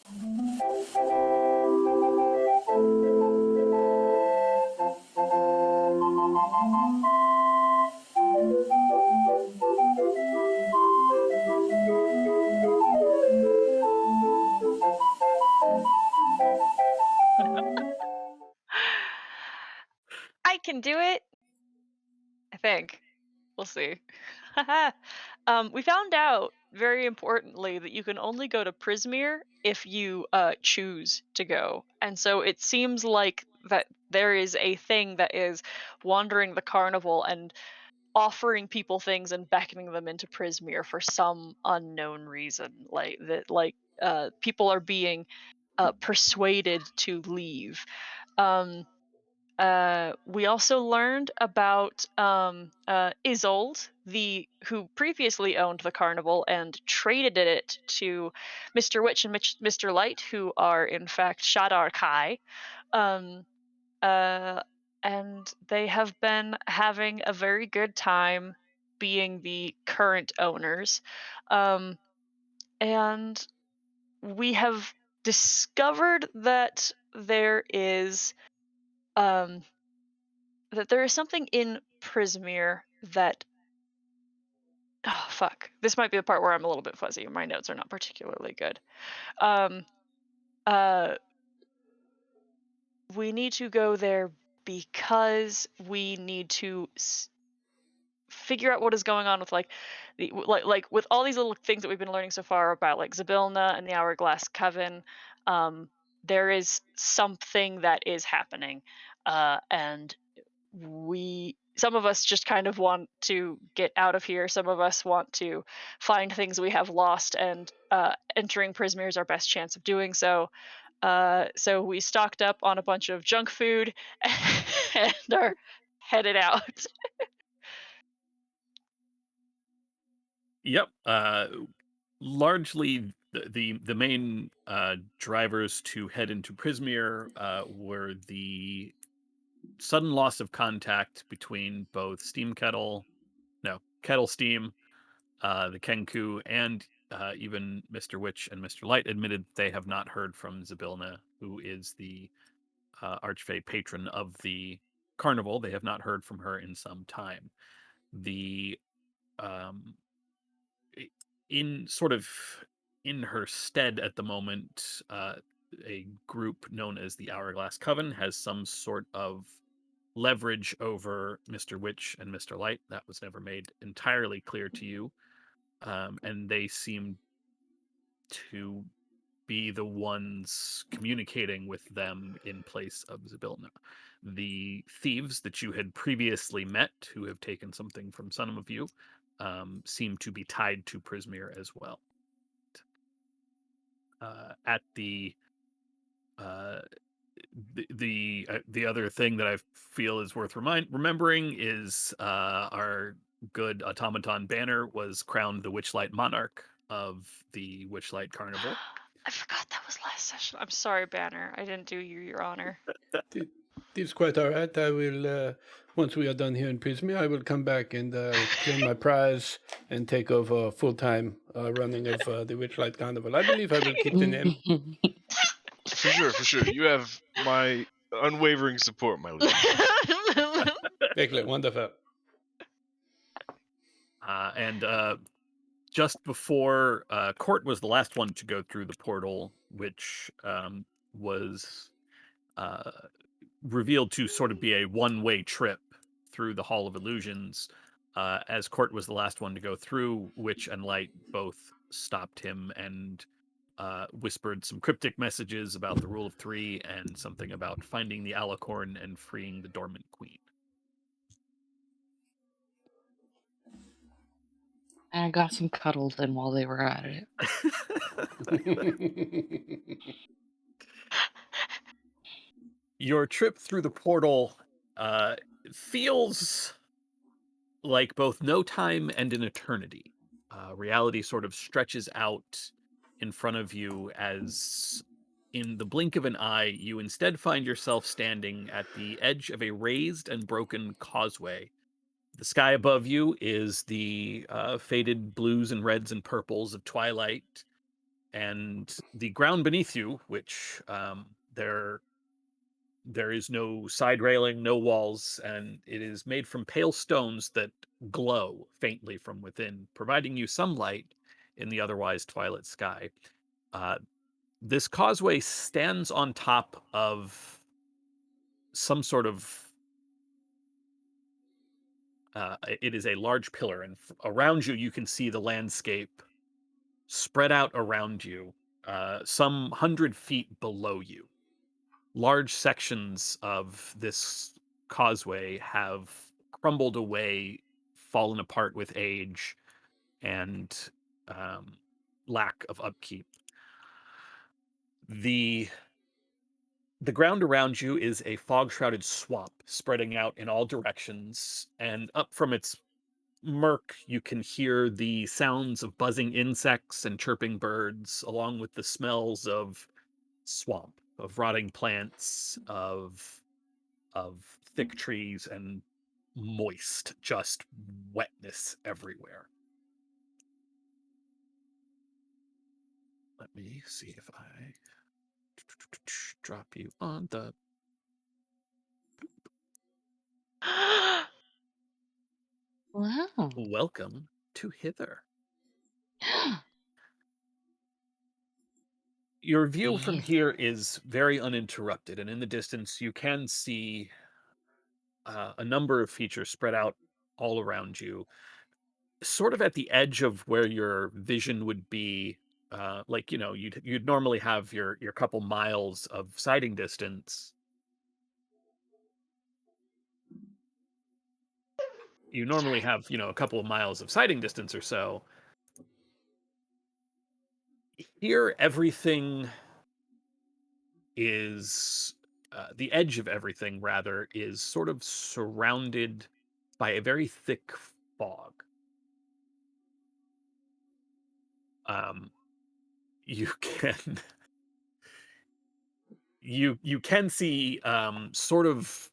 I can do it. I think. We'll see. We found out, very importantly, that you can only go to Prismeer if you choose to go. And so it seems like that there is a thing that is wandering the carnival and offering people things and beckoning them into Prismeer for some unknown reason. Like that, people are being persuaded to leave. Um, we also learned about Isolde, who previously owned the carnival and traded it to Mr. Witch and Mr. Light, who are in fact Shadar Kai. Um, uh, and they have been having a very good time being the current owners. Um, and we have discovered um, that there is something in Prismeer that, oh fuck, this might be the part where I'm a little bit fuzzy. My notes are not particularly good. Um, uh, we need to go there because we need to figure out what is going on with like with all these little things that we've been learning so far about like Zabilna and the Hourglass Coven. Um, there is something that is happening, and some of us just kind of want to get out of here. Some of us want to find things we have lost, and entering Prismeer is our best chance of doing so. So we stocked up on a bunch of junk food and are headed out. Yep. Largely, the main drivers to head into Prismeer were the sudden loss of contact between both Kettle Steam, the Kenku, and even Mr. Witch and Mr. Light admitted they have not heard from Zabilna, who is the archfey patron of the carnival. They have not heard from her in some time. The um, i- in sort of in her stead at the moment, a group known as the Hourglass Coven has some sort of leverage over Mr. Witch and Mr. Light. That was never made entirely clear to you. And they seem to be the ones communicating with them in place of Zybilna. The thieves that you had previously met, who have taken something from some of you, seem to be tied to Prismeer as well. At uh, the other thing that I feel is worth remembering is our good automaton Banner was crowned the Witchlight Monarch of the Witchlight Carnival. I forgot that was last session. I'm sorry, Banner. I didn't do you your honor. It's quite all right. I will, once we are done here in Prismy, I will come back and claim my prize and take over full time running of the Witchlight Carnival. I believe I will keep the name. For sure. You have my unwavering support, my liege. Excellent, wonderful. And just before Court was the last one to go through the portal, which was revealed to sort of be a one-way trip through the Hall of Illusions. As Court was the last one to go through, Witch and Light both stopped him and whispered some cryptic messages about the Rule of Three and something about finding the Alicorn and freeing the Dormant Queen. And I got some cuddles in while they were at it. Your trip through the portal feels like both no time and an eternity. Reality sort of stretches out in front of you as, in the blink of an eye, you instead find yourself standing at the edge of a raised and broken causeway. The sky above you is the faded blues and reds and purples of twilight, and the ground beneath you, which there is no side railing, no walls, and it is made from pale stones that glow faintly from within, providing you some light in the otherwise twilight sky. Uh, this causeway stands on top of some sort of it is a large pillar, and around you you can see the landscape spread out around you, some 100 feet below you. Large sections of this causeway have crumbled away, fallen apart with age and um, lack of upkeep. The the ground around you is a fog shrouded swamp spreading out in all directions, and up from its murk you can hear the sounds of buzzing insects and chirping birds, along with the smells of swamp, of rotting plants, of thick trees and moist, just wetness everywhere. Let me see if I drop you on the Wow. welcome to Hither. Your view from Yes. here is very uninterrupted, and in the distance you can see a number of features spread out all around you, sort of at the edge of where your vision would be. Like, you'd normally have your couple miles of sighting distance. You normally have, a couple of miles of sighting distance or so. Here, everything is the edge of everything, rather, is sort of surrounded by a very thick fog. Um, you can you can see sort of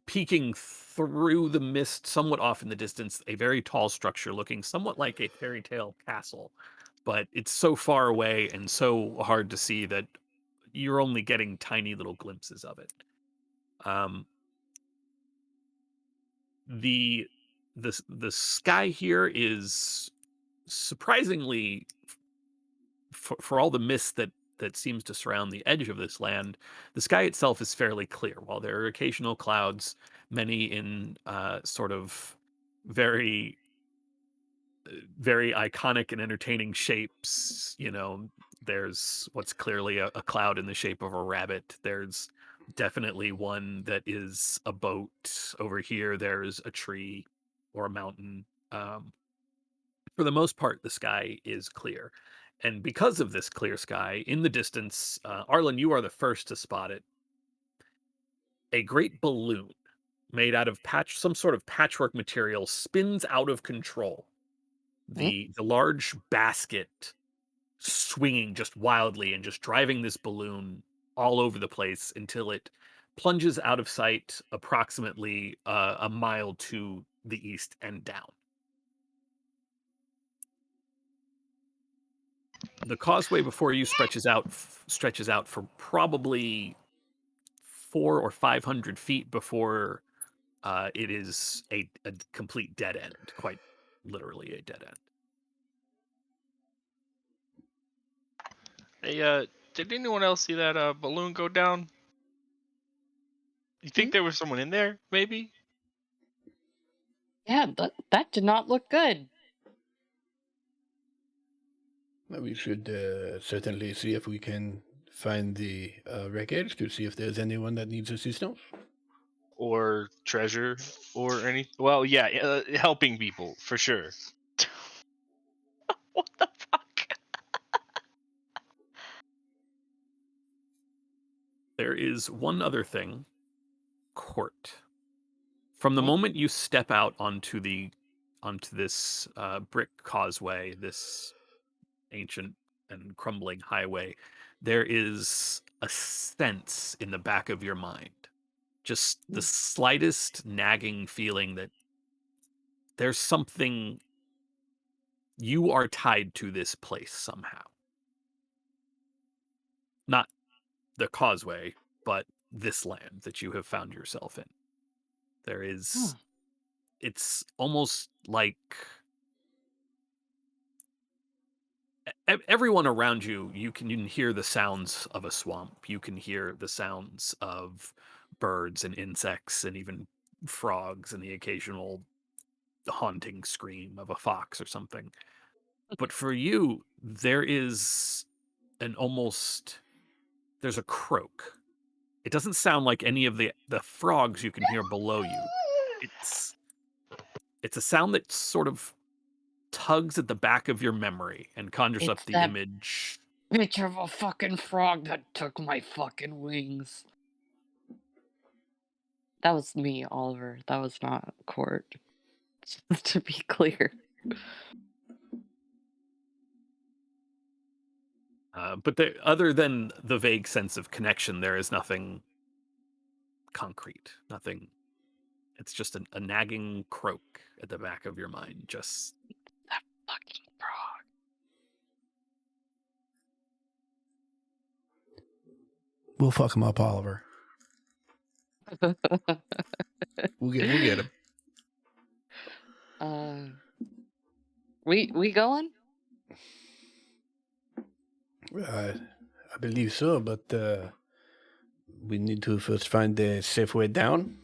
peeking through the mist somewhat off in the distance a very tall structure looking somewhat like a fairy tale castle, but it's so far away and so hard to see that you're only getting tiny little glimpses of it. um the the sky here is surprisingly, for all the mist that seems to surround the edge of this land, the sky itself is fairly clear. While there are occasional clouds, many in sort of very very iconic and entertaining shapes. There's what's clearly a cloud in the shape of a rabbit. There's definitely one that is a boat. Over here, there's a tree or a mountain. For the most part, the sky is clear. And because of this clear sky, in the distance, Arlen, you are the first to spot it. A great balloon made out of some sort of patchwork material spins out of control. Mm. The large basket swinging just wildly and just driving this balloon all over the place until it plunges out of sight approximately a mile to the east and down. The causeway before you stretches out for probably 400 or 500 feet before it is a complete dead end, quite literally a dead end. Hey, did anyone else see that balloon go down? You think Mm. there was someone in there? Maybe. Yeah, that did not look good. Well, we should certainly see if we can find the wreckage to see if there's anyone that needs assistance. Or treasure, or any. Well, yeah, helping people for sure. What the fuck? There is one other thing: court. From the Mm. moment you step out onto this brick causeway, this ancient and crumbling highway, there is a sense in the back of your mind, just the slightest nagging feeling that there's something, you are tied to this place somehow. not the causeway, but this land that you have found yourself in. There is, it's almost like everyone around you, you can hear the sounds of a swamp. You can hear the sounds of birds and insects and even frogs and the occasional haunting scream of a fox or something. But for you, there is an almost, there's a croak. It doesn't sound like any of the frogs you can hear below you. It's a sound that sort of tugs at the back of your memory and conjures up It's the that image. bitch of a fucking frog that took my fucking wings. That was me, Oliver. That was not Court. Just to be clear. But other than the vague sense of connection, there is nothing concrete. Nothing. It's just a nagging croak at the back of your mind. Just That fucking We'll fuck him up, Oliver. frog. We'll get him. We going? I believe so, but we need to first find a safe way down.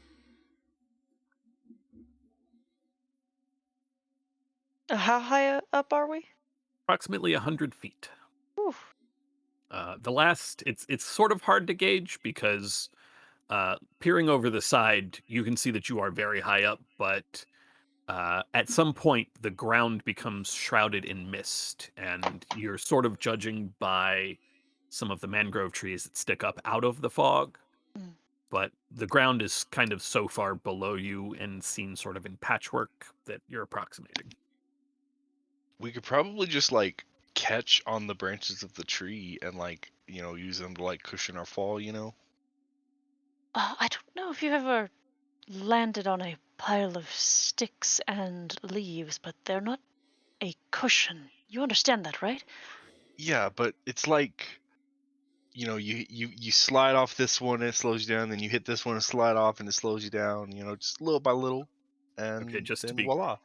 How high up are we? approximately 100 feet. Whew. The last, it's sort of hard to gauge because peering over the side, you can see that you are very high up, but at some point the ground becomes shrouded in mist, and you're sort of judging by some of the mangrove trees that stick up out of the fog. Mm. But the ground is kind of so far below you and seen sort of in patchwork that you're approximating. We could probably just like catch on the branches of the tree and like, you know, use them to like cushion our fall, you know? I don't know if you've ever landed on a pile of sticks and leaves, but they're not a cushion. You understand that, right? Yeah, but it's like, you know, you slide off this one and it slows you down, then you hit this one and slide off and it slows you down, you know, just little by little, Okay, and just to then be voila.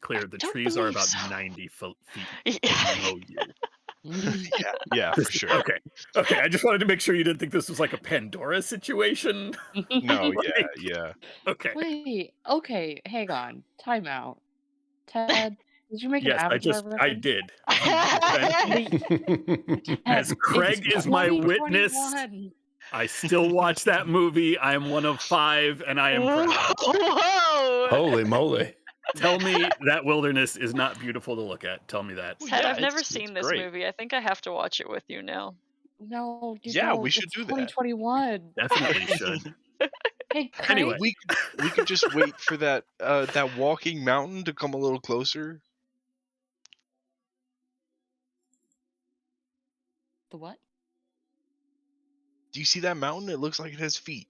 clear, I the don't trees are believe about so. 90 feet Yeah. below you. Yeah, for sure. Okay. I just wanted to make sure you didn't think this was like a Pandora situation. No, Like, yeah. okay. Wait, okay, hang on. Time out. Ted, did you make an Yes, Avatar I reference? did. 100%. As Ted, it's Craig is my witness, 2021. I still watch that movie. I am one of 5 and I am proud. Whoa! Holy moly. Tell me that wilderness is not beautiful to look at. Tell me that. Well, Ted, yeah, I've never it's seen this great. movie. I think I have to watch it with you now. No, you Yeah, don't. we should It's do that. 2021. Definitely should. Hey, Craig. Anyway. We could just wait for that that walking mountain to come a little closer. The what? Do you see that mountain? It looks like it has feet.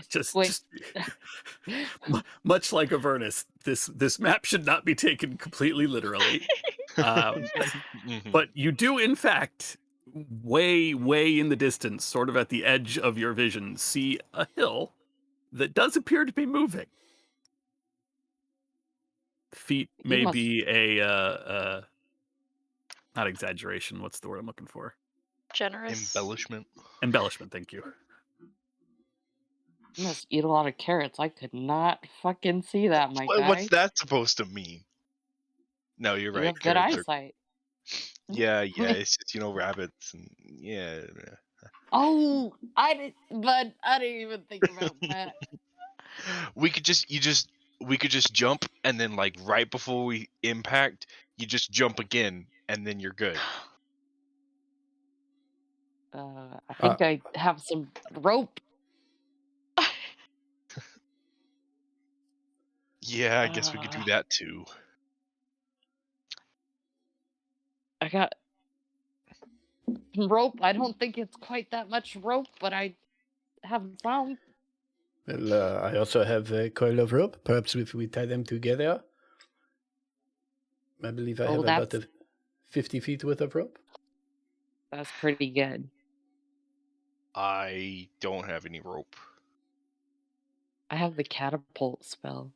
Just much like Avernus, this map should not be taken completely literally. Mhm. But you do, in fact, way in the distance, sort of at the edge of your vision, see a hill that does appear to be moving. Feet You may must, be not exaggeration. What's the word I'm looking for? Generous. Embellishment. Embellishment. Thank you. you must eat a lot of carrots. I could not fucking see that, my What's guy. that supposed to mean? No, you're You right. have good Carrots are. eyesight. Yeah. It's just, you know, rabbits and yeah. Oh, but I didn't even think about that. We could just we could just jump and then like right before we impact, you just jump again and then you're good. I think I have some rope. Yeah, I guess we could do that too. I got some rope. I don't think it's quite that much rope, but I have some. Well, I also have a coil of rope. Perhaps if we tie them together. I believe I have about 50 feet worth of rope. That's pretty good. I don't have any rope. I have the catapult spell.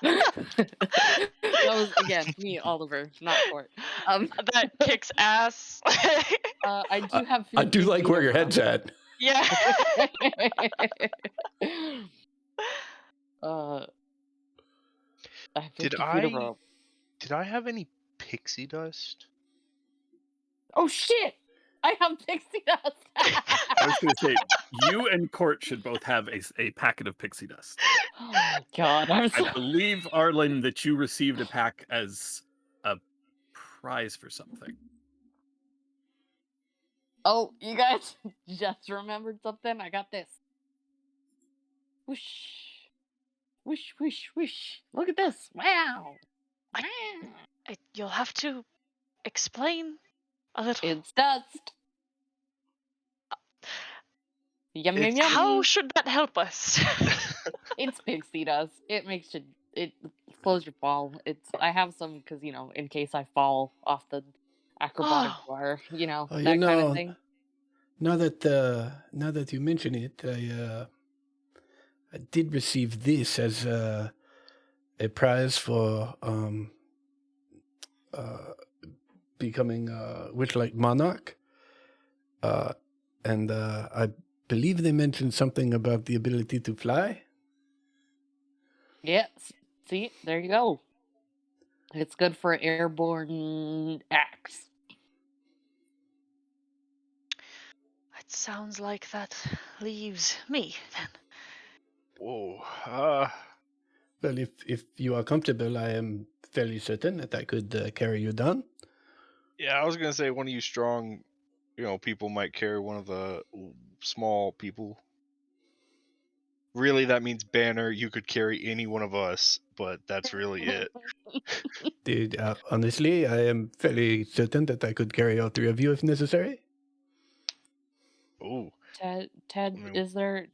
That was again me, Oliver, not Court. That kicks ass. I do have 15 I do like feet where of your rope. head's at. Yeah. I have Did 50 feet of I rope. did I have any pixie dust? Oh shit! I have pixie dust. I was going to say, you and Court should both have a packet of pixie dust. Oh my god, I'm I so. believe, Arlen, that you received a pack as a prize for something. Oh, you guys just remembered something? I got this. Whoosh. Whoosh, whoosh, whoosh. Look at this. Wow. I- Wow. You'll have to explain a little. It's dust. Yum, yum, It's- yum. How should that help us? It's pixie dust. It makes you. It slows your fall. I have some because, in case I fall off the acrobatic Oh. bar, Oh, that kind of thing. now that you mention it, I did receive this as a prize for becoming Witchlight Monarch. And I believe they mentioned something about the ability to fly. Yeah. See, there you go. It's good for airborne axe. It sounds like that leaves me then. Whoa. Well, if you are comfortable, I am fairly certain that I could carry you down. Yeah, I was gonna say one of you strong, people might carry one of the small people. Really, that means Banner. You could carry any one of us, but that's really it. Dude, honestly, I am fairly certain that I could carry all three of you if necessary. Oh, Ted, Mm.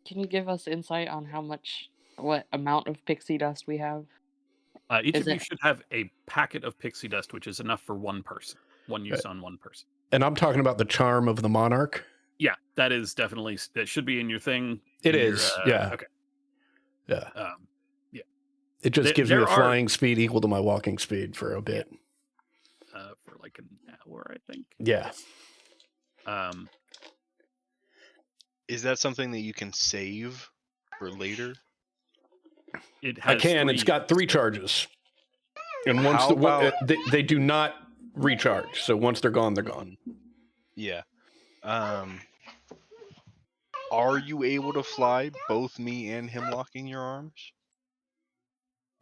can you give us insight on what amount of pixie dust we have? Each Is of you it should have a packet of pixie dust, which is enough for one person. One use on one person. And I'm talking about the charm of the monarch. Yeah, that is definitely, that should be in your thing. It in your, is, yeah. Okay. Yeah. Yeah. It just gives me there a flying speed equal to my walking speed for a bit. For like an hour, I think. Yeah. Is that something that you can save for later? It I has can. 3 It's got 3 charges. And once How about they do not recharge. So once they're gone, they're gone. yeah? Are you able to fly, both me and him locking your arms?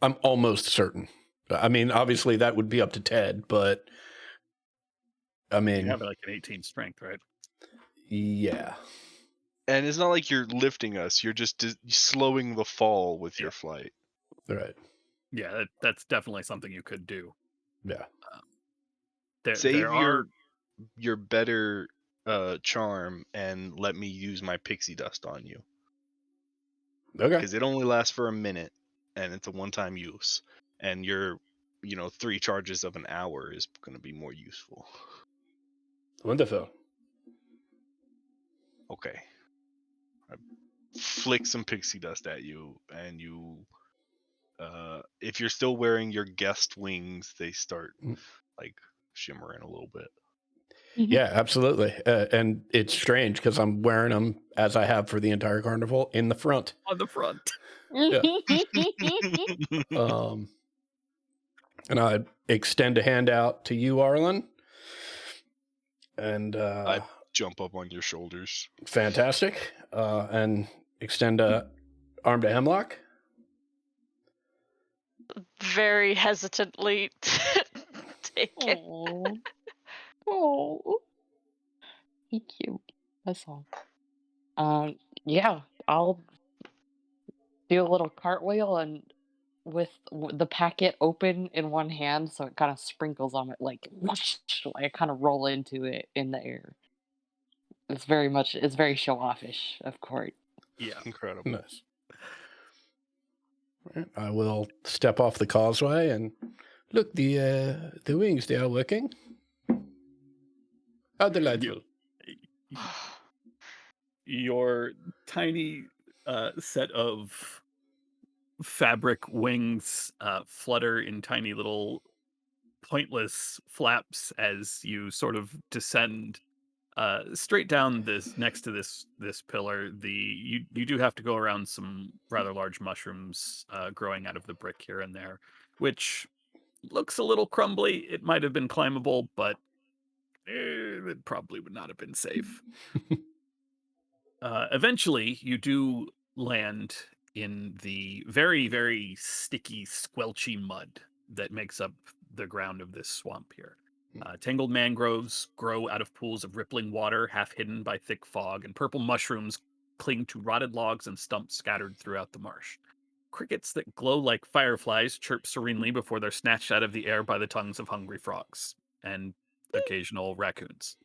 I'm almost certain. I mean, obviously that would be up to Ted, but I mean, You have like an 18 strength, right? yeah. And it's not like you're lifting us; you're just slowing the fall with your flight. Right. Yeah, that's definitely something you could do. Yeah. Save There are your better charm and let me use my pixie dust on you. Okay. Because it only lasts for a minute, and it's a one-time use. And your, 3 charges of an hour is going to be more useful. Wonderful. Okay. I flick some pixie dust at you, and you, if you're still wearing your guest wings, they start like shimmering a little bit. Yeah, absolutely. And it's strange because I'm wearing them as I have for the entire carnival in the front. on the front. Yeah. And I extend a hand out to you, Arlen. And I jump up on your shoulders. fantastic. And extend a arm to Hemlock. Very hesitantly take it. Oh, he cute. That's all. Yeah, I'll do a little cartwheel and with the packet open in one hand, so it kind of sprinkles on it, like whoosh, I kind of roll into it in the air. It's very show-offish, of course. Yeah. Incredible. Nice. Right. I will step off the causeway and look. The wings, they are working. How You, delightful. your tiny set of fabric wings flutter in tiny little pointless flaps as you sort of descend straight down this next to this pillar. You do have to go around some rather large mushrooms growing out of the brick here and there, which looks a little crumbly. It might have been climbable, but it probably would not have been safe. Eventually, you do land in the very, very sticky, squelchy mud that makes up the ground of this swamp here. Tangled mangroves grow out of pools of rippling water, half hidden by thick fog, and purple mushrooms cling to rotted logs and stumps scattered throughout the marsh. Crickets that glow like fireflies chirp serenely before they're snatched out of the air by the tongues of hungry frogs and occasional raccoons.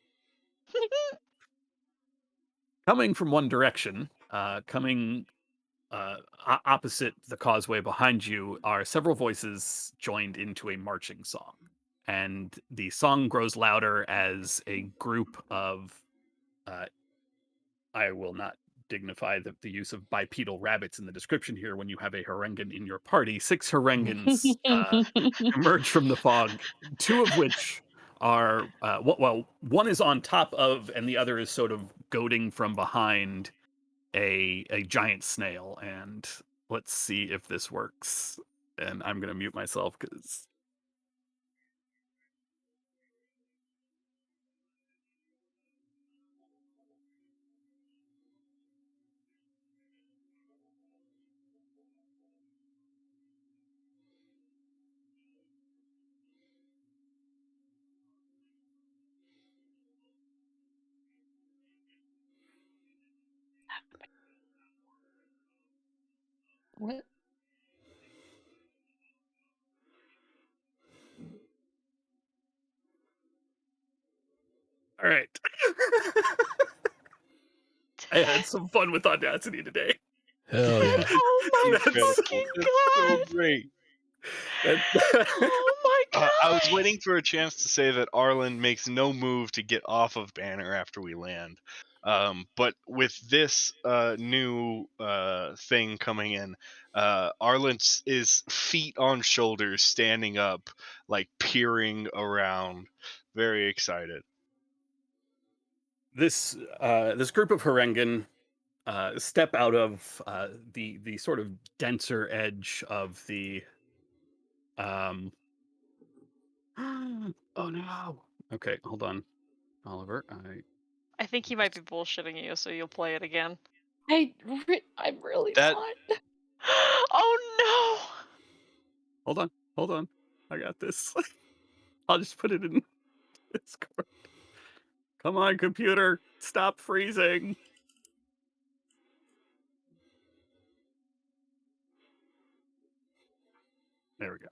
Coming from one direction, coming opposite the causeway behind you are several voices joined into a marching song. And the song grows louder as a group of, uh, I will not dignify the use of bipedal rabbits in the description here when you have a Harengan in your party. Six Harengans emerge from the fog, two of which are, well, one is on top of, and the other is sort of goading from behind a giant snail, and let's see if this works. And I'm gonna mute myself because What? all right. I had some fun with Audacity today. Hell yeah. Oh my That's Incredible. fucking That's so god! great. that. Oh my I was gosh! waiting for a chance to say that Arlen makes no move to get off of Banner after we land. But with this new thing coming in, Arlen is feet on shoulders, standing up, like peering around, very excited. This group of Harengan step out of the sort of denser edge of the um. Oh no. Okay, hold on, Oliver. I think he might be bullshitting you, so you'll play it again. I'm really That not. Oh hold on, hold on. I got this. I'll just put it in Discord. Come on, computer, stop freezing. There we go.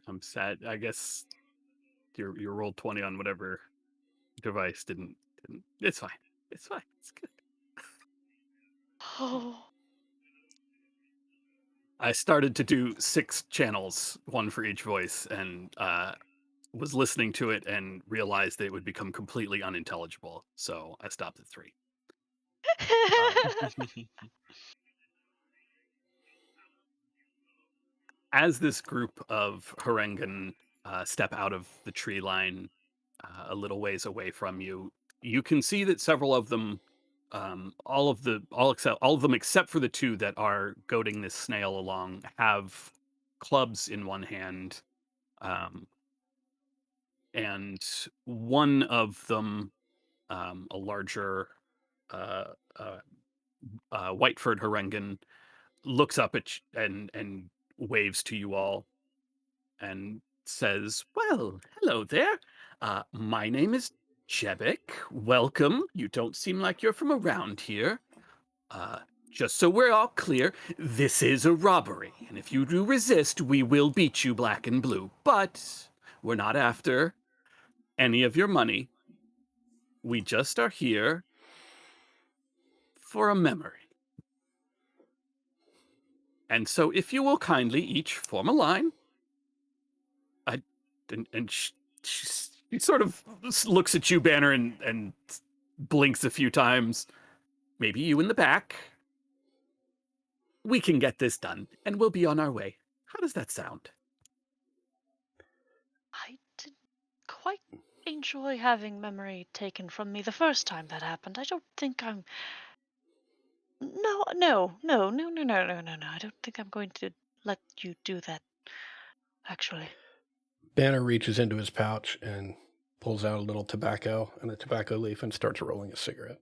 I'm sad. I guess your roll 20 on whatever device didn't. It's fine. It's fine. It's good. no! I started to do 6 channels, one for each voice, and was listening to it and realized that it would become completely unintelligible. So I stopped at 3. Um, as this group of Harengan step out of the tree line a little ways away from you, you can see that several of them, all of them except for the 2 that are goading this snail along, have clubs in one hand, um, and one of them, a larger uh, uh, Whiteford Harengan, looks up at and waves to you all and says, "Well, hello there. My name is Jebek. Welcome. You don't seem like you're from around here. Uh, just so we're all clear, this is a robbery, and if you do resist, we will beat you black and blue. But we're not after any of your money. We just are here for a memory. And so if you will kindly each form a line, I and she sort of looks at you, Banner, and blinks a few times. Maybe you in the back. We can get this done, and we'll be on our way. How does that sound? I didn't quite enjoy having memory taken from me the first time that happened. I don't think I'm. No, no, no, no, no, no, no, no, no. I don't think I'm going to let you do that, actually. Banner reaches into his pouch and pulls out a little tobacco and a tobacco leaf and starts rolling a cigarette.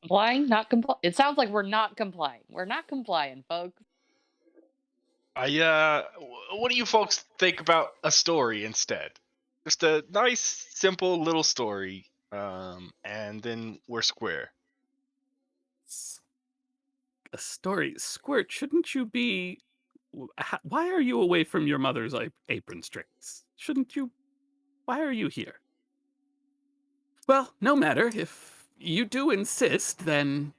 Complying, not comply. It sounds like we're not complying. We're not complying, folks. What do you folks think about a story instead? Just a nice, simple little story, and then we're square. A story. Squirt, shouldn't you be. Why are you away from your mother's apron strings? Shouldn't you. Why are you here? Well, no matter. If you do insist, then.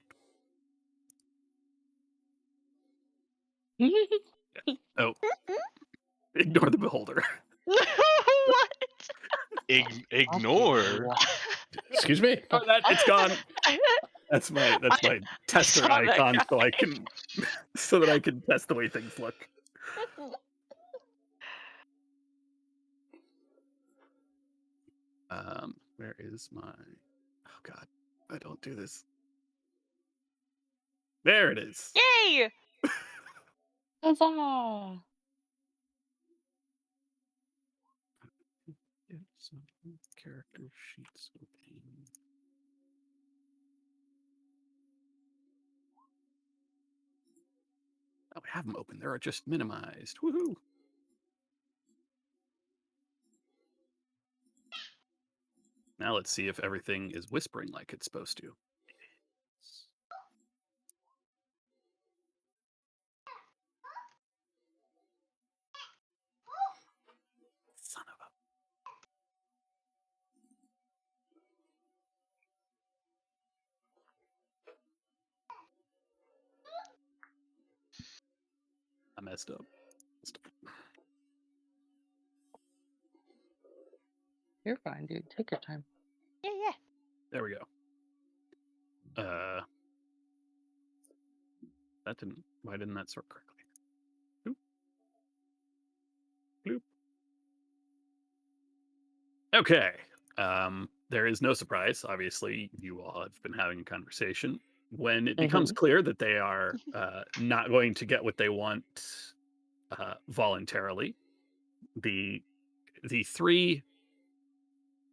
Oh, ignore the beholder. What? Ignore. Excuse me? Oh, that it's gone. That's my I tester saw that icon, so guy. I can so that I can test the way things look. Where is my? Oh God, I don't do this. There it is. Yay! Huzzah! Get some character sheets open. Oh, we have them open. They're just minimized. Woohoo! Now let's see if everything is whispering like it's supposed to. Son of I messed up. You're fine, dude. Take your time. Yeah, yeah. There we go. That didn't. Why didn't that sort correctly? Bloop. Bloop. Okay. There is no surprise. Obviously, you all have been having a conversation. When it becomes Mm-hmm. clear that they are not going to get what they want voluntarily, the three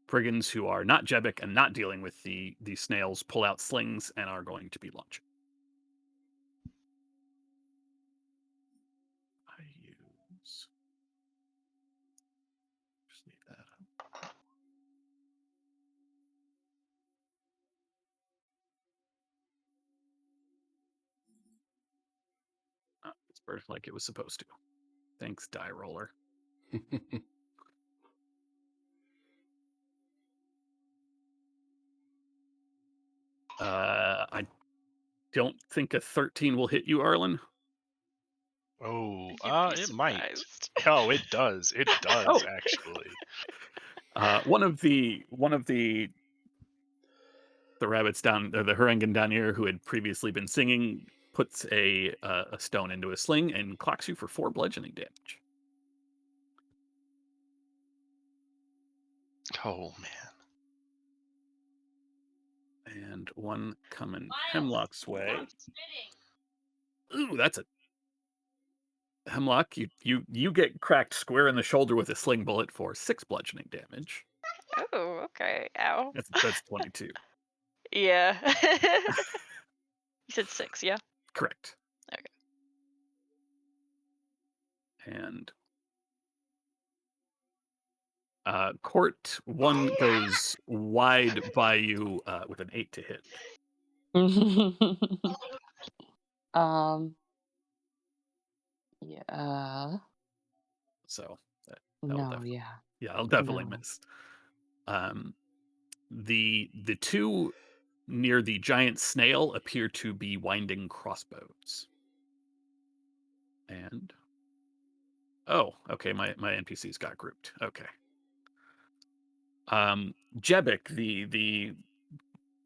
brigands who are not Jebic and not dealing with the snails pull out slings and are going to be launching. I use. Just leave that up. It's birthed like it was supposed to. Thanks, die roller. I don't think a 13 will hit you, Arlen. Oh, You'd be it might. surprised. Oh, it does. It does Oh. actually. One of the rabbits down, or the Hurengan down here, who had previously been singing, puts a stone into a sling and clocks you for 4 bludgeoning damage. Oh man. And one coming Hemlock's way. Ooh, that's a Hemlock. You get cracked square in the shoulder with a sling bullet for 6 bludgeoning damage. Oh, okay. Ow. That's 22. Yeah. You said 6, yeah? Correct. Okay. And Court, one goes wide by you with an 8 to hit. um. Yeah. So that'll No. definitely, Yeah. yeah, I'll definitely No. miss. Um, The two near the giant snail appear to be winding crossbows. And oh, okay, my NPCs got grouped. Okay. Jebek, the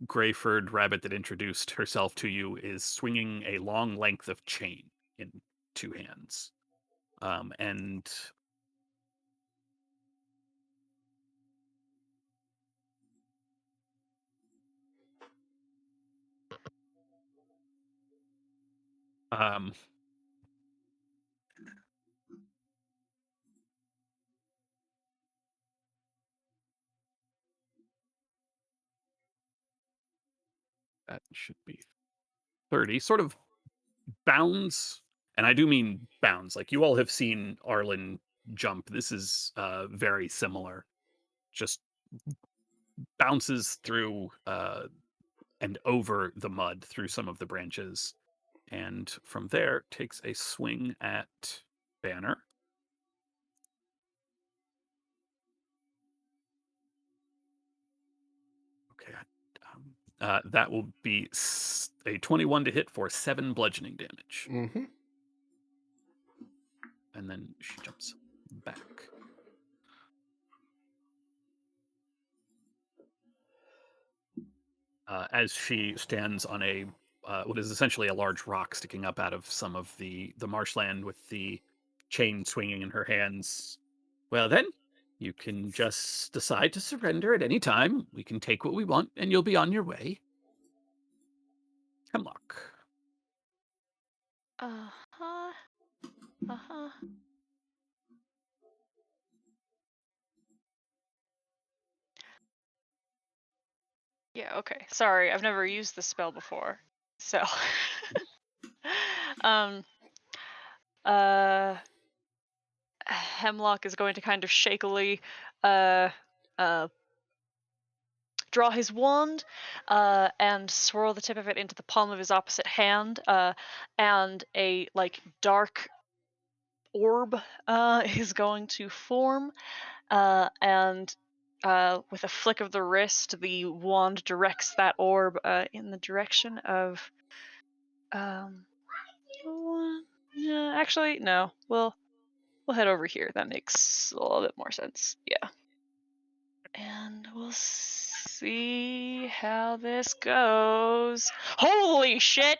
gray-furred rabbit that introduced herself to you, is swinging a long length of chain in two hands. And um, that should be 30. Sort of bounds, and I do mean bounds. Like you all have seen Arlen jump. This is very similar. Just bounces through and over the mud through some of the branches, and from there takes a swing at Banner. Okay, that will be a 21 to hit for 7 bludgeoning damage, Mm-hmm. and then she jumps back. As she stands on a what is essentially a large rock sticking up out of some of the marshland with the chain swinging in her hands. Well, then, you can just decide to surrender at any time. We can take what we want, and you'll be on your way. Hemlock. Uh-huh. Uh-huh. Yeah, okay. Sorry, I've never used this spell before. So um uh Hemlock is going to kind of shakily uh uh draw his wand and swirl the tip of it into the palm of his opposite hand, and a like dark orb is going to form, and with a flick of the wrist, the wand directs that orb in the direction of um yeah, actually no, we'll head over here. That makes a little bit more sense. Yeah. And we'll see how this goes. Holy shit!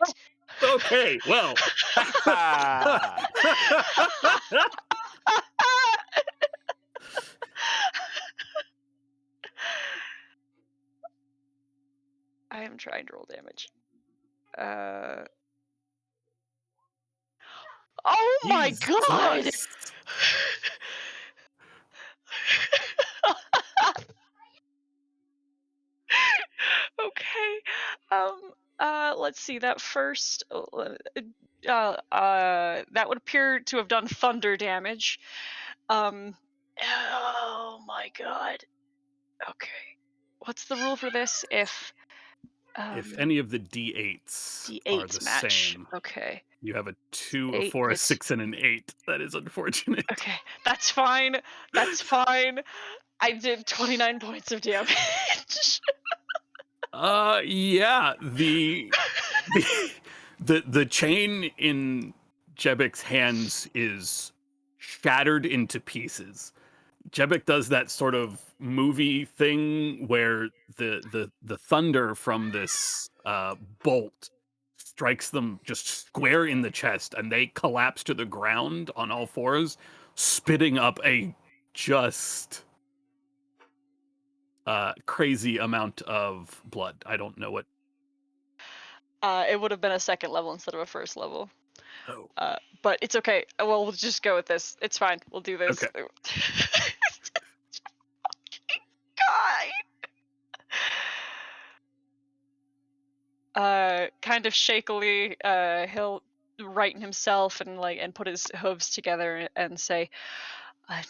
Okay, well. Ha! I am trying to roll damage. Uh. Oh my Jesus god! Christ. Okay. Let's see. That first. That would appear to have done thunder damage. Oh my god. Okay. What's the rule for this? If If um any of the d8s are the D8s match. same, Okay. you have a 2, a 8 4, a hits. 6, and an 8. That is unfortunate. Okay. That's fine. That's fine. I did 29 points of damage. Yeah, the the chain in Jebek's hands is shattered into pieces. Jebek does that sort of movie thing where the thunder from this bolt strikes them just square in the chest, and they collapse to the ground on all fours, spitting up a just crazy amount of blood. I don't know what. It would have been a second level instead of a first level. Oh, But it's okay. Well, we'll just go with this. It's fine. We'll do this. okay. God. Kind of shakily, he'll righten himself and put his hooves together and say, I,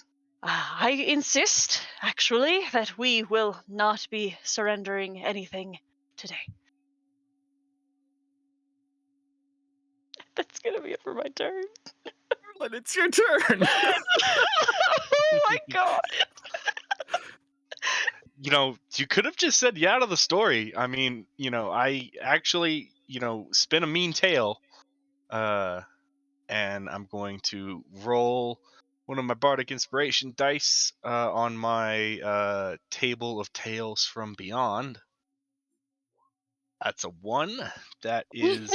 I insist, actually, that we will not be surrendering anything today. That's gonna be it for my turn. But it's your turn. Oh my god. you could have just said yeah to the story. I mean, I actually, spin a mean tale. And I'm going to roll one of my bardic inspiration dice on my table of tales from beyond. That's a 1. That is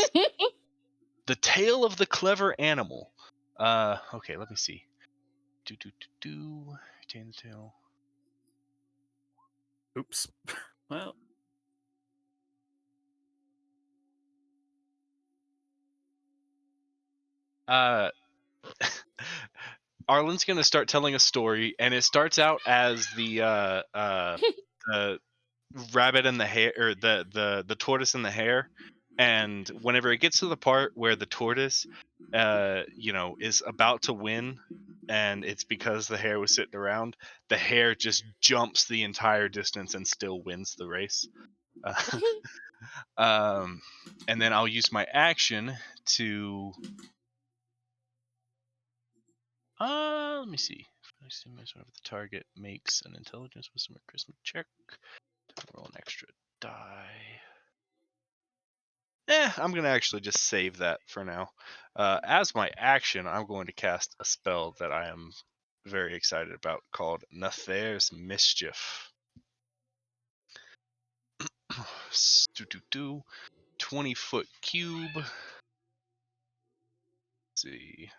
the tale of the clever animal. Okay, let me see. Retain the tale. Oops. Well, Uh, Arlen's gonna start telling a story, and it starts out as the rabbit and the hare, or the tortoise and the hare. And whenever it gets to the part where the tortoise is about to win, and it's because the hare was sitting around, the hare just jumps the entire distance and still wins the race. uh, um and then I'll use my action to let me see. Whenever the target makes an intelligence, wisdom, or charisma check, roll an extra die. I'm going to actually just save that for now. As my action, I'm going to cast a spell that I am very excited about called Nathair's Mischief. 20-foot cube. Let's see.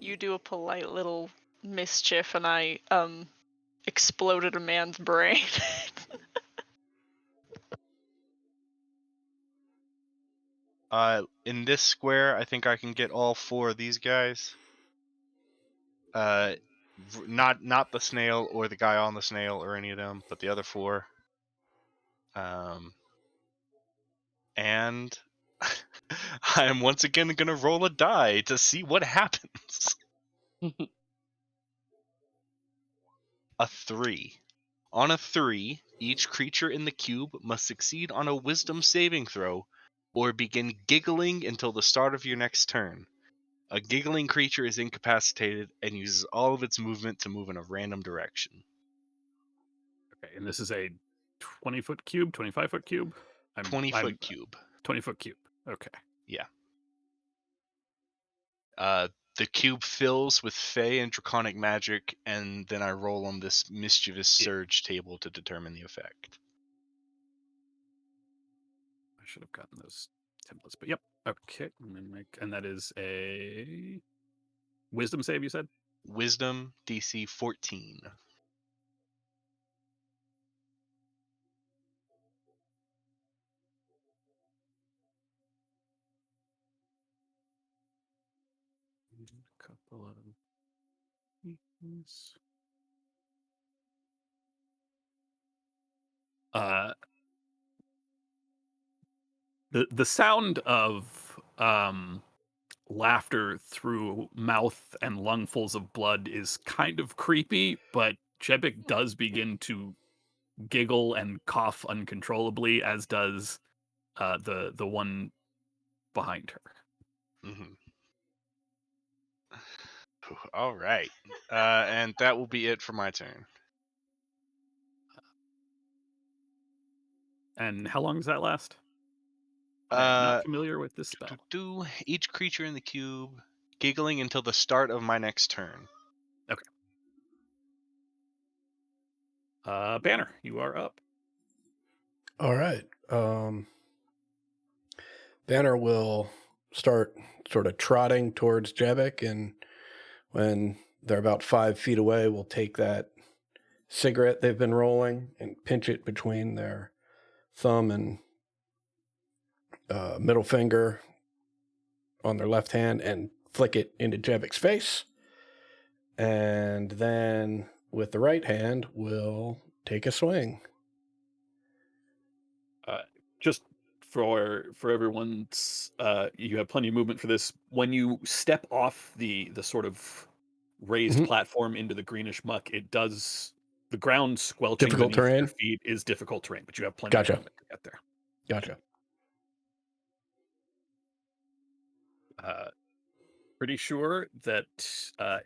You do a polite little mischief, and I exploded a man's brain. In this square, I think I can get all 4 of these guys. Not the snail or the guy on the snail or any of them, but the other 4. And I am once again going to roll a die to see what happens. A 3. On a 3, each creature in the cube must succeed on a wisdom saving throw or begin giggling until the start of your next turn. A giggling creature is incapacitated and uses all of its movement to move in a random direction. okay, and this is a 20-foot cube, 25-foot cube? 20-foot cube. 20-foot cube. Okay. Yeah. The cube fills with fey and draconic magic, and then I roll on this mischievous surge table to determine the effect. I should have gotten those templates, but yep. Okay, and that is a wisdom save, you said? Wisdom DC 14. A couple of things. The sound of laughter through mouth and lungfuls of blood is kind of creepy, but Chebik does begin to giggle and cough uncontrollably, as does the one behind her. Mm-hmm. All right. And that will be it for my turn. And how long does that last? I'm not familiar with this spell. Each creature in the cube giggling until the start of my next turn. Okay. Banner, you are up. All right. Banner will start sort of trotting towards Jebek, and when they're about 5 feet away, we'll take that cigarette they've been rolling and pinch it between their thumb and middle finger on their left hand and flick it into Jebek's face. And then with the right hand, we'll take a swing. Just for everyone's, you have plenty of movement for this. When you step off the sort of raised platform into the greenish muck, it does, the ground squelching Difficult beneath your terrain? feet is difficult terrain, but you have plenty Gotcha. of movement to get there. Gotcha. Pretty sure that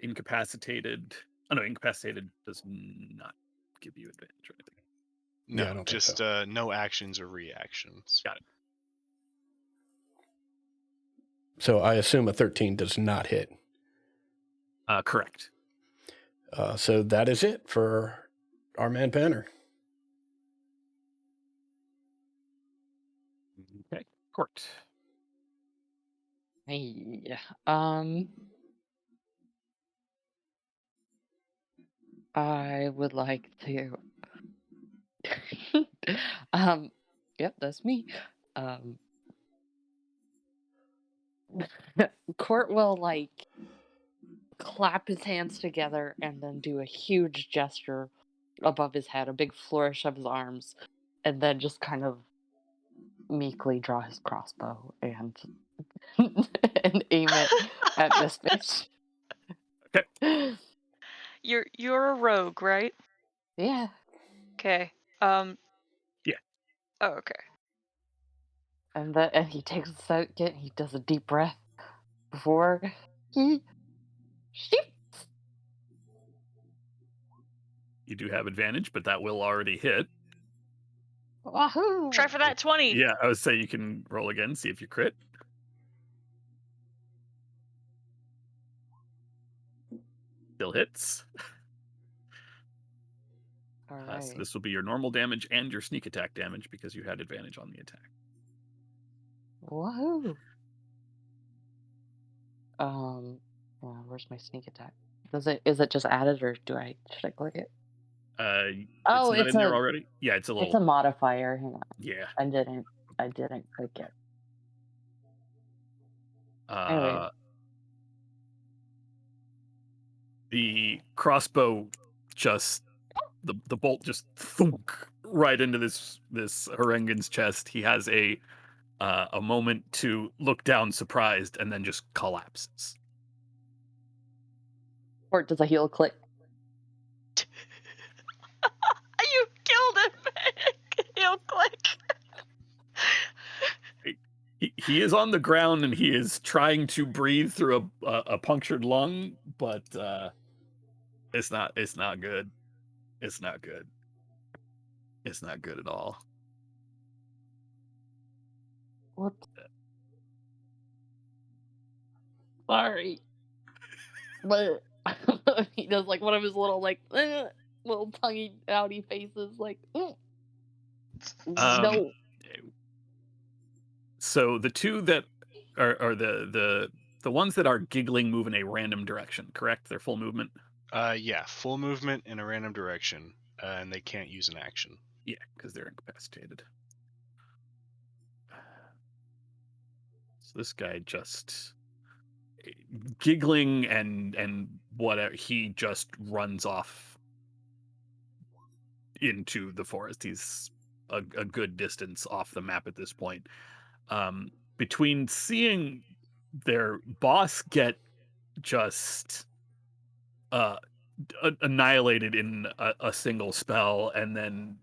incapacitated. Oh no, incapacitated does not give you advantage or anything. No, Yeah, I don't think just so. no actions or reactions. Got it. So I assume a 13 does not hit. Correct. So that is it for our man Banner. Okay. Court. Hey, I would like to. Yep, that's me. Court will like clap his hands together and then do a huge gesture above his head, a big flourish of his arms, and then just kind of meekly draw his crossbow and and aim it at this bitch. Okay. You're a rogue, right? Yeah. Okay. Yeah. Oh, okay. And he takes a second, he does a deep breath before he shoots. You do have advantage, but that will already hit. Wahoo! Try for that 20. Yeah, I would say you can roll again, see if you crit. Still hits. All So right. this will be your normal damage and your sneak attack damage because you had advantage on the attack. Wahoo! Where's my sneak attack? Is it just added or should I click it? It's Oh, not in there already? Yeah, it's a it's a little. modifier. Hang on. Yeah. I didn't click it. Anyway. The crossbow just the bolt just thunk right into this Harengan's chest. He has a moment to look down surprised and then just collapses. Or does a heal click? You killed him. He'll click. He is on the ground and he is trying to breathe through a punctured lung, but it's not good. It's not good. It's not good at all. What? Sorry. But he does like one of his little little tonguey outy faces like no. So the two that are the ones that are giggling move in a random direction, correct? They're full movement. Yeah, full movement in a random direction, and they can't use an action. Yeah, because they're incapacitated. So this guy just giggling and whatever, he just runs off into the forest. He's a good distance off the map at this point. Between seeing their boss get just annihilated in a single spell, and then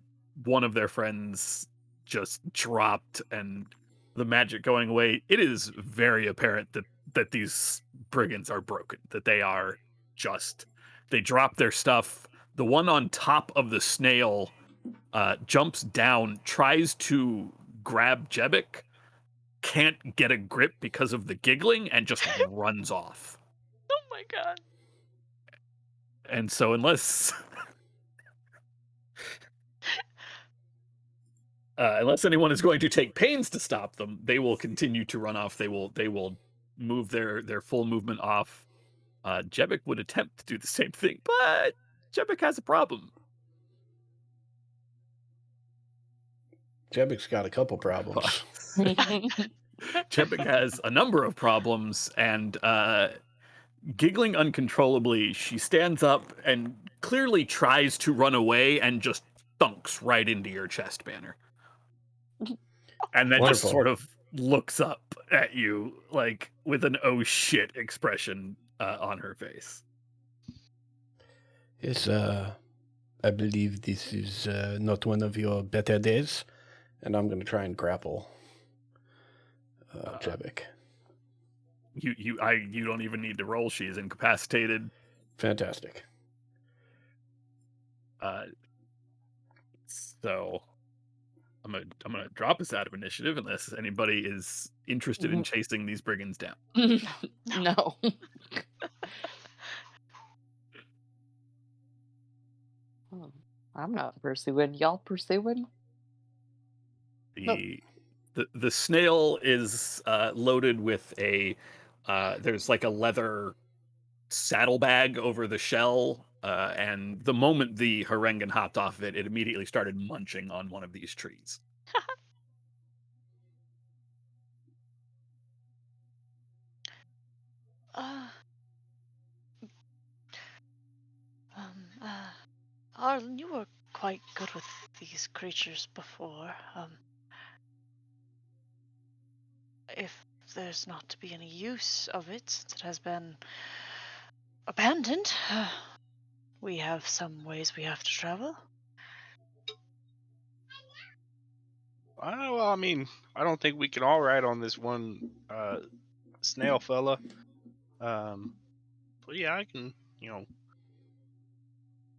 one of their friends just dropped, and the magic going away, it is very apparent that these brigands are broken. That they drop their stuff. The one on top of the snail jumps down, tries to grab Jebek, can't get a grip because of the giggling, and just runs off. Oh my god. And so unless anyone is going to take pains to stop them, they will continue to run off. They will move their full movement off. Jebek would attempt to do the same thing, but Jebek has a problem. Jebek's got a couple problems. Jebek has a number of problems, and giggling uncontrollably, she stands up and clearly tries to run away and just thunks right into your chest, Banner. And then Wonderful. just sort of looks up at you, like, with an oh shit expression on her face. Yes, I believe this is not one of your better days, and I'm going to try and grapple Jebek. You don't even need to roll. She is incapacitated. Fantastic. So I'm gonna drop us out of initiative unless anybody is interested in Mhm. chasing these brigands down. No. Oh, I'm not pursuing. Y'all pursuing? No. The snail is loaded with a there's like a leather saddlebag over the shell, and the moment the Harengan hopped off of it, it immediately started munching on one of these trees. Uh, Arlen, you were quite good with these creatures before. If there's not to be any use of it since it has been abandoned, we have some ways we have to travel. Well, I mean, I don't think we can all ride on this one snail fella. But yeah, I can,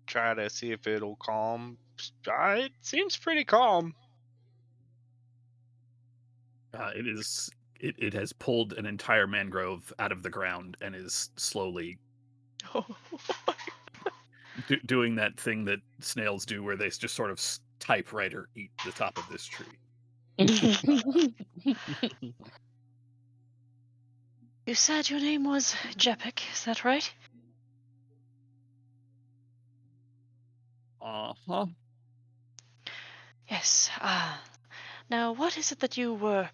try to see if it'll calm. It seems pretty calm. It is it has pulled an entire mangrove out of the ground and is slowly doing that thing that snails do, where they just sort of typewriter eat the top of this tree. You said your name was Jepik, is that right? Uh-huh. Yes. Now, what is it that you were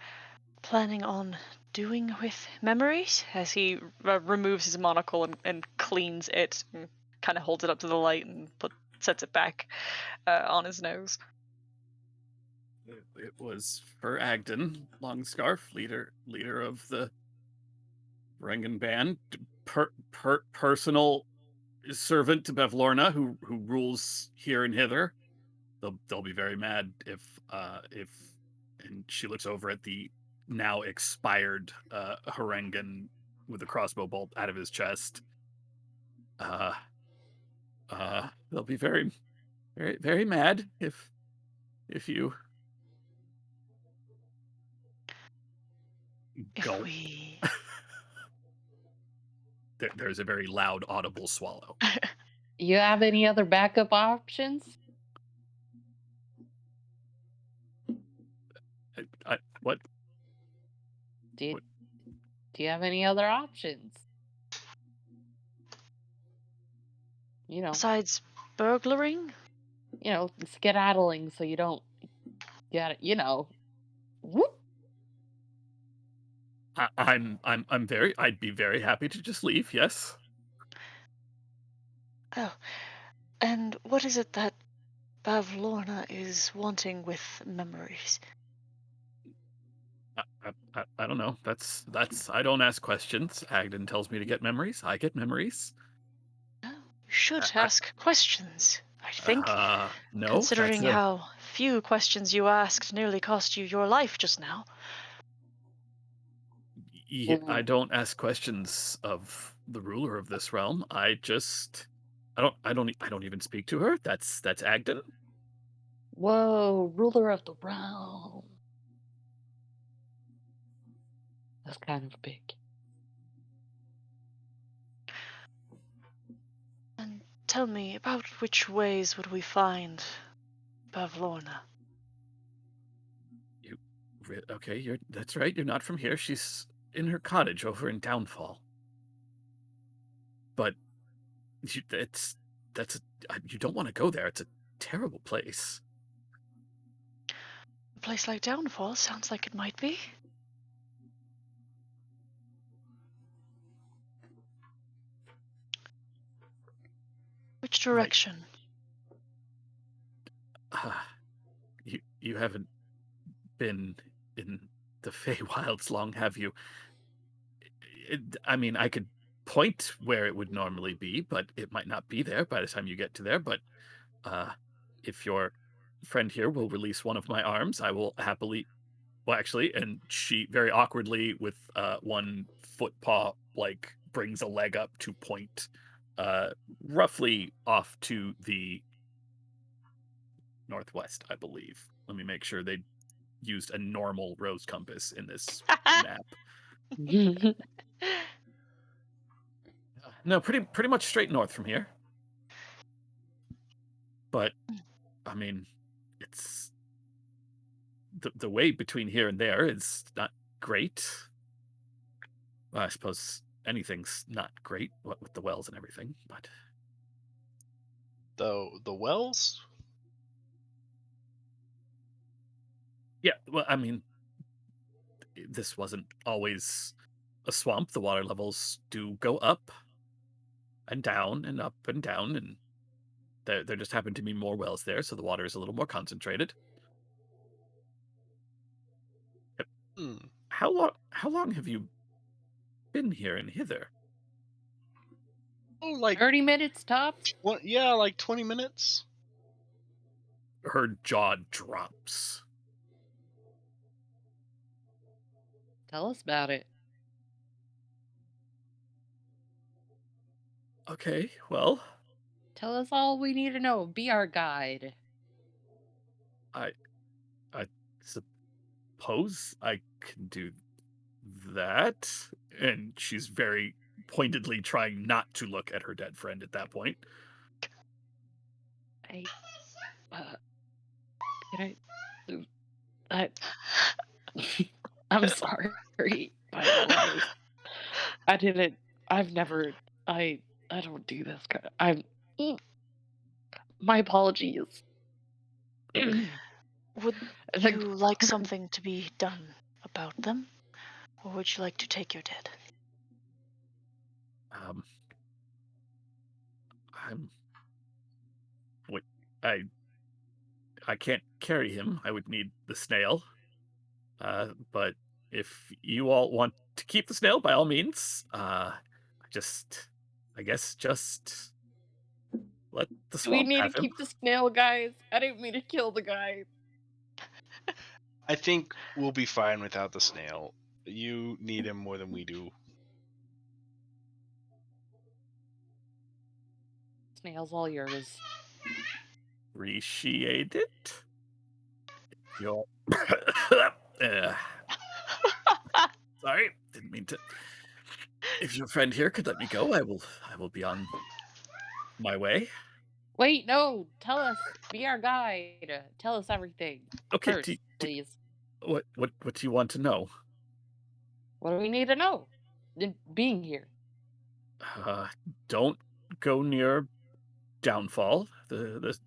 planning on doing with memories? As he removes his monocle and cleans it, and kind of holds it up to the light and sets it back on his nose. It was for Agden, Longscarf, leader of the Rengan band, personal servant to Bevlorna, who rules here and hither. They'll be very mad if and she looks over at the now expired Harengan with a crossbow bolt out of his chest. Uh they'll be very mad if you If gulp. we. There's a very loud audible swallow. You have any other backup options? What? Do you, What? do you have any other options? You know, Besides burglaring? skedaddling so you don't get it. Whoop. I'd be very happy to just leave. Yes. Oh, and what is it that Bavlorna is wanting with memories? I don't know. That's I don't ask questions. Agden tells me to get memories. I get memories. Oh, you should I ask questions, I think, no. That's considering a how few questions you asked nearly cost you your life just now. I Mm. don't ask questions of the ruler of this realm. I don't even speak to her. That's Agden. Whoa, ruler of the realm. That's kind of big. And tell me, about which ways would we find Bavlorna? You okay? That's right. You're not from here. She's in her cottage over in Downfall. But you, that's you don't want to go there. It's a terrible place. A place like Downfall sounds like it might be. Which Right. direction? You haven't been in the Feywilds long, have you? I mean, I could point where it would normally be, but it might not be there by the time you get to there. But uh, if your friend here will release one of my arms, I will happily. Well, actually, and she very awkwardly, with one foot paw, like brings a leg up to point, roughly off to the northwest, I believe. Let me make sure they used a normal rose compass in this map. No, pretty much straight north from here. But I mean, it's the way between here and there is not great. Well, I suppose anything's not great, what with the wells and everything, but The wells? yeah, well, I mean, this wasn't always a swamp. The water levels do go up and down and up and down, and there just happen to be more wells there, so the water is a little more concentrated. Yep. Hmm. How long have you been here and hither? Oh, like 30 minutes tops? yeah, like 20 minutes. Her jaw drops. Tell us about it. Okay, well, Tell us all we need to know. Be our guide. I I suppose I can do that. And she's very pointedly trying not to look at her dead friend at that point. I, uh, can I, I'm sorry, my lovers. I didn't, I've never, I don't do this kind mm, my apologies. Would The you like something to be done about them? Or would you like to take your dead? Um, I'm wait, I I can't carry him. I would need the snail. But if you all want to keep the snail, by all means. Just I guess just let the Do we swamp need to have him. keep the snail, guys? I didn't mean to kill the guy. I think we'll be fine without the snail. You need him more than we do. Snail's all yours. Appreciate it. You're uh, sorry, didn't mean to. If your friend here could let me go, I will be on my way. Wait, no, tell us. Be our guide. Tell us everything. Okay, First, please. what do you want to know? What do we need to know? Being here. Uh, don't go near Downfall. The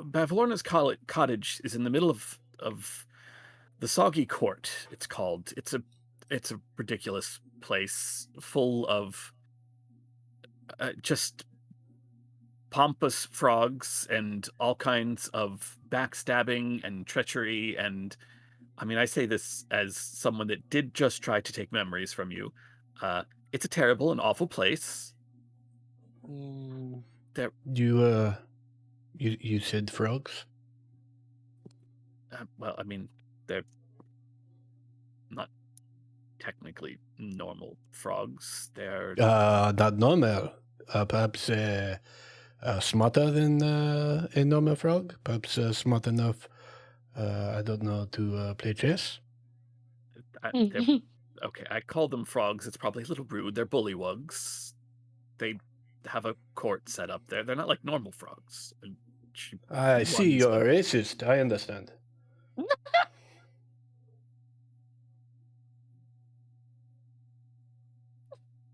Bavlorna's cottage is in the middle of the Soggy Court. It's called. It's a ridiculous place full of just pompous frogs and all kinds of backstabbing and treachery. And I mean, I say this as someone that did just try to take memories from you. Uh, it's a terrible and awful place. Mm, There, You said frogs? well, I mean, they're not technically normal frogs. They're Not normal. Perhaps smarter than a normal frog. Perhaps smart enough, I don't know, to play chess. they're okay. I call them frogs. It's probably a little rude. They're bullywugs. They have a court set up there. They're not like normal frogs. And she I see runs you're them. a racist. I understand.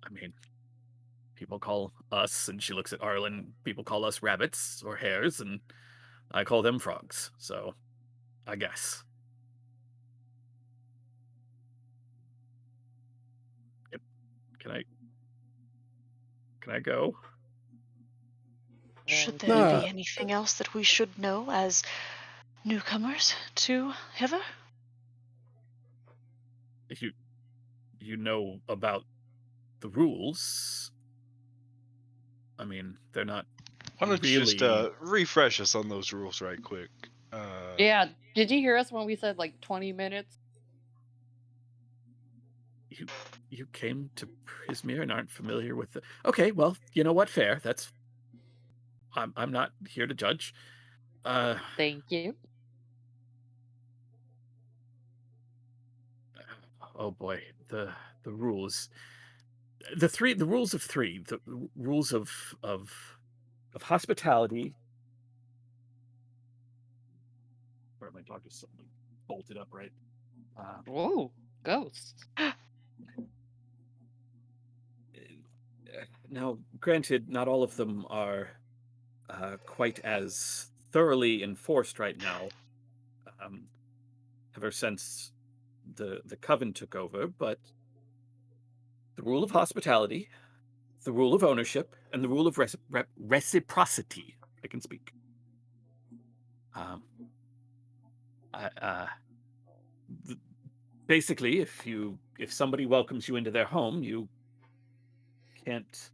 I mean, people call us, and she looks at Arlen. People call us rabbits or hares, and I call them frogs. So I guess. Yep. Can I? Can I go? Should there Nah, be anything else that we should know as newcomers to Hither? You you know about the rules. I mean, they're not Why don't you just really. refresh us on those rules right quick? yeah, did you hear us when we said like 20 minutes? You you came to Prismere and aren't familiar with the. Okay, well, you know what? Fair. That's I'm not here to judge. Uh, Thank you. oh boy, the rules. The rules of three. The rules of hospitality. Where my dog just suddenly bolted upright. Uh, Whoa, ghosts. Now, granted, not all of them are quite as thoroughly enforced right now. Um, Ever since the coven took over, but the rule of hospitality, the rule of ownership, and the rule of reciprocity. I can speak. Um, I, th- Basically, if somebody welcomes you into their home, you can't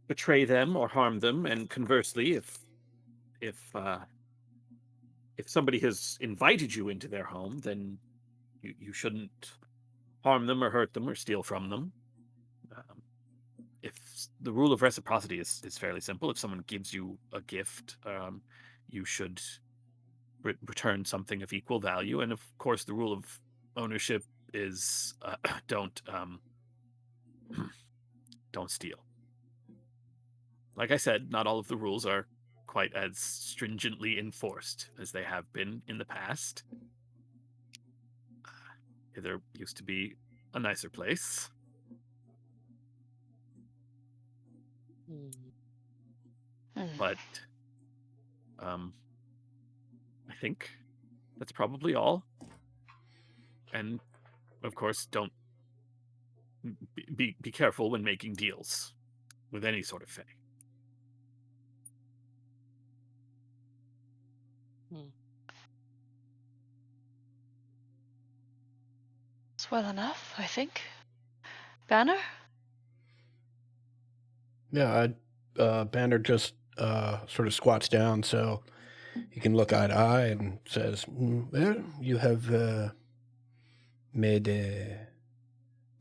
betray them or harm them. And conversely, if uh, if somebody has invited you into their home, then you shouldn't harm them or hurt them or steal from them. Um, the rule of reciprocity is fairly simple. If someone gives you a gift, you should return something of equal value. And of course, the rule of ownership is don't don't steal. Like I said, not all of the rules are quite as stringently enforced as they have been in the past. There used to be a nicer place, Hmm. Hmm. but um, I think that's probably all. And of course, don't be careful when making deals with any sort of fae. Hmm. It's well enough, I think. Banner? Yeah, Banner just sort of squats down so he can look eye to eye and says, Well, you have made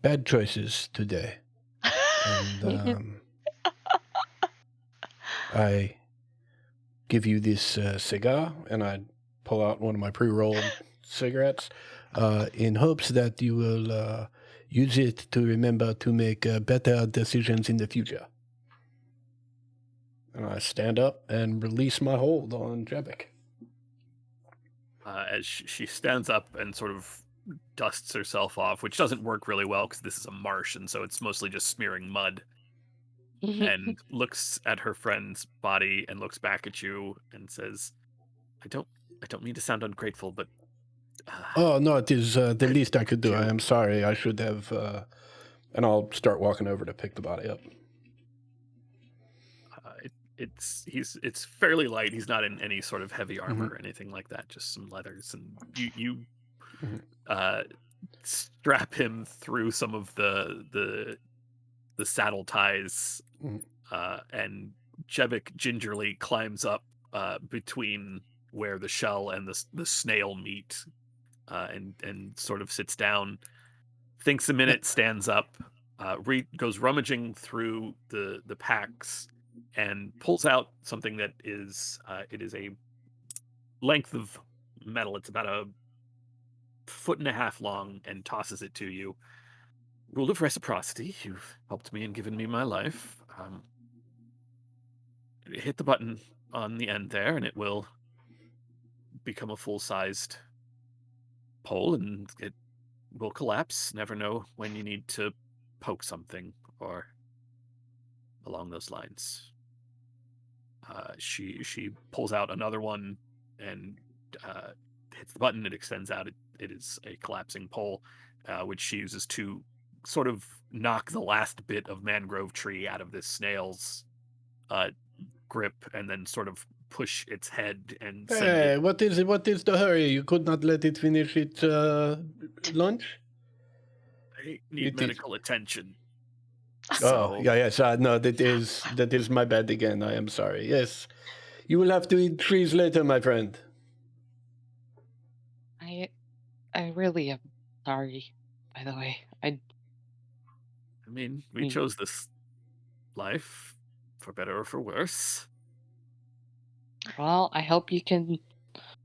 bad choices today. And I give you this cigar, and I pull out one of my pre-rolled cigarettes in hopes that you will use it to remember to make better decisions in the future. And I stand up and release my hold on Jebek. As she stands up and sort of dusts herself off, which doesn't work really well because this is a marsh, and so it's mostly just smearing mud. And looks at her friend's body and looks back at you and says, "I don't, I don't mean to sound ungrateful, but uh, Oh, no, it is the could least I could do. I you?" am sorry. I should have. And I'll start walking over to pick the body up. It's fairly light. He's not in any sort of heavy armor Hmm. or anything like that. Just some leathers, and you Hmm. uh, strap him through some of the saddle ties, Hmm. and Jevik gingerly climbs up between where the shell and the snail meet, and sort of sits down, thinks a minute, stands up, goes rummaging through the packs, and pulls out something that is it is a length of metal. It's about a foot and a half long, and tosses it to you. Rule of reciprocity. You've helped me and given me my life. Hit the button on the end there, and it will become a full-sized pole, and it will collapse. Never know when you need to poke something or along those lines. She pulls out another one and uh, hits the button. It extends out. It is a collapsing pole, which she uses to sort of knock the last bit of mangrove tree out of this snail's uh, grip, and then sort of push its head and send it. Hey, what is it? What is the hurry? You could not let it finish its lunch? I need It is. medical attention. Oh, So yeah, yes. No, that is my bad again. I am sorry. Yes, you will have to eat trees later, my friend. I I really am sorry, by the way. I mean, we Mm, chose this life for better or for worse. Well, I hope you can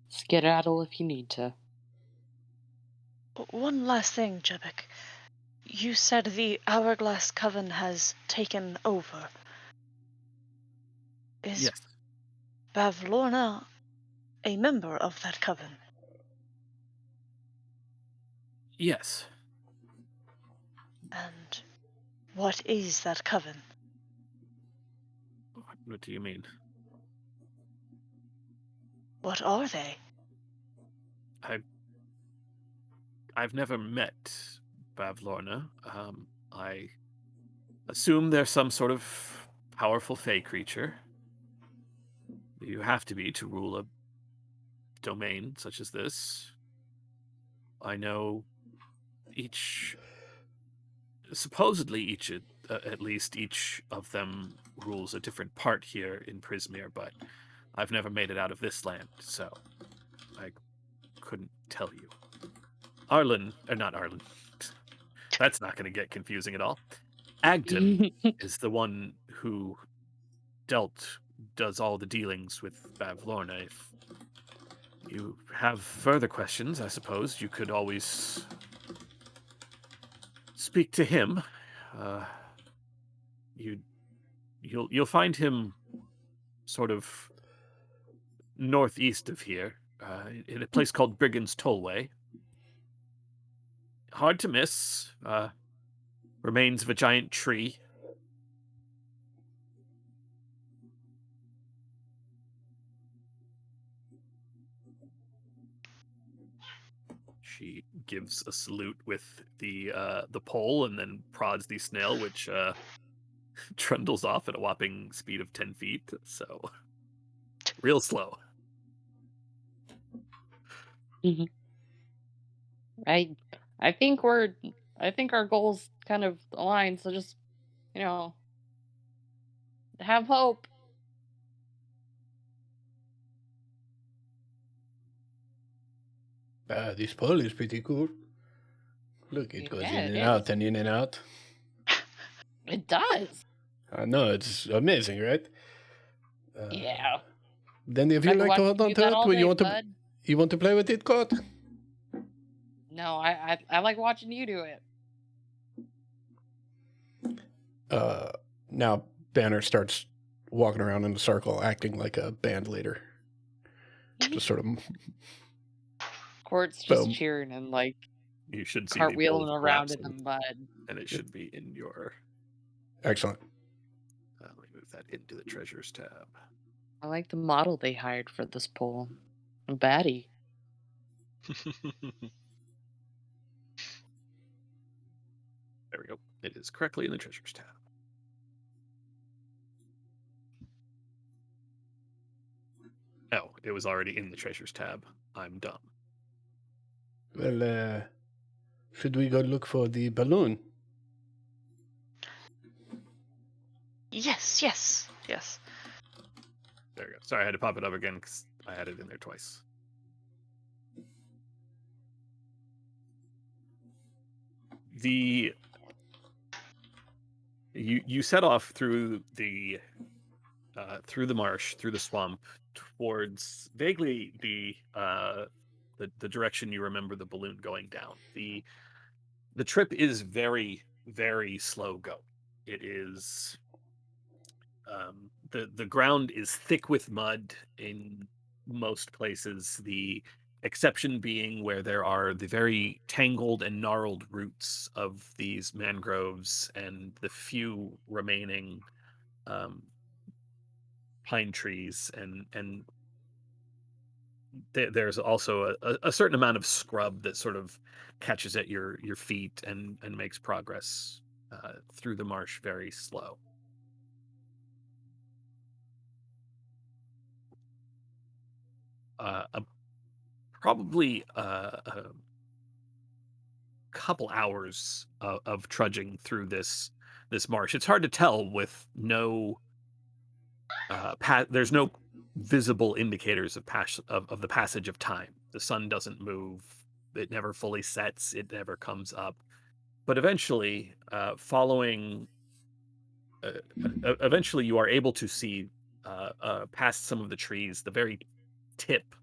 skedaddle if you need to. One last thing, Jebek. You said the Hourglass Coven has taken over. Is Yes. Bavlorna a member of that coven? Yes. And what is that coven? What do you mean? What are they? I I've never met Bavlorna. I assume they're some sort of powerful fey creature. You have to be to rule a domain such as this. I know each, supposedly at least each of them rules a different part here in Prismere, but I've never made it out of this land, so I couldn't tell you. Arlen, or not Arlen, that's not going to get confusing at all. Agden is the one who does all the dealings with Bavlorna. If you have further questions, I suppose you could always speak to him. Uh, you you'll find him sort of northeast of here, in a place called Brigand's Tollway. Hard to miss. Remains of a giant tree. She gives a salute with the pole and then prods the snail, which trundles off at a whopping speed of 10 feet. So real slow. Mhm. I I think we're I think our goals kind of align, so just, you know, have hope. This pole is pretty cool. Look, it goes Yeah, in it and out is. and in and out. It does. I know, it's amazing, right? Yeah. Then if you I'd be like to hold watching on you to that it, all well, day, bud. you want to play with it, Court? No, I like watching you do it. Uh, now Banner starts walking around in a circle, acting like a band leader. Just sort of Court's just boom. cheering and like You should see the cartwheeling bowl around in the collapsing, mud. and it should be in your. Excellent. Let me move that into the treasures tab. I like the model they hired for this pool. A baddie. There we go. It is correctly in the treasures tab. Oh, it was already in the treasures tab. I'm dumb. Well, should we go look for the balloon? Yes, yes, yes. There we go. Sorry, I had to pop it up again because I had it in there twice. The you set off through the marsh, through the swamp, towards vaguely the direction you remember the balloon going down. The trip is very, very slow going. It is the ground is thick with mud in most places. The exception being where there are the very tangled and gnarled roots of these mangroves and the few remaining um, pine trees, and there's also a certain amount of scrub that sort of catches at your feet and makes progress through the marsh very slow. Uh, a, Probably a couple hours of trudging through this marsh. It's hard to tell with no there's no visible indicators of the passage of time. The sun doesn't move. It never fully sets. It never comes up. But eventually, eventually, you are able to see past some of the trees, the very tip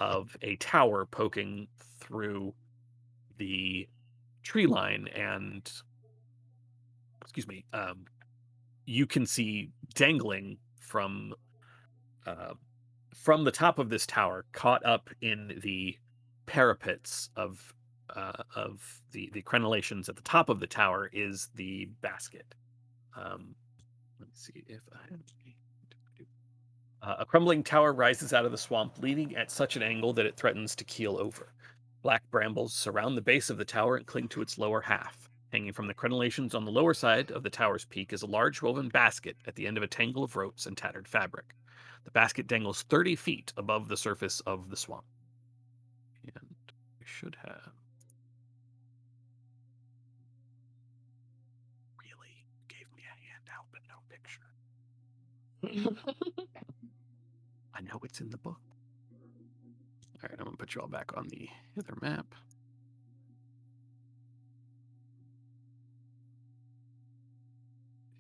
of a tower poking through the tree line, and excuse me, you can see dangling uh, from the top of this tower, caught up in the parapets of the crenellations at the top of the tower, is the basket. Um, let's see if I have a crumbling tower rises out of the swamp, leaning at such an angle that it threatens to keel over. Black brambles surround the base of the tower and cling to its lower half. Hanging from the crenellations on the lower side of the tower's peak is a large woven basket at the end of a tangle of ropes and tattered fabric. The basket dangles 30 feet above the surface of the swamp. And we should have. Really gave me a handout, but no picture. I know it's in the book. All right, I'm going to put you all back on the other map.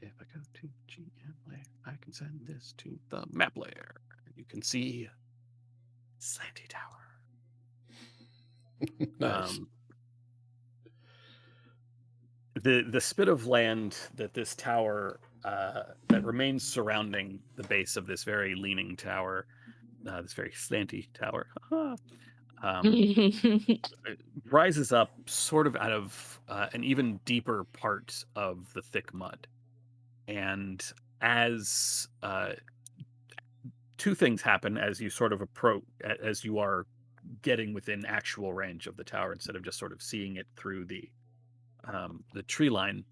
If I go to GM layer, I can send this to the map layer. You can see Slanty Tower. Nice. The spit of land that this tower that remains surrounding the base of this very leaning tower, this very slanty tower, um, it rises up sort of out of an even deeper part of the thick mud. And as two things happen as you sort of approach, as you are getting within actual range of the tower instead of just sort of seeing it through the tree line.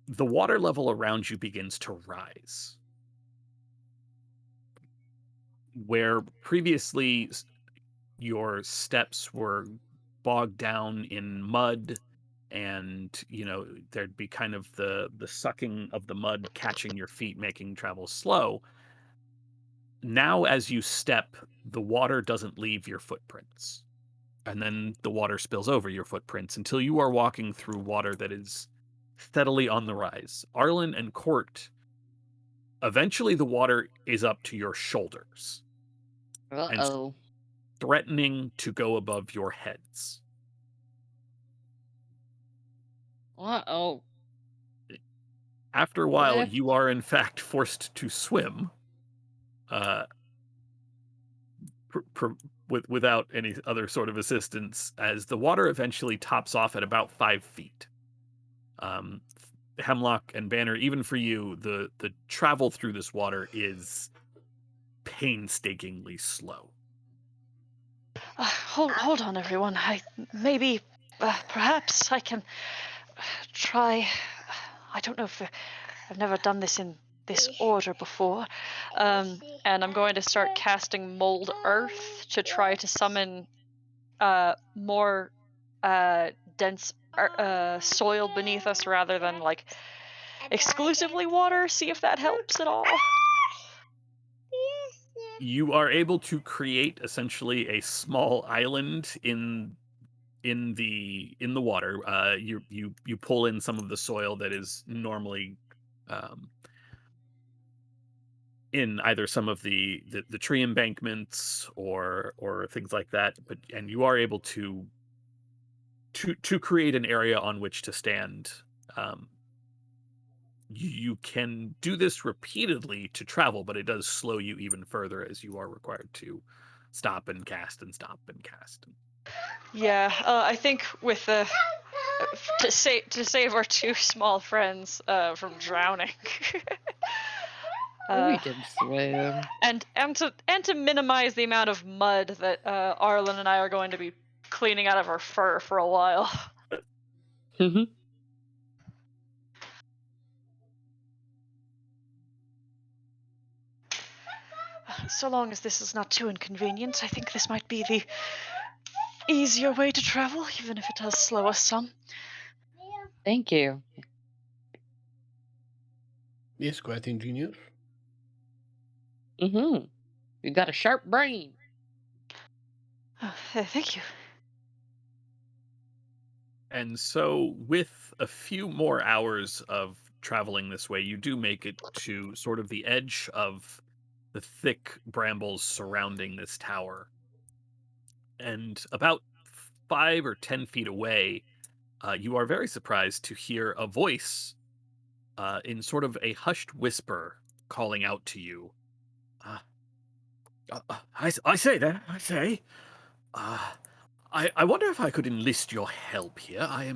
The water level around you begins to rise. Where previously your steps were bogged down in mud, and there'd be kind of the sucking of the mud catching your feet, making travel slow. Now as you step, the water doesn't leave your footprints, and then the water spills over your footprints until you are walking through water that is steadily on the rise. Arlen and Court, eventually the water is up to your shoulders and Uh-oh. threatening to go above your heads. Uh-oh. After a What while, if... you are in fact forced to swim, uh, without any other sort of assistance, as the water eventually tops off at about 5 feet. Um, Hemlock and Banner, even for you, the travel through this water is painstakingly slow. Hold on, everyone. Perhaps I can try. I don't know if I've never done this in this order before. And I'm going to start casting Mold Earth to try to summon more dense soil beneath us rather than like exclusively water. See if that helps at all. You are able to create essentially a small island in the water. You pull in some of the soil that is normally um, in either some of the tree embankments or things like that, and you are able to create an area on which to stand. Um, you can do this repeatedly to travel, but it does slow you even further as you are required to stop and cast and stop and cast. Yeah, I think with to save our two small friends from drowning. We can swim. and to minimize the amount of mud that Arlen and I are going to be cleaning out of our fur for a while. So long as this is not too inconvenient, I think this might be the easier way to travel, even if it does slow us some. Thank you. Yes, quite ingenious. Mm-hmm. You got a sharp brain. Thank you. And so, with a few more hours of traveling this way, you do make it to sort of the edge of the thick brambles surrounding this tower. And about 5 or 10 feet away, you are very surprised to hear a voice in sort of a hushed whisper calling out to you. Uh, I say there, I say. Uh, I wonder if I could enlist your help here. I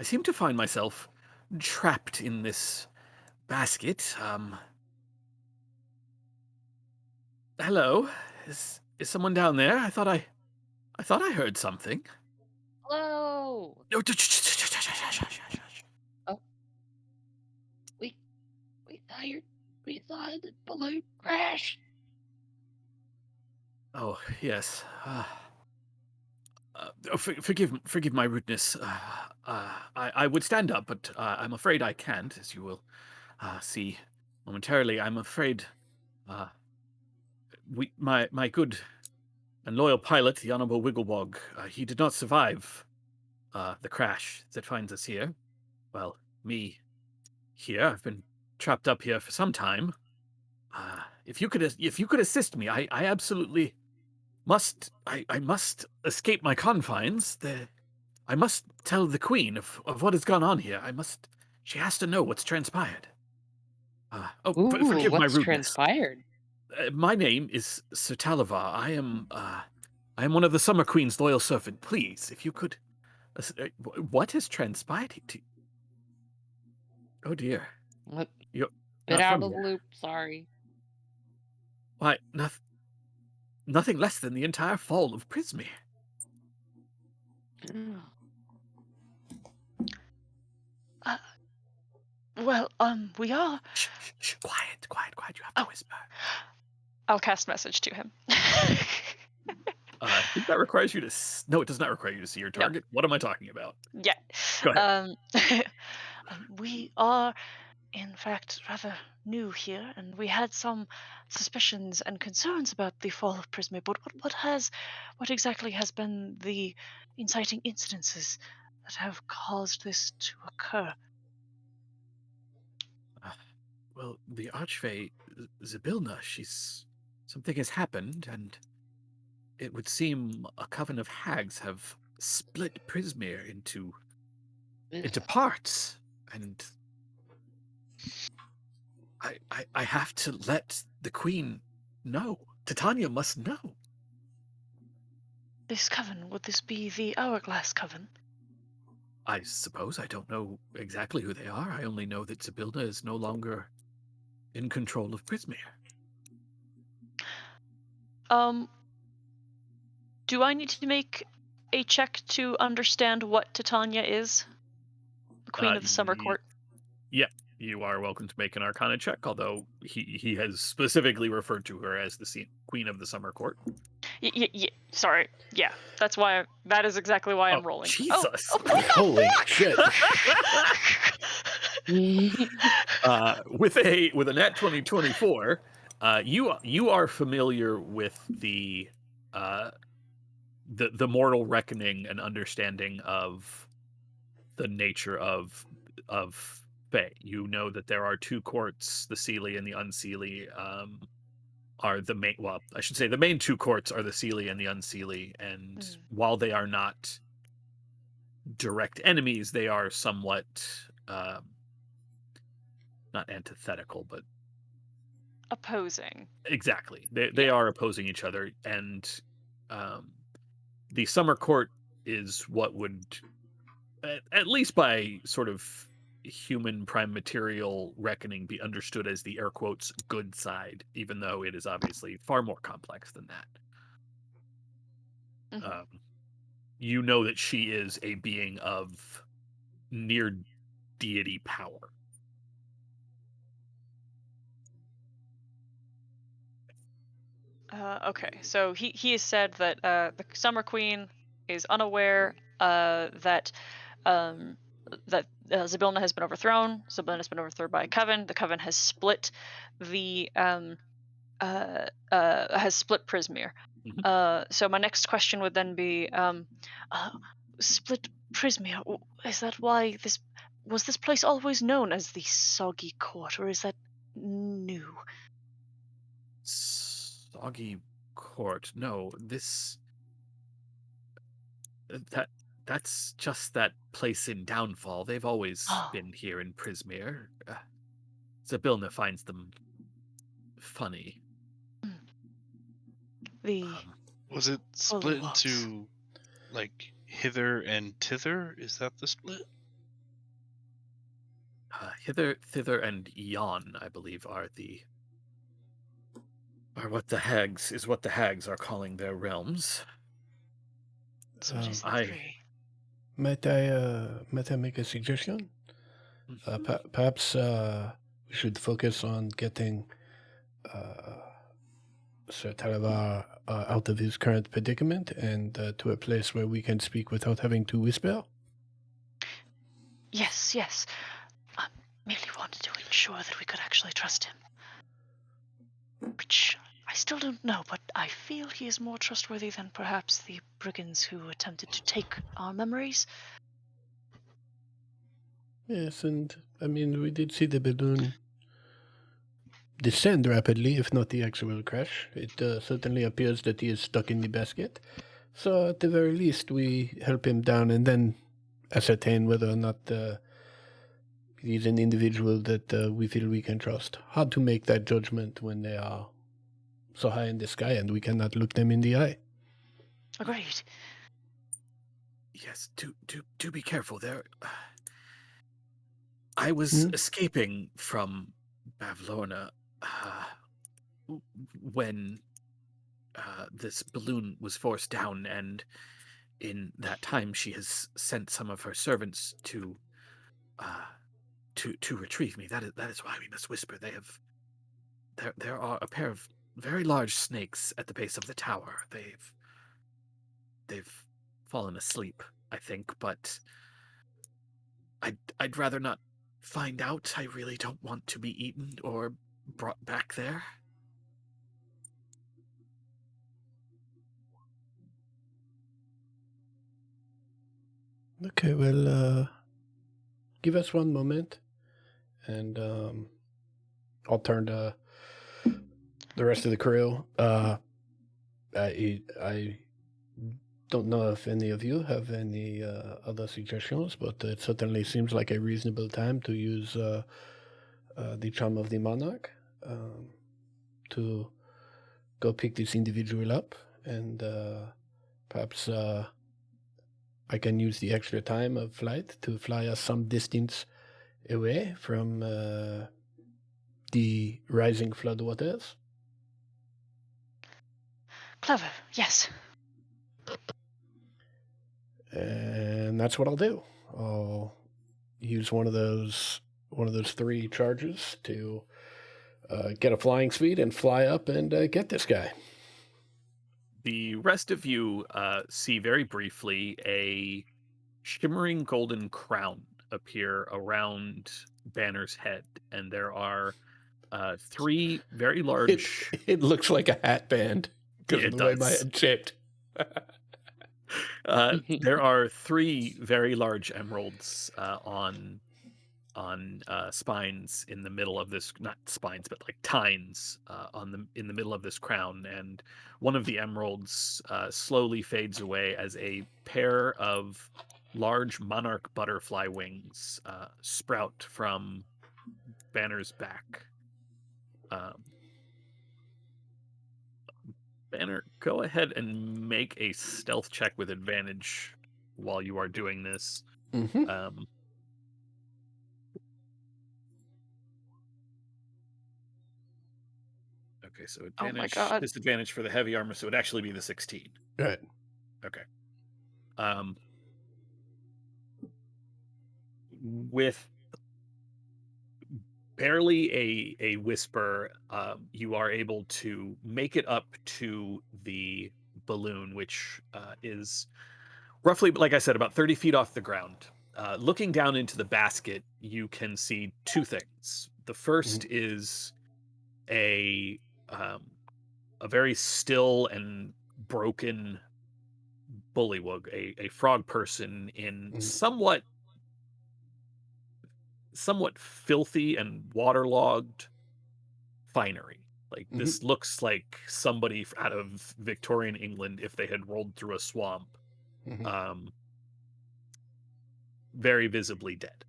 seem to find myself trapped in this basket. Hello, is someone down there? I thought I heard something. Hello. No, Oh, we we thought your we thought the balloon crashed. oh yes. Forgive my rudeness. I would stand up, but I'm afraid I can't, as you will see momentarily. I'm afraid uh, my good and loyal pilot, the Honorable Wigglewog, he did not survive the crash that finds us here. Well, me here. I've been trapped up here for some time. If you could assist me, I absolutely must. I must escape my confines. I must tell the Queen of what has gone on here. I must. She has to know what's transpired. Ooh, Forgive my what's rudeness. transpired? My name is Sir Talavar. I am one of the Summer Queen's loyal servant. Please, if you could. What has transpired? Oh dear, What? you're Bit not out from of the here. loop. Sorry. Why, nothing less than the entire fall of Prismere. Uh, well, we are. Shh, quiet. You have to Oh, whisper. I'll cast message to him. I think that requires you to. No, it does not require you to see your No, target. What am I talking about? yeah. Go ahead. Um, we are, in fact, rather new here, and we had some suspicions and concerns about the fall of Prisma. But what exactly has been the inciting incidences that have caused this to occur? Uh, well, the Archfey Zybilna, something has happened, and it would seem a coven of hags have split Prismere into Ugh. parts, and I have to let the Queen know. Titania must know. This coven, would this be the Hourglass Coven? I suppose I don't know exactly who they are. I only know that Zybilna is no longer in control of Prismere. Um, do I need to make a check to understand what Titania is? The Queen of the Summer Y- Court? yeah, you are welcome to make an Arcana check, although he has specifically referred to her as the Queen of the Summer Court. Sorry. Yeah, that is exactly why Oh, I'm rolling. Oh, Jesus! oh what Holy the shit. With a nat 2024, you are familiar with uh, the mortal reckoning and understanding of the nature of Fae. You know that there are two courts, the Seelie and the Unseelie, are the main. Well, I should say the main two courts are the Seelie and the Unseelie, and Mm, while they are not direct enemies, they are somewhat not antithetical, but opposing. exactly they Yeah. are opposing each other, and um, the Summer Court is what would at least by sort of human prime material reckoning be understood as the air quotes good side, even though it is obviously far more complex than that. Hmm. Um, you know that she is a being of near deity power. Okay, so he has said that the Summer Queen is unaware um, that Zybilna has been overthrown. Zybilna has been overthrown by a coven. The coven has split the has split Prismere. Mhm. So my next question would then be, uh, split Prismere. Is that why this Was this place always known as the Soggy Court, or is that new? Soggy Court. No, this that that's just that place in Downfall. They've always Oh, been here in Prismeer. Zabilna finds them funny. mm, the Um, Was it split Bullywugs. into like hither and tither? Is that the split? hither, thither, and yon, I believe, are what the hags are calling their realms. So it Um, is the I three. might I make a suggestion? Mhm. Perhaps we should focus on getting uh, Sir Talavar out of his current predicament and to a place where we can speak without having to whisper. Yes, yes. I merely wanted to ensure that we could actually trust him. Which I still don't know, but I feel he is more trustworthy than perhaps the brigands who attempted to take our memories. Yes, and I mean, we did see the balloon descend rapidly, if not the actual crash. It certainly appears that he is stuck in the basket. So, at the very least, we help him down and then ascertain whether or not he's an individual that we feel we can trust. Hard to make that judgment when they are so high in the sky and we cannot look them in the eye. Agreed. Yes, do be careful. I was Hmm? escaping from Bavlorna w- when this balloon was forced down, and in that time, she has sent some of her servants uh, to retrieve me. That is why we must whisper. There are a pair of very large snakes at the base of the tower. They've fallen asleep, I think, but I'd rather not find out. I really don't want to be eaten or brought back there. Okay, well, give us one moment and I'll turn to the rest of the crew. I don't know if any of you have any other suggestions, but it certainly seems like a reasonable time to use the charm of the monarch to go pick this individual up, and perhaps I can use the extra time of flight to fly us some distance away from the rising floodwaters. Clever, yes. And that's what I'll do. I'll use one of those three charges to get a flying speed and fly up and get this guy. The rest of you see very briefly a shimmering golden crown appear around Banner's head, and there are three very It large. it looks like a hat band Yeah, because of it the way my does. head shaped. There are three very large emeralds on spines in the middle of this, not spines but like tines in the middle of this crown, and one of the emeralds slowly fades away as a pair of large monarch butterfly wings sprout from Banner's back. um, Banner, go ahead and make a stealth check with advantage while you are doing this. Mm-hmm. um, okay, so Oh my advantage, god. disadvantage for the heavy armor, so it'd actually be the 16. Right. Okay. Um, with barely a whisper, you are able to make it up to the balloon, which is roughly, like I said, about 30 feet off the ground. Looking down into the basket, you can see two things. The first Mm-hmm. is a um, a very still and broken bullywug, a frog person in Mm-hmm. somewhat somewhat filthy and waterlogged finery. Like, Mhm. this looks like somebody out of Victorian England if they had rolled through a swamp, Mhm. um, very visibly dead.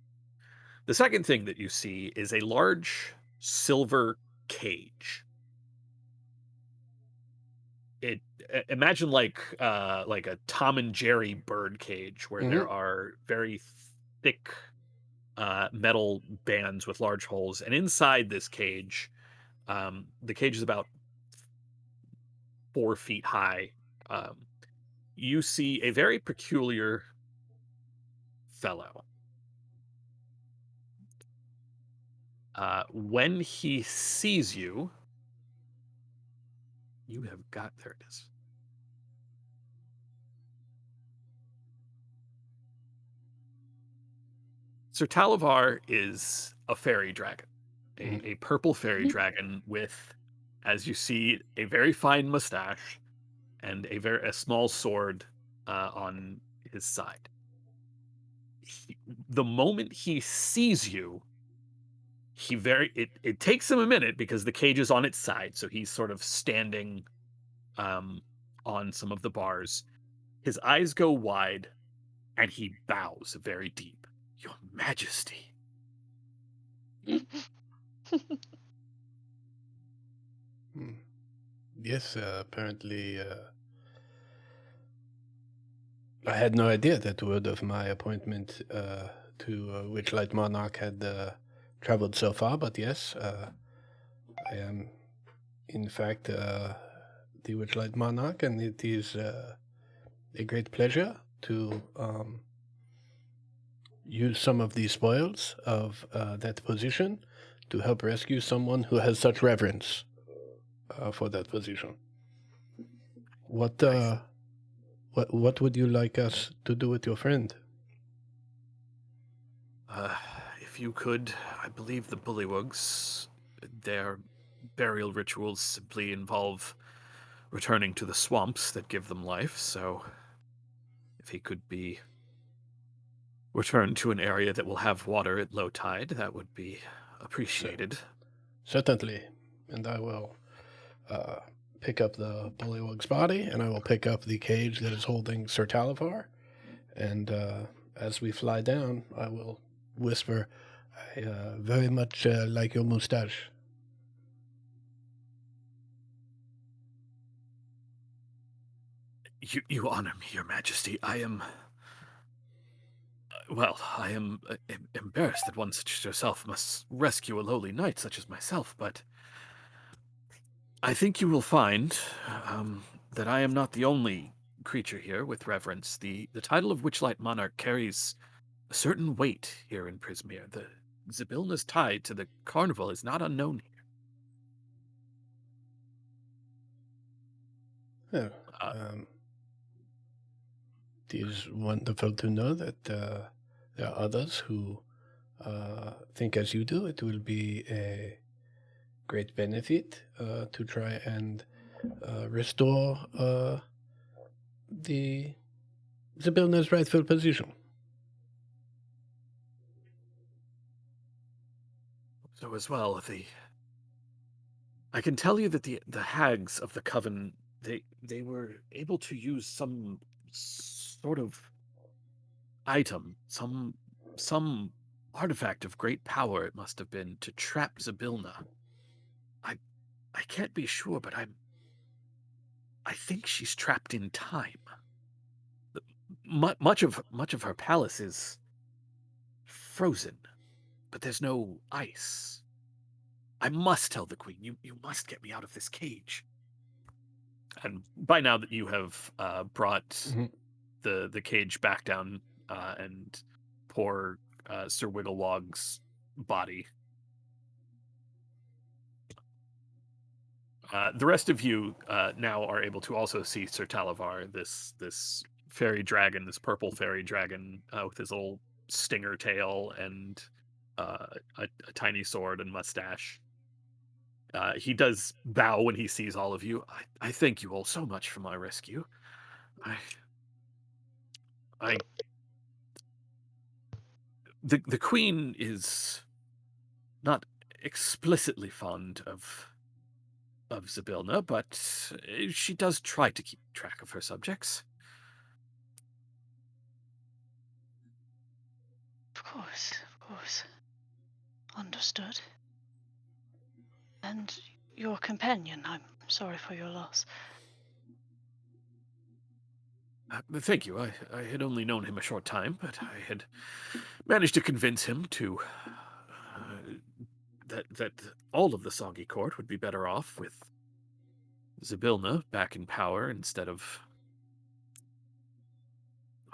The second thing that you see is a large silver cage. Imagine like a Tom and Jerry bird cage where there Mhm. are very thick metal bands with large holes, and inside this cage, the cage is about 4 feet high. Um, you see a very peculiar fellow. When he sees you, you have got there it is. Sir Talavar is a fairy dragon, Mhm. a purple fairy dragon with, as you see, a very fine mustache and a small sword on his side. The moment he sees you, it takes him a minute because the cage is on its side, so he's sort of standing um, on some of the bars. His eyes go wide, and he bows very deep. Your Majesty. Hmm. Yes, apparently, I had no idea that word of my appointment to Witchlight Monarch had traveled so far, but yes, I am, in fact, the Witchlight Monarch, and it is a great pleasure to use some of the spoils of that position to help rescue someone who has such reverence for that position. What I what would you like us to do with your friend? Uh, if you could, I believe the bullywugs, their burial rituals simply involve returning to the swamps that give them life, so if he could be returned to an area that will have water at low tide, that would be Cer- appreciated. Certainly, and I will uh, pick up the bullywug's body, and I will pick up the cage that is holding Sir Talavar, and as we fly down, I will whisper, "I very much like your moustache." You honor me, Your Majesty. I am. Well, I am embarrassed that one such as yourself must rescue a lowly knight such as myself, but I think you will find that I am not the only creature here with reverence. The title of Witchlight Monarch carries a certain weight here in Prismeer. The Zybilna's tie to the carnival is not unknown here. Yeah, Uh, um, it is wonderful to know that there are others who think as you do. It will be a great benefit to try and restore the Zybilna's rightful position. so as well, I can tell you that the hags of the coven they were able to use some sort of item, some artifact of great power it must have been to trap Zybilna. I I can't be sure, but I think she's trapped in time. Much of her palace is frozen, but there's no ice. I must tell the queen. You must get me out of this cage. And by now that you have brought Mhm. the cage back down and poor Sir Wigglewog's body, the rest of you now are able to also see Sir Talavar, this fairy dragon, this purple fairy dragon with his little stinger tail and a tiny sword and mustache. He does bow when he sees all of you. I thank you all so much for my rescue. I, I the queen is not explicitly fond of Zybilna, but she does try to keep track of her subjects. Of course, of course. Understood. And your companion, I'm sorry for your loss. Thank you. I had only known him a short time, but I had managed to convince him to that all of the Soggy Court would be better off with Zybilna back in power instead of.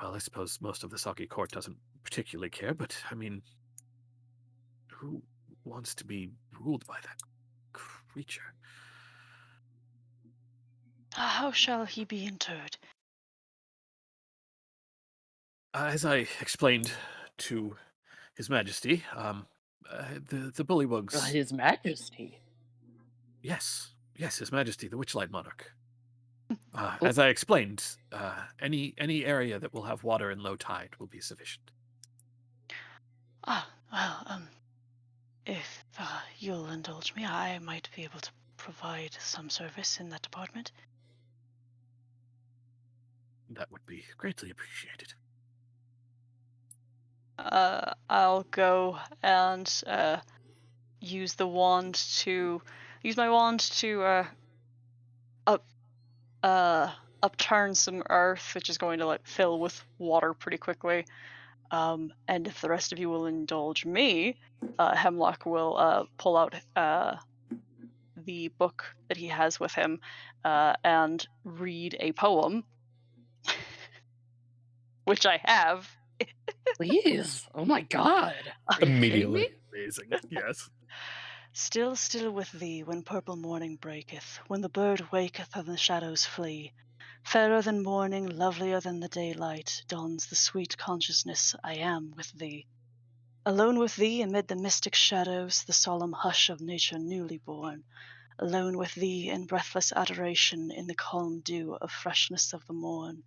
Well, I suppose most of the Soggy Court doesn't particularly care, but I mean, who wants to be ruled by that creature? How shall he be interred? As I explained to His Majesty, the Bullywugs. His Majesty. Yes, His Majesty, the Witchlight Monarch. Oh, As I explained, any area that will have water in low tide will be sufficient. Well, if you'll indulge me, I might be able to provide some service in that department. That would be greatly appreciated. I'll go and use my wand to up upturn some earth, which is going to fill with water pretty quickly. And if the rest of you will indulge me, Hemlock will pull out the book that he has with him and read a poem, which I have. please. Oh my god. Are you kidding Immediately. me? Amazing. Yes. Still, still with thee, when purple morning breaketh, when the bird waketh and the shadows flee. Fairer than morning, lovelier than the daylight, dawns the sweet consciousness I am with thee. Alone with thee amid the mystic shadows, the solemn hush of nature newly born. Alone with thee in breathless adoration, in the calm dew of freshness of the morn.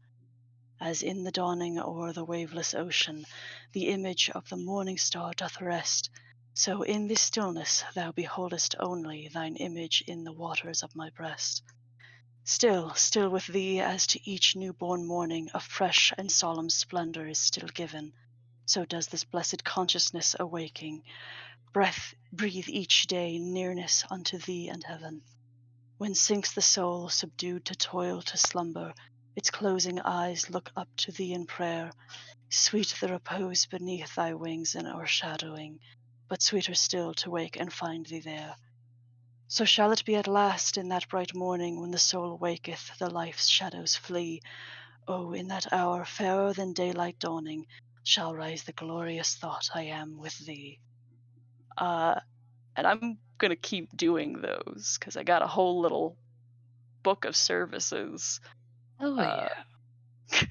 As in the dawning o'er the waveless ocean, the image of the morning star doth rest, so in this stillness thou beholdest only thine image in the waters of my breast. Still, still with thee, as to each new-born morning a fresh and solemn splendor is still given, so does this blessed consciousness awaking, breathe each day nearness unto thee and heaven. When sinks the soul, subdued to toil, to slumber, its closing eyes look up to thee in prayer. Sweet the repose beneath thy wings and o'ershadowing, but sweeter still to wake and find thee there. So shall it be at last in that bright morning when the soul waketh, the life's shadows flee. Oh, in that hour, fairer than daylight dawning, shall rise the glorious thought I am with thee. And I'm gonna keep doing those because I got a whole little book of services. Oh Uh, yeah.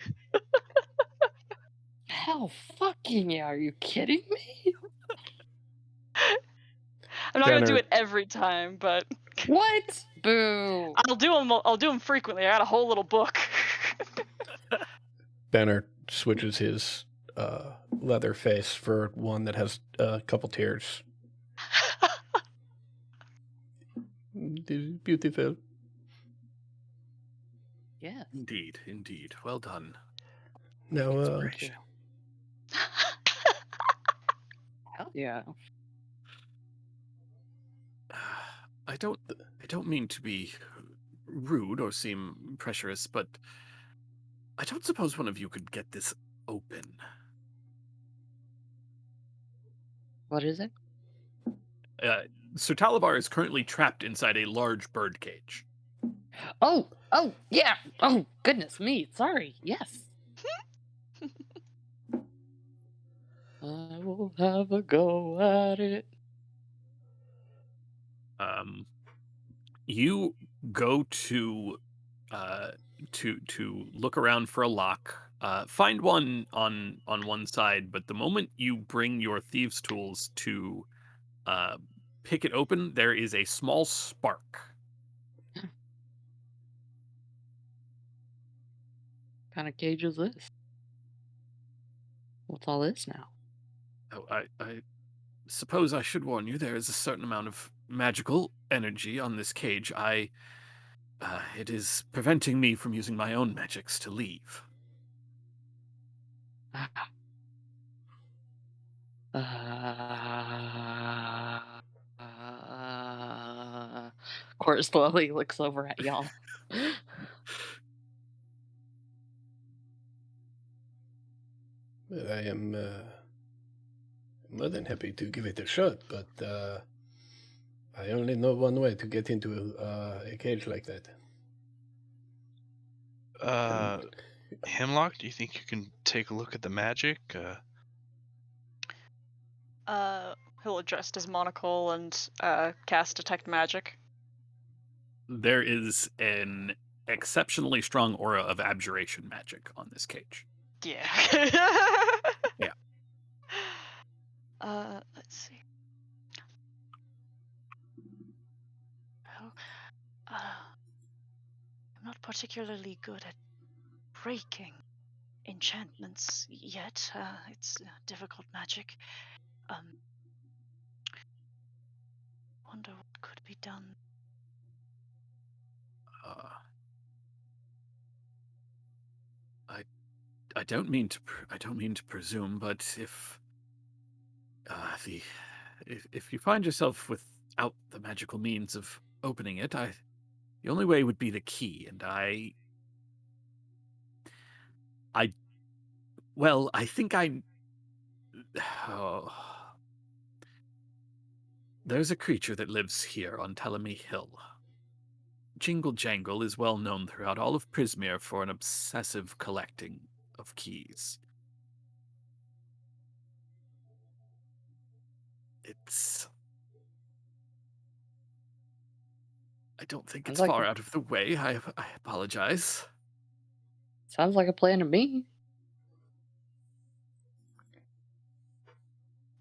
Hell fucking yeah. Are you kidding me? I'm not gonna do Banner it every time, but What? Boo. I'll do them. I'll do them frequently. I got a whole little book. Banner switches his leather face for one that has a couple tears. This is beautiful. Yes. Indeed. Well done. Now, Thank you. Hell yeah. I don't mean to be rude or seem pressurious, but I don't suppose one of you could get this open. What is it? Sir Talabar is currently trapped inside a large bird cage. Oh, yeah. Oh, goodness me. Sorry. Yes. I will have a go at it. You go to look around for a lock. Find one on one side, but the moment you bring your thieves' tools to uh, pick it open, there is a small spark. What kind of cage is this? What's all this now? Oh, I suppose I should warn you, there is a certain amount of magical energy on this cage. It is preventing me from using my own magics to leave. Court slowly looks over at y'all. Well, I am more than happy to give it a shot, but I only know one way to get into a cage like that. Hemlock, do you think you can take a look at the magic? He'll adjust his monocle and cast detect magic. There is an exceptionally strong aura of abjuration magic on this cage. Yeah. Yeah. Let's see. Well, I'm not particularly good at breaking enchantments yet. It's difficult magic. Wonder what could be done. Uh, I don't mean to presume, but if you find yourself without the magical means of opening it, the only way would be the key, and I think oh, there's a creature that lives here on Telemy Hill. Jingle Jangle is well known throughout all of Prismeer for an obsessive collecting of keys. I don't think Sounds it's like far out of the way. I apologize. sounds like a plan to me.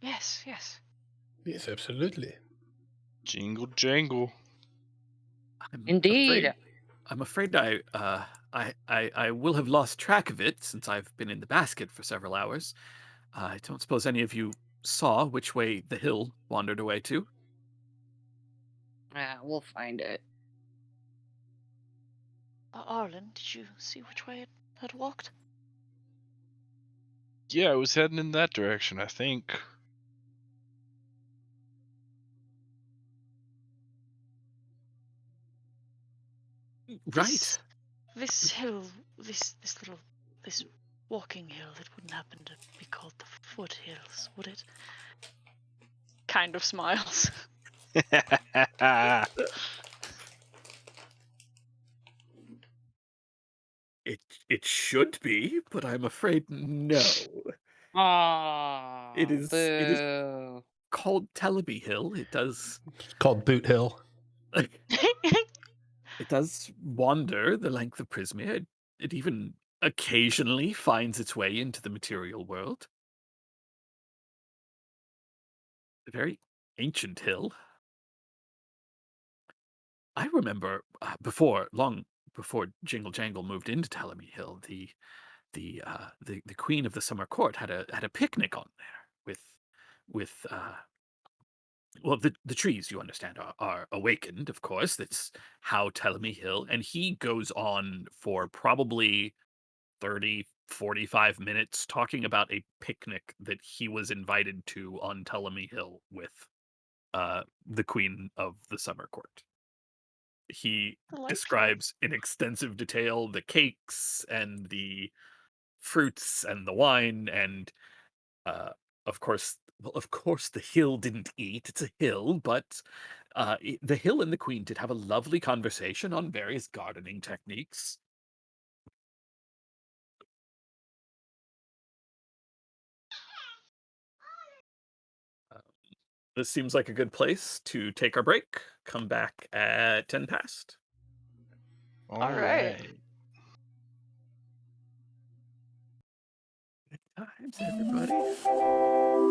Yes, yes. Yes, absolutely. Jingle jangle. Indeed. I'm afraid I will have lost track of it since I've been in the basket for several hours. I don't suppose any of you saw which way the hill wandered away to. We'll find it. Arlen, did you see which way it had walked? Yeah, I was heading in that direction, I think. Right. This hill, this walking hill, it wouldn't happen to be called the foothills, would it? Kind of smiles. It should be, but I'm afraid no. Oh, It is boo. called Teleby Hill. It does It's called Boot Hill. it does wander the length of Prismia. It even occasionally finds its way into the material world. A very ancient hill. I remember long before Jingle Jangle moved into Telemy Hill, the queen of the summer court had a picnic on there with well, the trees, you understand, are awakened, of course. That's how Telemy Hill, and he goes on for probably 30, 45 minutes talking about a picnic that he was invited to on Telemy Hill with the queen of the summer court. He Delightful. describes in extensive detail the cakes and the fruits and the wine and uh of course the hill didn't eat. It's a hill, but the hill and the queen did have a lovely conversation on various gardening techniques. Uh, this seems like a good place to take our break. Come back at 10 past. All right. Alright. Good times, everybody.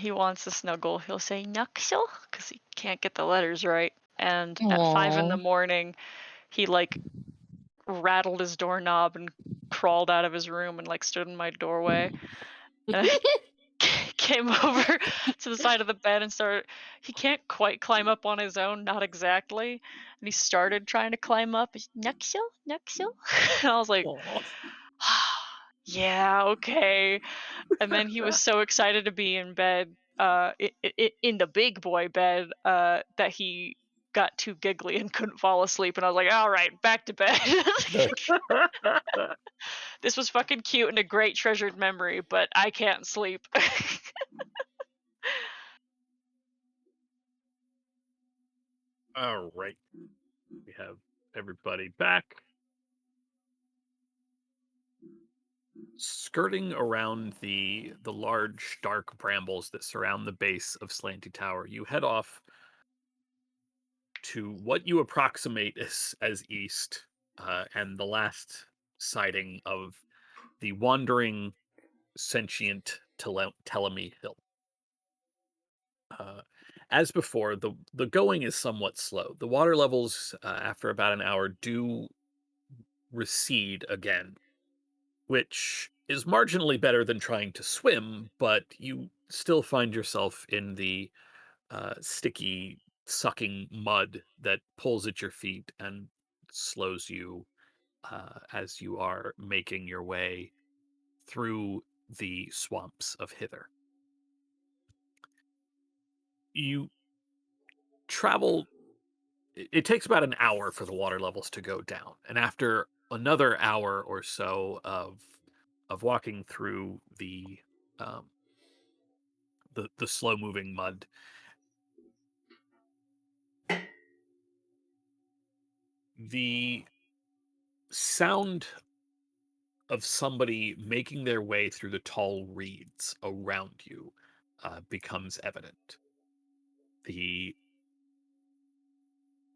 he wants a snuggle, he'll say "Nuxle" because he can't get the letters right. And at 5 in the Aw. morning, he like rattled his doorknob and crawled out of his room and like stood in my doorway. And I came over to the side of the bed and started. He can't quite climb up on his own, not exactly. And he started trying to climb up. He's Nuxle, Nuxle. And I was like, Aw. yeah, okay. And then he was so excited to be in bed, in the big boy bed, that he got too giggly and couldn't fall asleep. And I was like, all right, back to bed. This was fucking cute and a great treasured memory, but I can't sleep. All right. We have everybody back. Skirting around the large dark brambles that surround the base of Slanty Tower, you head off to what you approximate as east, and the last sighting of the wandering sentient Telemy Hill. Uh, as before, the going is somewhat slow. The water levels, after about an hour, do recede again, which is marginally better than trying to swim, but you still find yourself in the sticky, sucking mud that pulls at your feet and slows you as you are making your way through the swamps of Hither. You travel. It takes about an hour for the water levels to go down, and after another hour or so of walking through um, the slow moving mud, the sound of somebody making their way through the tall reeds around you becomes evident. The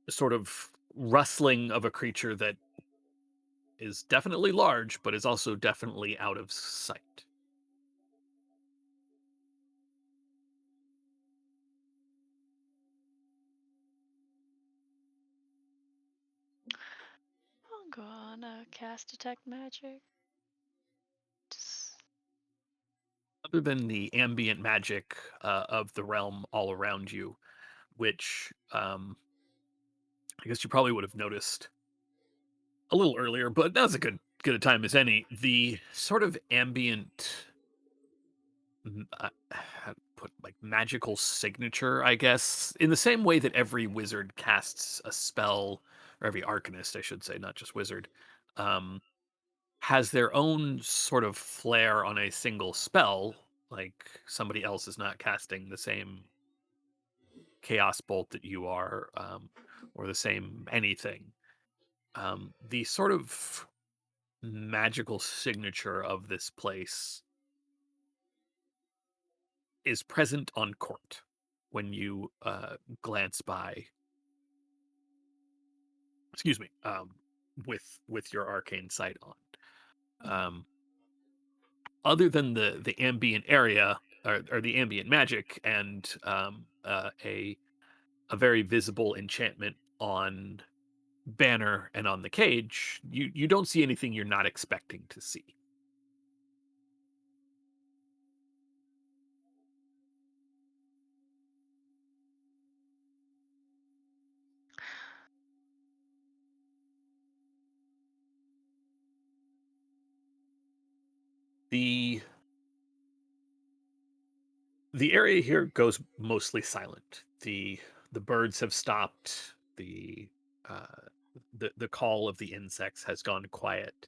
sort of rustling of a creature that is definitely large, but is also definitely out of sight. I'm gonna cast detect magic. Other than the ambient magic of the realm all around you, which I guess you probably would have noticed a little earlier, but now's a good a time as any. The sort of ambient, how to put like magical signature, I guess, in the same way that every wizard casts a spell, or every arcanist, I should say, not just wizard, um, has their own sort of flair on a single spell. Like somebody else is not casting the same chaos bolt that you are, or the same anything. The sort of magical signature of this place is present on court when you glance by. Excuse me. With your arcane sight on. Um, Other than the ambient area, or the ambient magic, and a very visible enchantment on Banner and on the cage, you don't see anything you're not expecting to see. The the area here goes mostly silent. The birds have stopped. Uh, the call of the insects has gone quiet.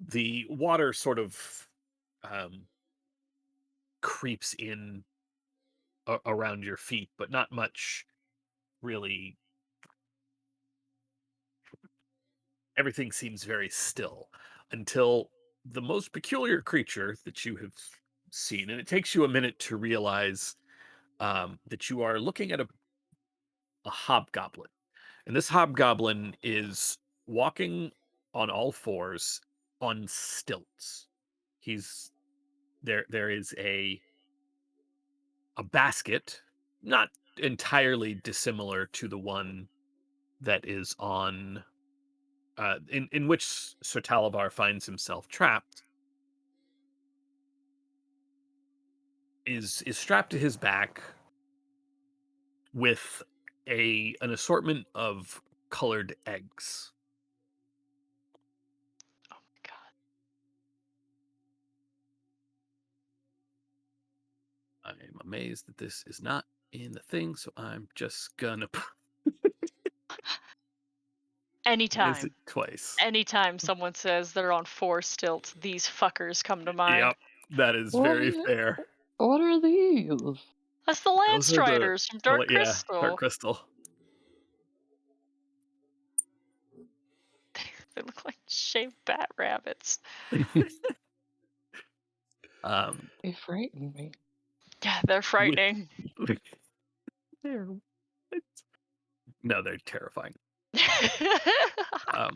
The water sort of um, creeps in around your feet, but not much really. Everything seems very still until the most peculiar creature that you have seen, and it takes you a minute to realize that you are looking at a hobgoblin. And this hobgoblin is walking on all fours on stilts. He's there. There is a basket, not entirely dissimilar to the one that is on in which Sir Talabar finds himself trapped, is strapped to his back with an assortment of colored eggs. Oh my god. I'm amazed that this is not in the thing, so I'm just gonna is it Anytime. twice. Anytime someone says they're on 4 stilts, these fuckers come to mind. Yep, that is What very are, fair. what are these? That's the Those Land are Striders from Dark yeah, Dark Crystal. Crystal. They look like shaved bat rabbits. Um, They frighten me. Yeah, they're with, frightening. with they're it's, no, they're terrifying. Um,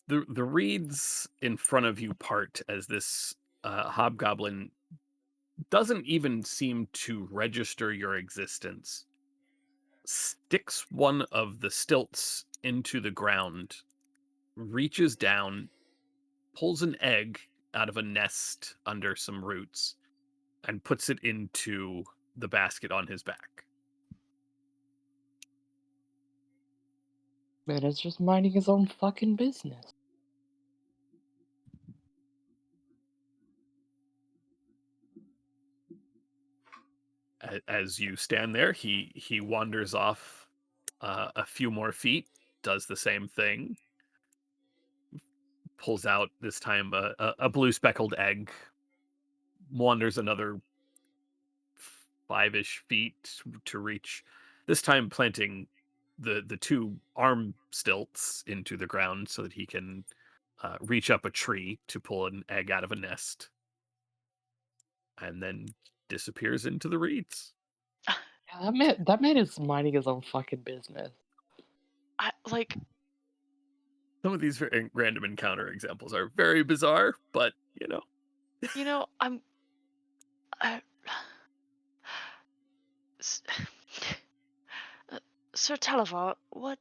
the reeds in front of you part as this hobgoblin doesn't even seem to register your existence. Sticks one of the stilts into the ground, reaches down, pulls an egg out of a nest under some roots, and puts it into the basket on his back. Man, it's just minding his own fucking business. As you stand there, he wanders off a few more feet, does the same thing, pulls out this time a blue speckled egg, wanders another 5-ish feet to reach, this time planting the two arm stilts into the ground so that he can reach up a tree to pull an egg out of a nest, and then disappears into the reeds. Yeah, that man is minding his own fucking business. I like Some of these random encounter examples are very bizarre, but I'm I, S- Sir Talavar, what,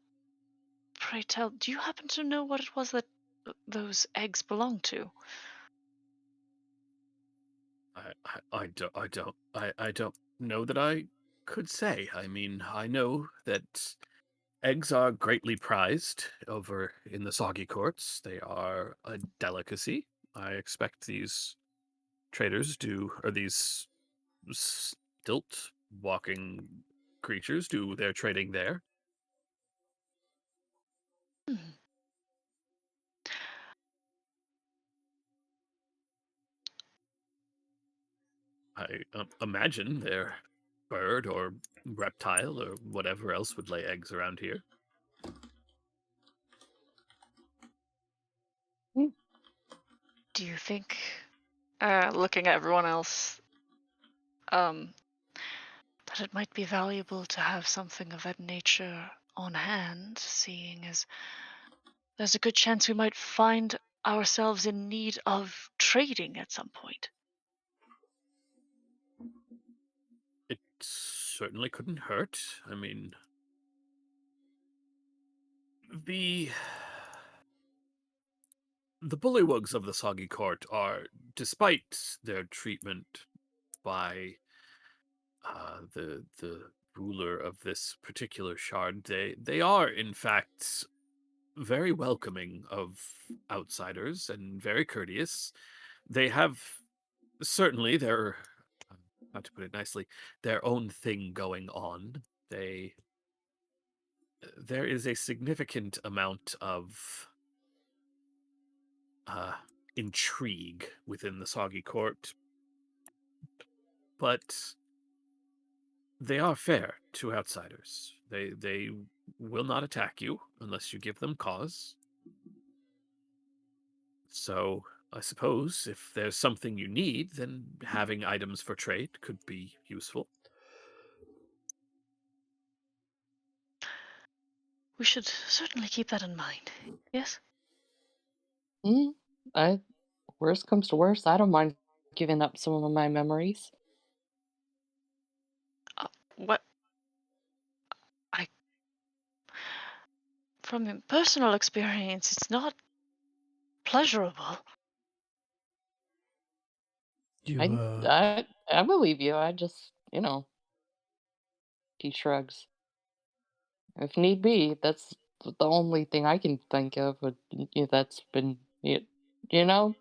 pray tell, do you happen to know what it was that those eggs belonged to? I don't know that I could say. I mean, I know that eggs are greatly prized over in the soggy courts. They are a delicacy. I expect these traders do, or these stilt walking creatures do their trading there. Hmm. I imagine their bird or reptile or whatever else would lay eggs around here. Hmm. Do you think, looking at everyone else, um, that it might be valuable to have something of that nature on hand, seeing as there's a good chance we might find ourselves in need of trading at some point? It certainly couldn't hurt. I mean, the the bullywugs of the Soggy Court are, despite their treatment by the ruler of this particular shard, they are in fact very welcoming of outsiders and very courteous. They have certainly their, how to put it nicely, their own thing going on. There is a significant amount of uh, intrigue within the Soggy Court, but they are fair to outsiders. They will not attack you unless you give them cause. So I suppose if there's something you need, then having items for trade could be useful. We should certainly keep that in mind. Yes? Mm, I Worst comes to worst, I don't mind giving up some of my memories. what I from personal experience, it's not pleasurable. You, I believe you. I just, he shrugs. If need be, that's the only thing I can think of. That's been, you know.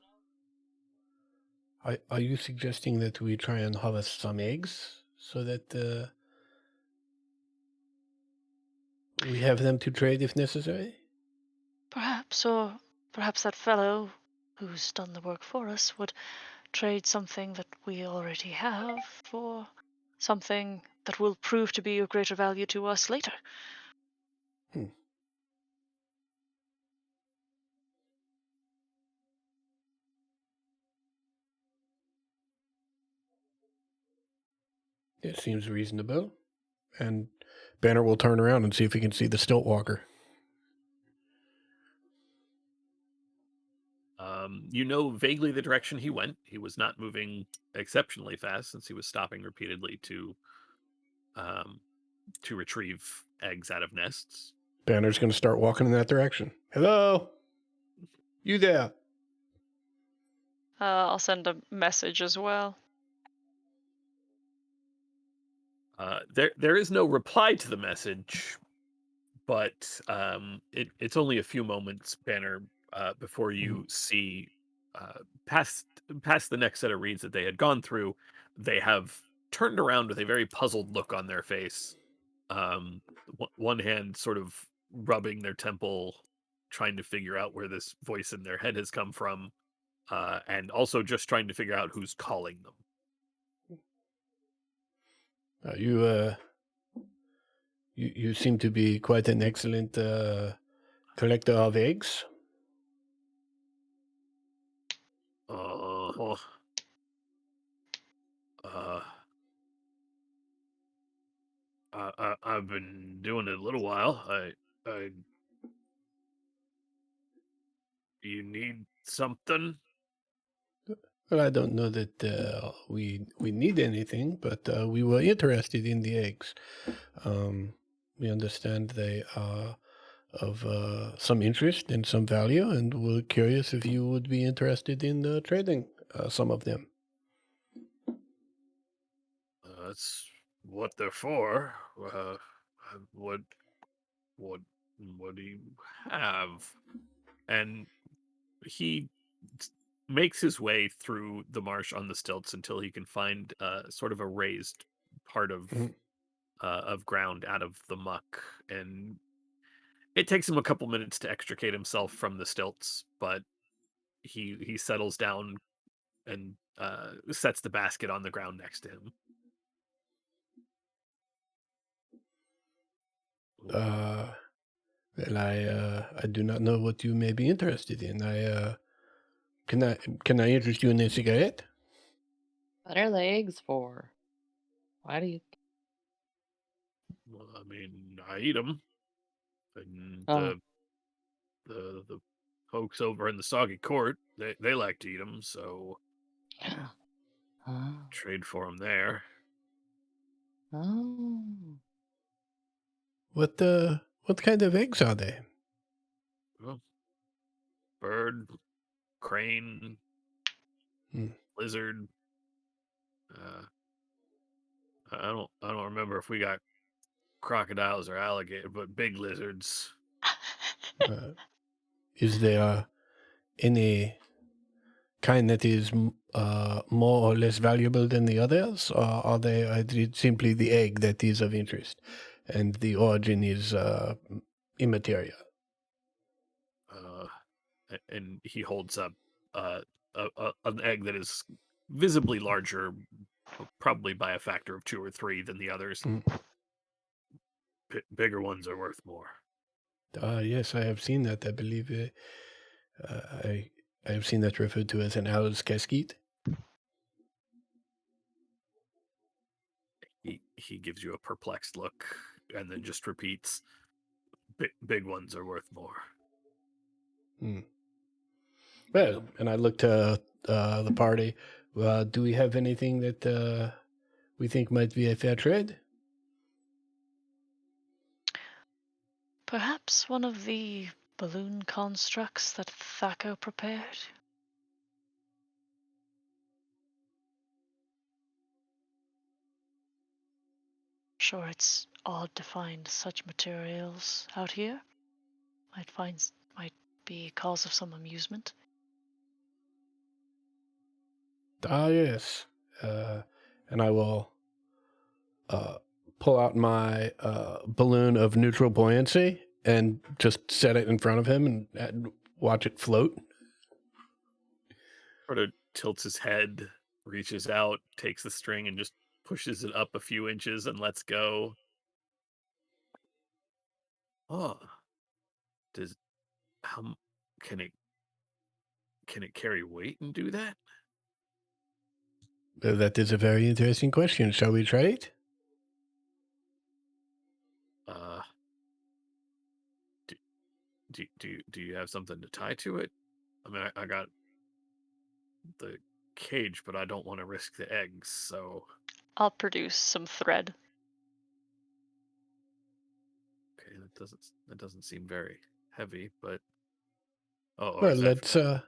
are you suggesting that we try and harvest some eggs so that we have them to trade if necessary? Perhaps, or perhaps that fellow who's done the work for us would trade something that we already have for something that will prove to be of greater value to us later. Hmm. It seems reasonable. And Banner will turn around and see if he can see the stilt walker. You know vaguely the direction he went. He was not moving exceptionally fast since he was stopping repeatedly um, to retrieve eggs out of nests. Banner's going to start walking in that direction. Hello? You there? I'll send a message as well. There is no reply to the message, but it's only a few moments, Banner, before you see uh, past past the next set of reads that they had gone through. They have turned around with a very puzzled look on their face. One hand sort of rubbing their temple, trying to figure out where this voice in their head has come from, and also just trying to figure out who's calling them. You seem to be quite an excellent collector of eggs. Uh, uh, I've been doing it a little while. I, you need something? Well, I don't know that we need anything, but we were interested in the eggs. We understand they are of some interest and some value, and we're curious if you would be interested in trading some of them. That's what they're for. What, what, what do you have? And he makes his way through the marsh on the stilts until he can find sort of a raised part Mhm. of ground out of the muck, and it takes him a couple minutes to extricate himself from the stilts, but he settles down and sets the basket on the ground next to him. Uh, well, I do not know what you may be interested in. Can I interest you in a cigarette? What are the eggs for? Why do you? Well, I mean, I eat them, and Oh. the folks over in the soggy court they like to eat them, so Oh. trade for them there. Oh. What kind of eggs are they? Well, bird, crane, Hmm. lizard. Uh, I don't remember if we got crocodiles or alligator, but big lizards. Uh, is there any kind that is more or less valuable than the others, or are they is it simply the egg that is of interest, and the origin is immaterial? Uh, and he holds up an egg that is visibly larger, probably by a factor of 2 or 3 than the others. Mm. Bigger ones are worth more. Yes, I have seen that. I believe I have seen that referred to as an owl's casquette. He gives you a perplexed look and then just repeats, big ones are worth more. Hmm. Well, and I look to the party. Do we have anything that we think might be a fair trade? Perhaps one of the balloon constructs that Thaco prepared? Sure, it's odd to find such materials out here. Might be a cause of some amusement. Ah, yes. And I will pull out my balloon of neutral buoyancy and just set it in front of him and watch it float. Sort of tilts his head, reaches out, takes the string, and just pushes it up a few inches and lets go. Oh, does how m- can it carry weight and do that? That is a very interesting question. Shall we try it? Uh, do, do you have something to tie to it? I mean, I got the cage, but I don't want to risk the eggs. So I'll produce some thread. okay, that doesn't seem very heavy, but or Well, is that let's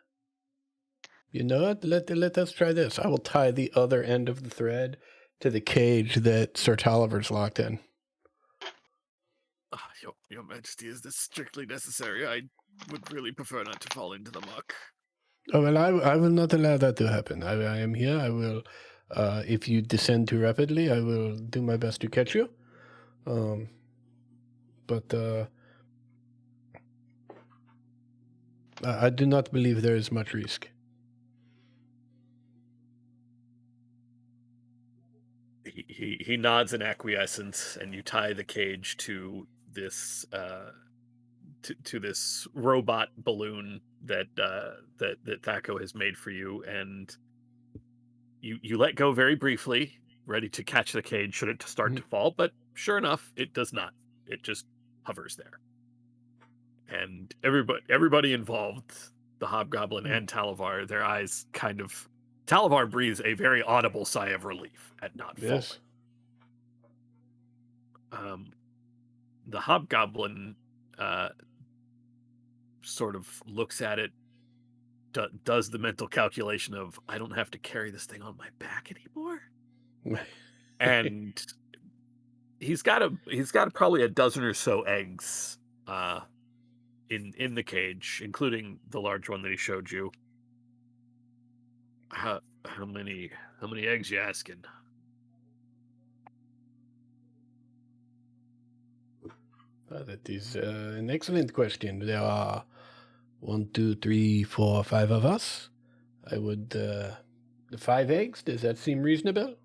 you know what? Let us try this. I will tie the other end of the thread to the cage that Sir Tolliver's locked in. Your Majesty, is this strictly necessary? I would really prefer not to fall into the muck. Oh, well, I will not allow that to happen. I am here. I will, if you descend too rapidly, I will do my best to catch you. But I do not believe there is much risk. He nods in acquiescence, and you tie the cage to this to this robot balloon that Thaco has made for you, and you let go very briefly, ready to catch the cage should it start to fall. But sure enough, it does not. It just hovers there, and everybody involved, the Hobgoblin and Talavar, their eyes kind of. Talavar breathes a very audible sigh of relief at not Yes. falling. The Hobgoblin sort of looks at it, does the mental calculation of I don't have to carry this thing on my back anymore, and he's got probably a dozen or so eggs in the cage, including the large one that he showed you. How many eggs you asking? That is an excellent question. There are 1, 2, 3, 4, 5 of us. I would. The 5 eggs, does that seem reasonable?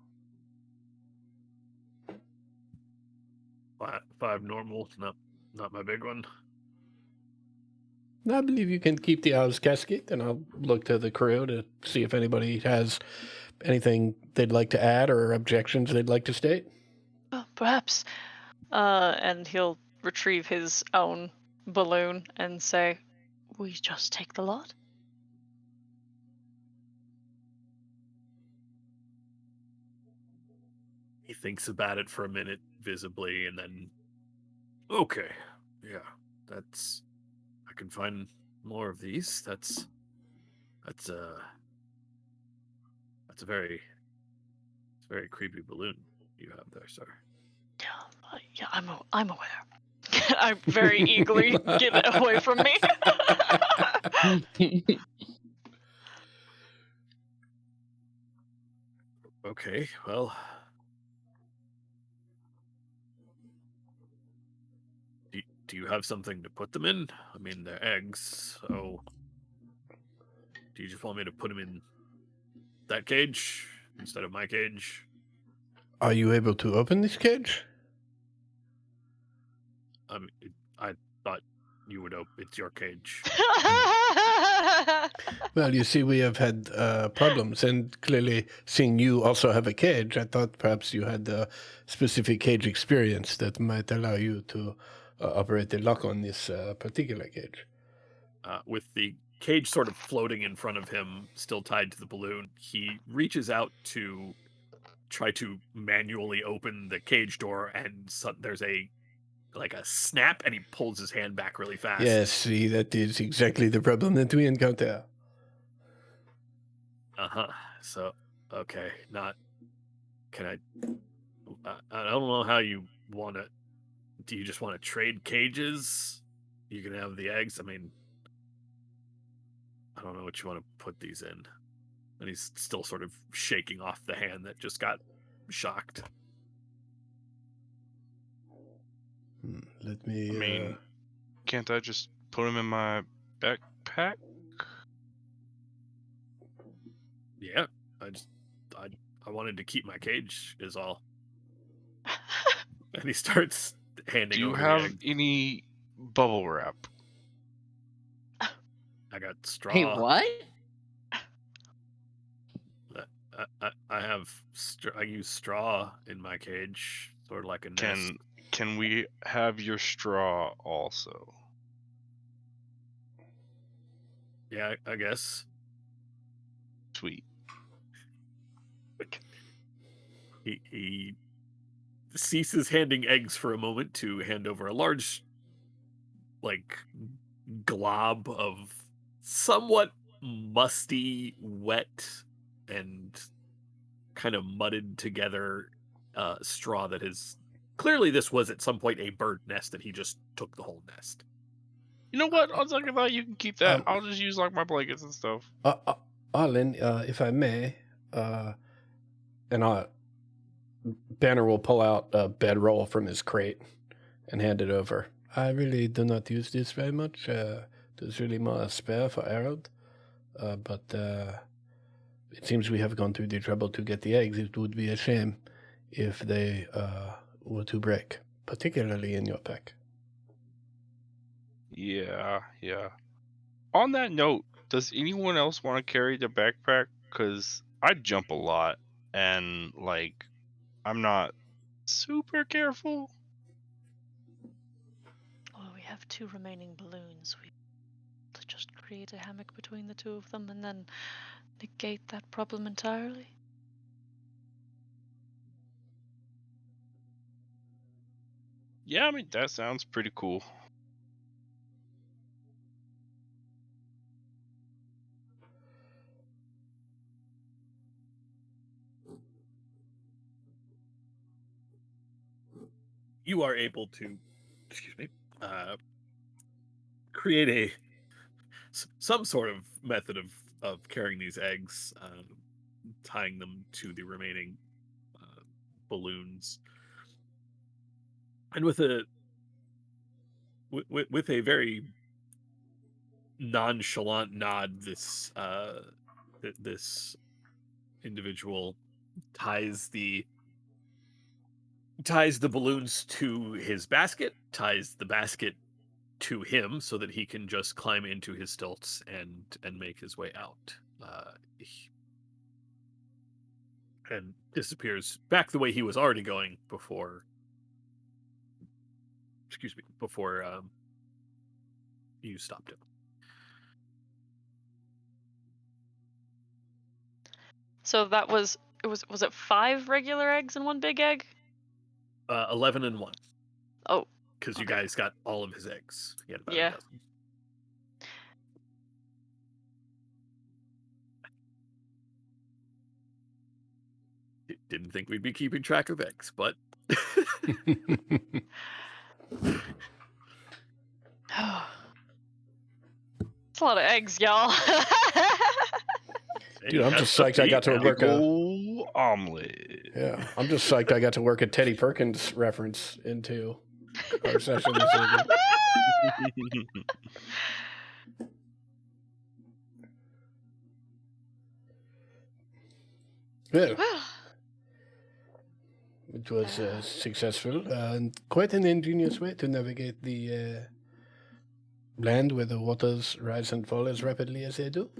Five normal, not my big one. I believe you can keep the owl's casket, and I'll look to the crew to see if anybody has anything they'd like to add or objections they'd like to state. Perhaps. And he'll retrieve his own balloon and say, "We just take the lot." He thinks about it for a minute, visibly, and then okay, yeah, that's I can find more of these. That's uh that's it's a very creepy balloon you have there, sir. Yeah, I'm aware. I very eagerly get it away from me. Okay, well, do you have something to put them in? I mean, they're eggs, so do you just want me to put them in that cage instead of my cage? Are you able to open this cage? I mean, I thought you would open. It's your cage. Well, you see, we have had problems, and clearly, seeing you also have a cage, I thought perhaps you had a specific cage experience that might allow you to operate the lock on this particular cage. With the cage sort of floating in front of him, still tied to the balloon, he reaches out to try to manually open the cage door, and there's a like a snap, and he pulls his hand back really fast. Yes, see, that is exactly the problem that we encounter. So, okay, can I don't know how you want to. Do you just want to trade cages? You can have the eggs. I mean, I don't know what you want to put these in. And he's still sort of shaking off the hand that just got shocked. Let me. I mean, can't I just put them in my backpack? Yeah, I wanted to keep my cage, is all. And he starts handing Do you over the have egg. any bubble wrap? I got straw. Hey, what? I have I use straw in my cage, sort of like a nest. Can we have your straw also? Yeah, I guess. Sweet. He ceases handing eggs for a moment to hand over a large, like, glob of somewhat musty, wet, and kind of mudded together straw that is clearly this was at some point a bird nest and he just took the whole nest. You know what? I'll talk about you can keep that. I'll just use like my blankets and stuff. Arlen, if I may, and Banner will pull out a bedroll from his crate and hand it over. I really do not use this very much. There's really more spare for Harold. But it seems we have gone through the trouble to get the eggs. It would be a shame if they were to break, particularly in your pack. Yeah. On that note, does anyone else want to carry the backpack? Because I jump a lot and, like, I'm not super careful. Well, we have 2 remaining balloons. We to just create a hammock between the 2 of them and then negate that problem entirely. Yeah, I mean, that sounds pretty cool. You are able to, create some sort of method of carrying these eggs, tying them to the remaining balloons, and with a very nonchalant nod, this individual ties the balloons to his basket, ties the basket to him so that he can just climb into his stilts and make his way out, and disappears back the way he was already going before. Before you stopped him. So that was it 5 regular eggs and 1 big egg? 11 and 1. Oh, Because you okay. guys got all of his eggs. He had about Yeah. a dozen. Didn't think we'd be keeping track of eggs, but It's a lot of eggs, y'all. Dude, I'm just that's psyched I got to now. work Goal omelet. Yeah, I'm just psyched I got to work a Teddy Perkins reference into our session this evening. Well, it was successful and quite an ingenious way to navigate the land where the waters rise and fall as rapidly as they do.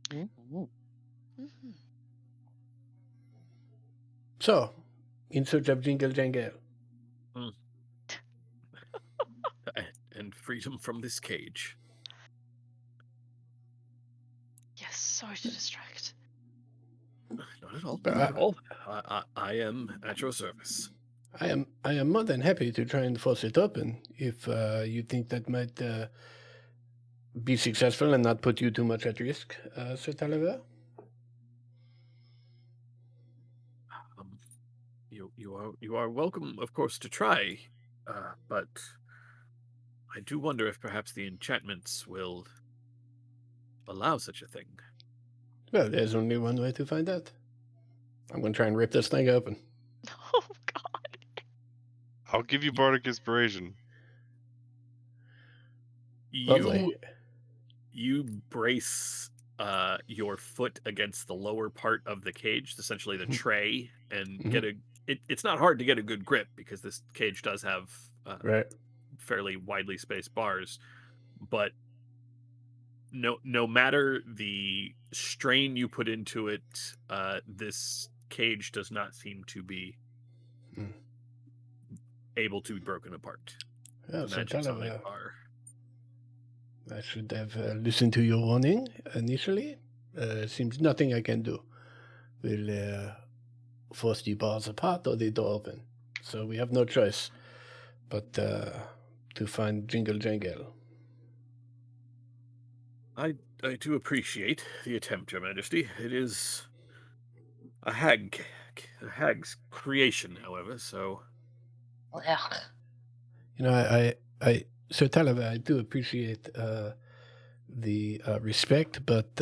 Mm-hmm. Mhm. So, in search of Jingle Jangle. And freedom from this cage. Yes, sorry to distract. Not at all. Not at all. I am at your service. I am more than happy to try and force it open if you think that might be successful and not put you too much at risk, Sir Taliver. Um, you are welcome, of course, to try, but I do wonder if perhaps the enchantments will allow such a thing. Well, there's only one way to find out. I'm going to try and rip this thing open. Oh God. I'll give you Y- bardic inspiration. Lovely. You brace your foot against the lower part of the cage, essentially the tray, and Mhm. get it's not hard to get a good grip because this cage does have Right. fairly widely spaced bars, but no matter the strain you put into it, this cage does not seem to be Mm. able to be broken apart. Well, The Sir magics on it Taliver, are. I should have listened to your warning initially. Seems nothing I can do will force the bars apart or the door open. So we have no choice but to find Jingle Jangle. I do appreciate the attempt, Your Majesty. It is a hag's creation, however. So Ugh. You know, I Sir Taliver, I do appreciate the respect, but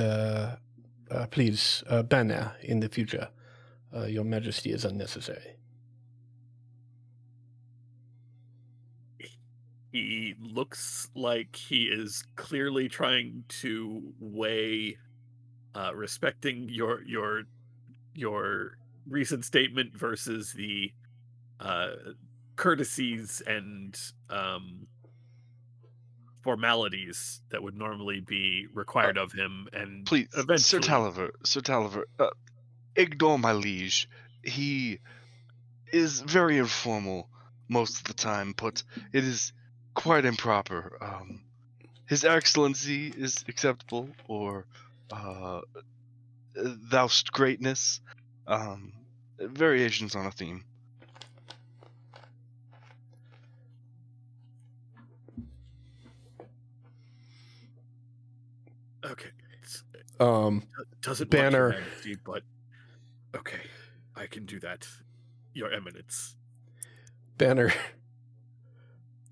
please, banner in the future. Your Majesty is unnecessary. he looks like he is clearly trying to weigh respecting your recent statement versus the uh, courtesies and formalities that would normally be Uh, required of him, and please, eventually. Sir Taliver, ignore my liege. He is very informal most of the time, but it is quite improper. His Excellency is acceptable, or uh, Thou'st Greatness. Variations on a theme. Okay, Um, doesn't work, Your Banner Majesty, but okay, I can do that, Your Eminence. Banner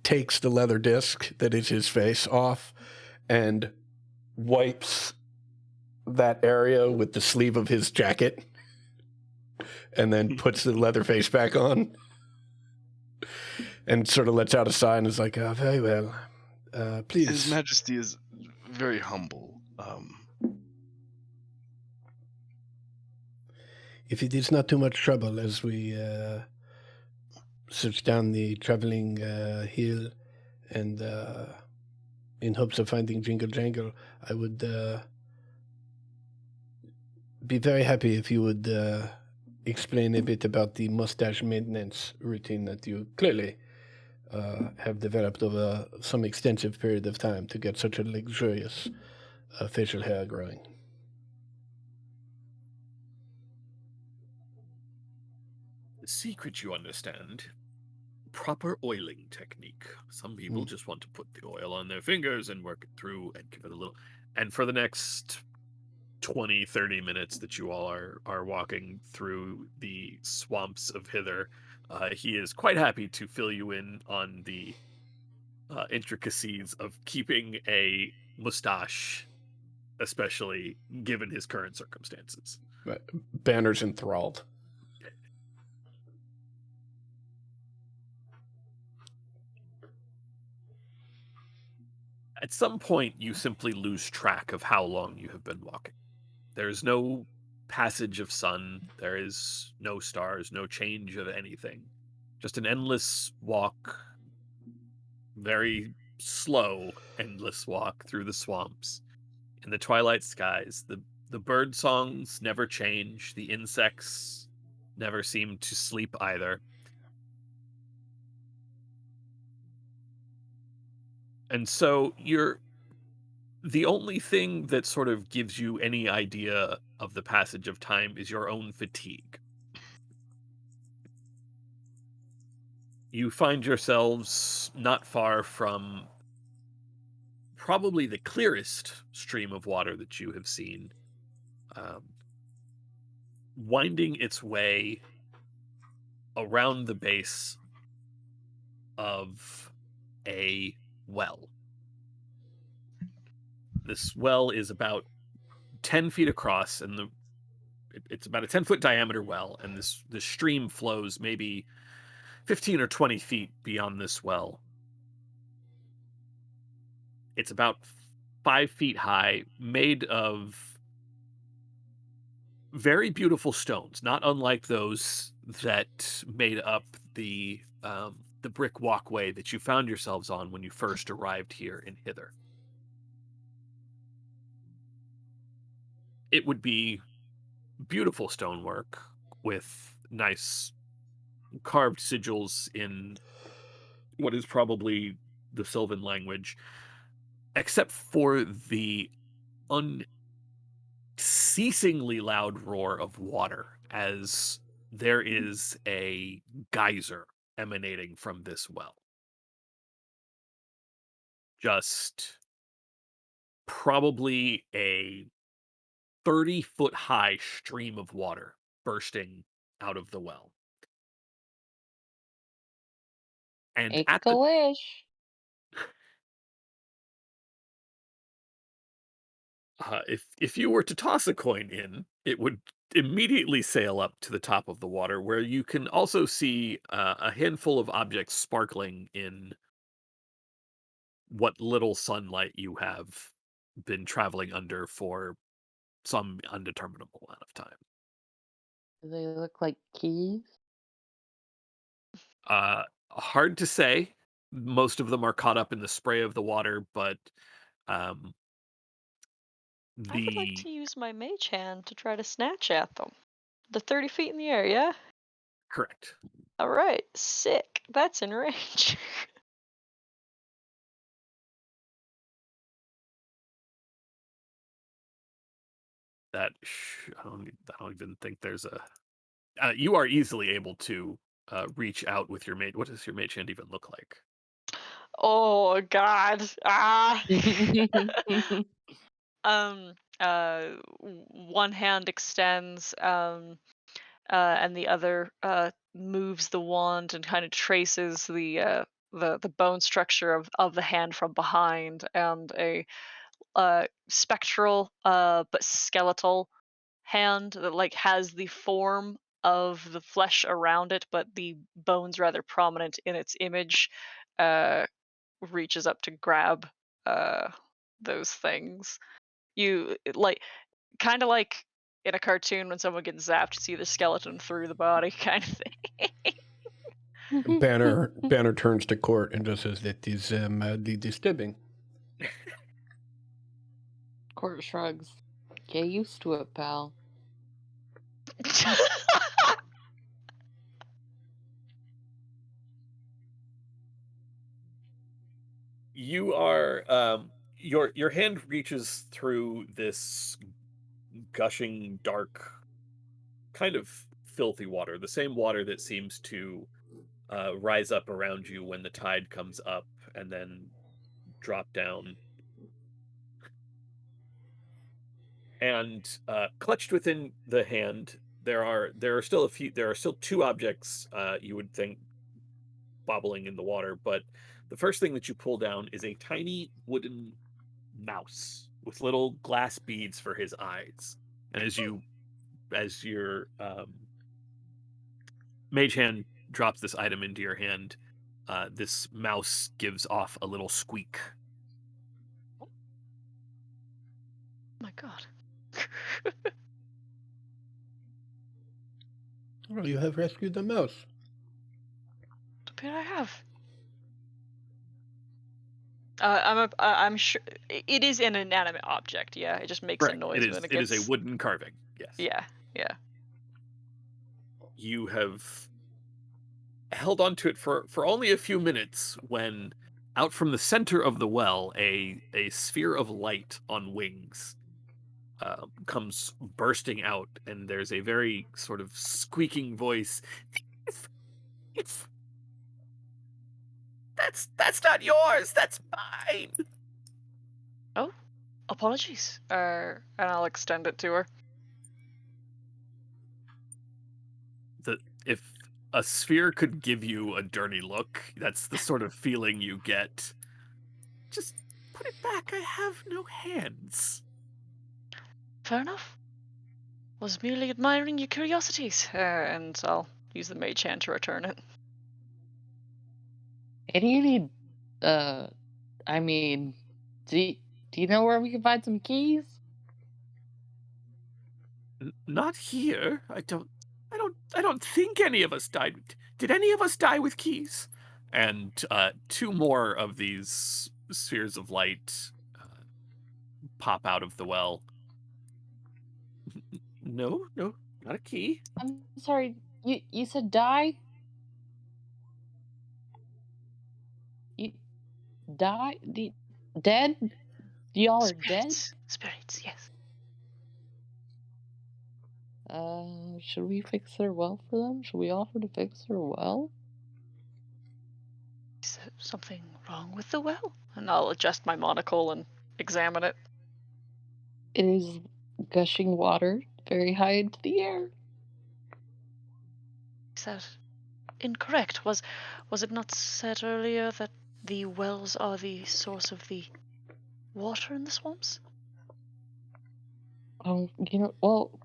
takes the leather disc that is his face off and wipes that area with the sleeve of his jacket and then puts the leather face back on and sort of lets out a sigh and is like, very well. His Please, Majesty is very humble. if it is not too much trouble as we search down the traveling hill and in hopes of finding Jingle Jangle, I would be very happy if you would explain a bit about the mustache maintenance routine that you clearly have developed over some extensive period of time to get such a luxurious facial hair growing. The secret, you understand, proper oiling technique. Some people Mm. just want to put the oil on their fingers and work it through and give it a little. And for the next 20-30 minutes that you all are walking through the swamps of hither, he is quite happy to fill you in on the intricacies of keeping a mustache, especially given his current circumstances. Banner's enthralled. At some point, you simply lose track of how long you have been walking. There is no passage of sun, there is no stars, no change of anything. Just an endless walk, very slow, endless walk through the swamps. In the twilight skies, the bird songs never change, the insects never seem to sleep either. And so you're the only thing that sort of gives you any idea of the passage of time is your own fatigue. You find yourselves not far from probably the clearest stream of water that you have seen, um, winding its way around the base of a well. This well is about 10 feet across, and it's about a 10-foot diameter well, and this stream flows maybe 15 or 20 feet beyond this well. It's about 5 feet high, made of very beautiful stones, not unlike those that made up the brick walkway that you found yourselves on when you first arrived here in Hither. It would be beautiful stonework with nice carved sigils in what is probably the Sylvan language, except for the unceasingly loud roar of water as there is a geyser emanating from this well. Just probably a 30-foot high stream of water bursting out of the well. And Make at a the wish. if you were to toss a coin in, it would immediately sail up to the top of the water, where you can also see a handful of objects sparkling in what little sunlight you have been traveling under for some undeterminable amount of time. Do they look like keys? Hard to say. Most of them are caught up in the spray of the water, but um, I would like the to use my mage hand to try to snatch at them. The 30 feet in the air, yeah? correct. Alright, sick. That's in range. I don't even think there's a. You are easily able to reach out with your mage. What does your mage hand even look like? Oh god. Ah. um One hand extends, and the other moves the wand and kind of traces the bone structure of the hand from behind, and a spectral but skeletal hand that like has the form of the flesh around it, but the bones rather prominent in its image, uh reaches up to grab uh those things. Like, kind of like in a cartoon when someone gets zapped, you see the skeleton through the body kind of thing. Banner turns to court and just says that is madly disturbing. Court shrugs. Get used to it, pal. You are your hand reaches through this gushing dark kind of filthy water, the same water that seems to rise up around you when the tide comes up and then drop down. And clutched within the hand, there are still two objects you would think bobbling in the water. But the first thing that you pull down is a tiny wooden mouse with little glass beads for his eyes. And as your mage hand drops this item into your hand, this mouse gives off a little squeak. Oh my god. Well, you have rescued the mouse. But I have. I'm sure it is an inanimate object. Yeah, it just makes a Correct. It noise when is. it It is a gets. wooden carving. Yes. Yeah, yeah. You have held on to it for only a few minutes when out from the center of the well a sphere of light on wings comes bursting out, and there's a very sort of squeaking voice. If That's not yours. That's mine. Oh, apologies. And I'll extend it to her. If a sphere could give you a dirty look, that's the sort of feeling you get. Just put it back. I have no hands. Fair enough. Was merely admiring your curiosities. And I'll use the mage hand to return it. And do you need, uh, I mean, do you, do you know where we can find some keys? Not here. I don't think any of us died. Did any of us die with keys? And two more of these spheres of light pop out of the well. No, no, not a key. I'm sorry, you said die? You die? Dead? Y'all are dead? Spirits, yes. Should we fix their well for them? Should we offer to fix their well? Is there something wrong with the well? And I'll adjust my monocle and examine it. It is gushing water very high into the air. Is that incorrect? Was it not said earlier that the wells are the source of the water in the swamps? Oh,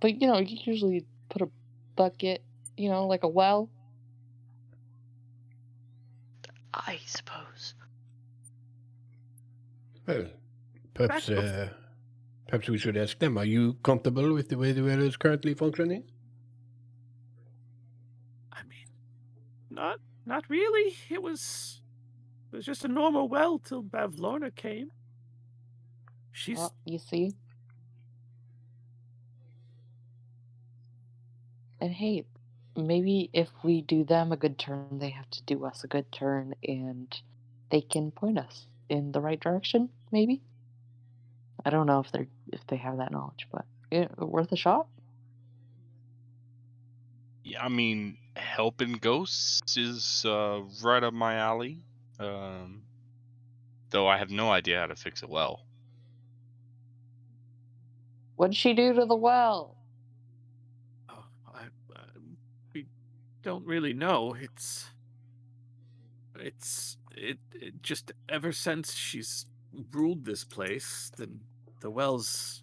but you usually put a bucket, like a well. I suppose. Well, Back perhaps, bef- perhaps we should ask them. Are you comfortable with the way the well is currently functioning? I mean, not really. It was just a normal well till Bavlorna came. She's You see? And hey, maybe if we do them a good turn, they have to do us a good turn, and they can point us in the right direction. Maybe. I don't know if they have that knowledge, but worth a shot. Yeah, I mean, helping ghosts is right up my alley. Um, though I have no idea how to fix it well. What'd she do to the well? oh, we don't really know. It just ever since she's ruled this place, the wells,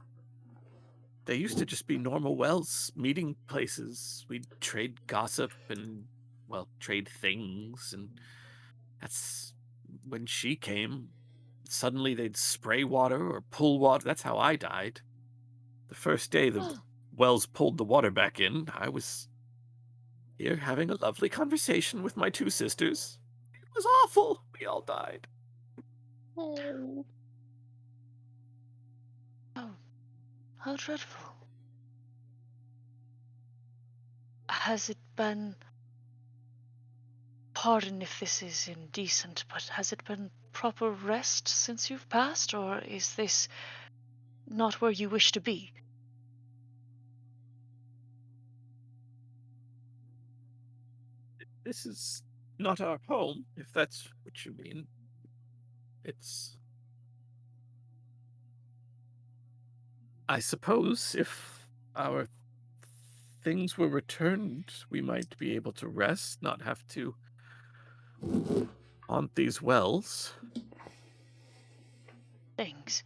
they used to just be normal wells, meeting places. We'd trade gossip and, well, trade things. And that's when she came. Suddenly they'd spray water or pull water. That's how I died. The first day the wells pulled the water back in, I was here having a lovely conversation with my two sisters. It was awful. We all died. Oh. Oh, how dreadful. Has it been, pardon if this is indecent, but has it been proper rest since you've passed, or is this not where you wish to be? This is not our home, if that's what you mean. It's. I suppose if our things were returned, we might be able to rest, not have to haunt these wells. Things.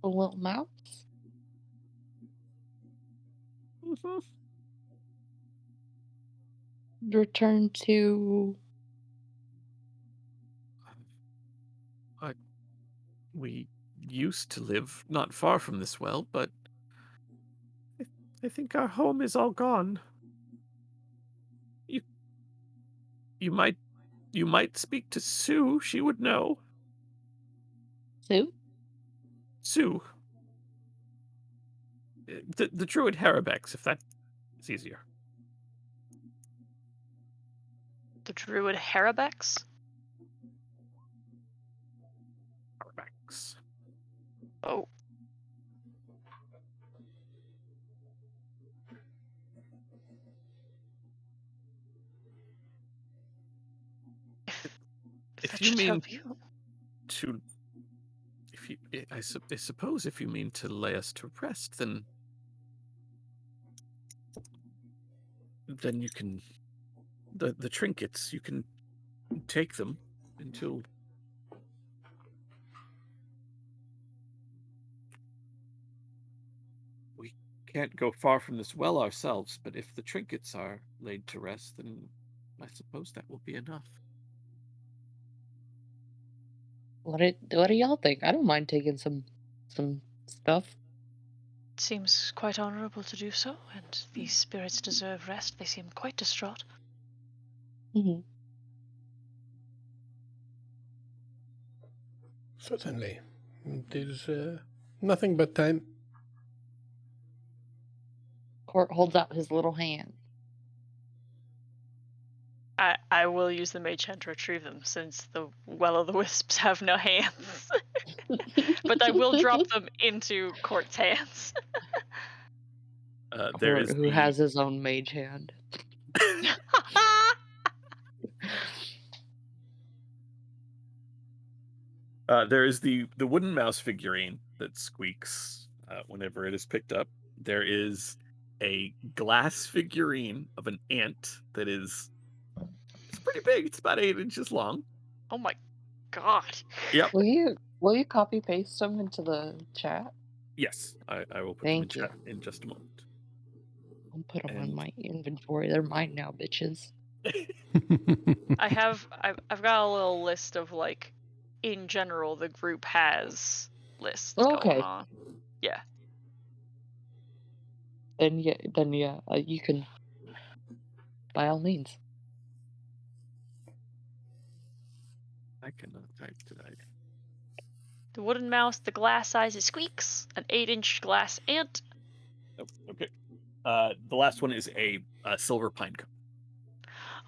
A little mouse? Mhm. Return to. I, we used to live not far from this well, but I, I think our home is all gone. You you might you might speak to Sue. She would know. Sue? Sue, the druid Harabex, if that is easier. The druid Harabex? Harabex. Oh, If That you should mean help you. to, if you, I suppose if you mean to lay us to rest, then you can the trinkets you can take them until we can't go far from this well ourselves. But if the trinkets are laid to rest, then I suppose that will be enough. What do y'all think? I don't mind taking some stuff. Seems quite honorable to do so, and these spirits deserve rest. They seem quite distraught. Hmm. Certainly. It is nothing but time. Court holds out his little hand. I will use the mage hand to retrieve them, since the Well of the Wisps have no hands. But I will drop them into Court's hands. There Court, is who the has his own mage hand. there is the wooden mouse figurine that squeaks whenever it is picked up. There is a glass figurine of an ant that is it's pretty big. It's about 8 inches long. Oh my god. Yep. Will you copy paste them into the chat? Yes, I will put them in Thank you. chat in just a moment. I'll put them on And my inventory. They're mine now, bitches. I've got a little list of, like, in general the group has lists going Okay. on. Yeah. Then yeah, you can by all means. I cannot type today. The wooden mouse, the glass size is squeaks, an 8-inch glass ant. Oh, okay. The last one is a silver pine cone.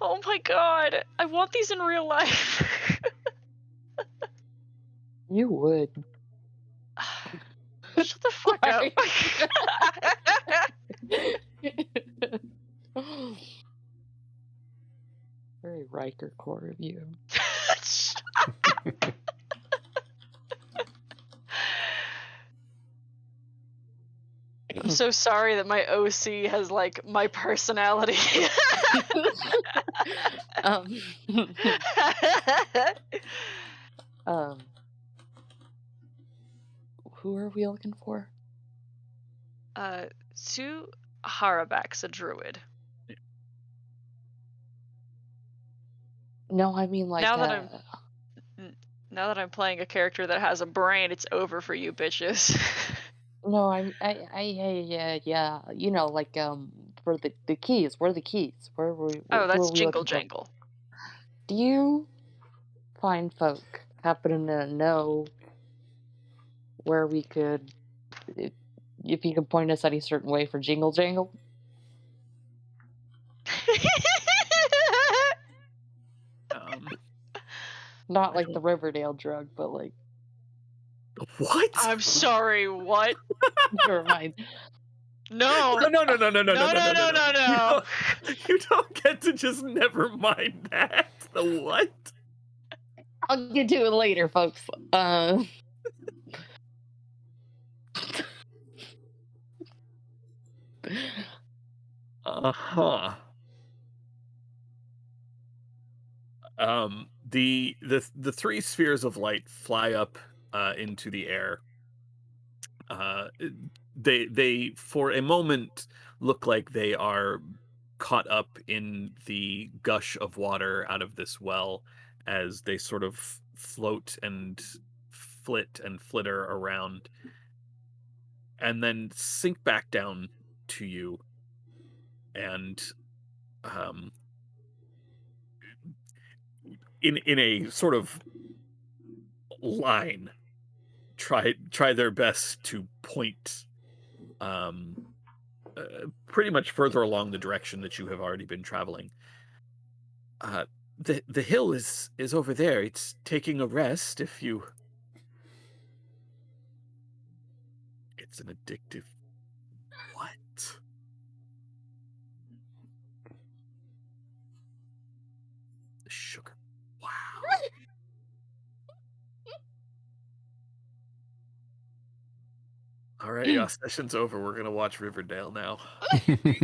Oh my god. I want these in real life. You would. Shut the fuck up. Very Riker core of you. I'm so sorry that my OC has, like, my personality. um, um, who are we looking for? Sue Harabak's a druid. No, I mean like Now that now that I'm playing a character that has a brain, it's over for you bitches. no, yeah. You know, like for the keys. Where are the keys? Oh, Who are that's we Jingle looking for? Jangle. Do you find folk happen to know where we could, if, if you could point us any certain way for Jingle Jangle? Um, Not I like the don't. Riverdale drug, but like What? I'm sorry, what? never mind. No. No, no, no, no, no, no, no, No, no, no, no, no, no, no. no, no. You don't get to just never mind that. The what? I'll get to it later, folks. Uh-huh. The three spheres of light fly up into the air. Uh, they for a moment look like they are caught up in the gush of water out of this well as they sort of float and flit and flitter around and then sink back down to you and um in a sort of line try their best to point um pretty much further along the direction that you have already been traveling. uh the hill is over there. It's taking a rest. If you It's an addictive what? The sugar. Wow. All right, yeah, session's over. We're gonna watch Riverdale now. Dad,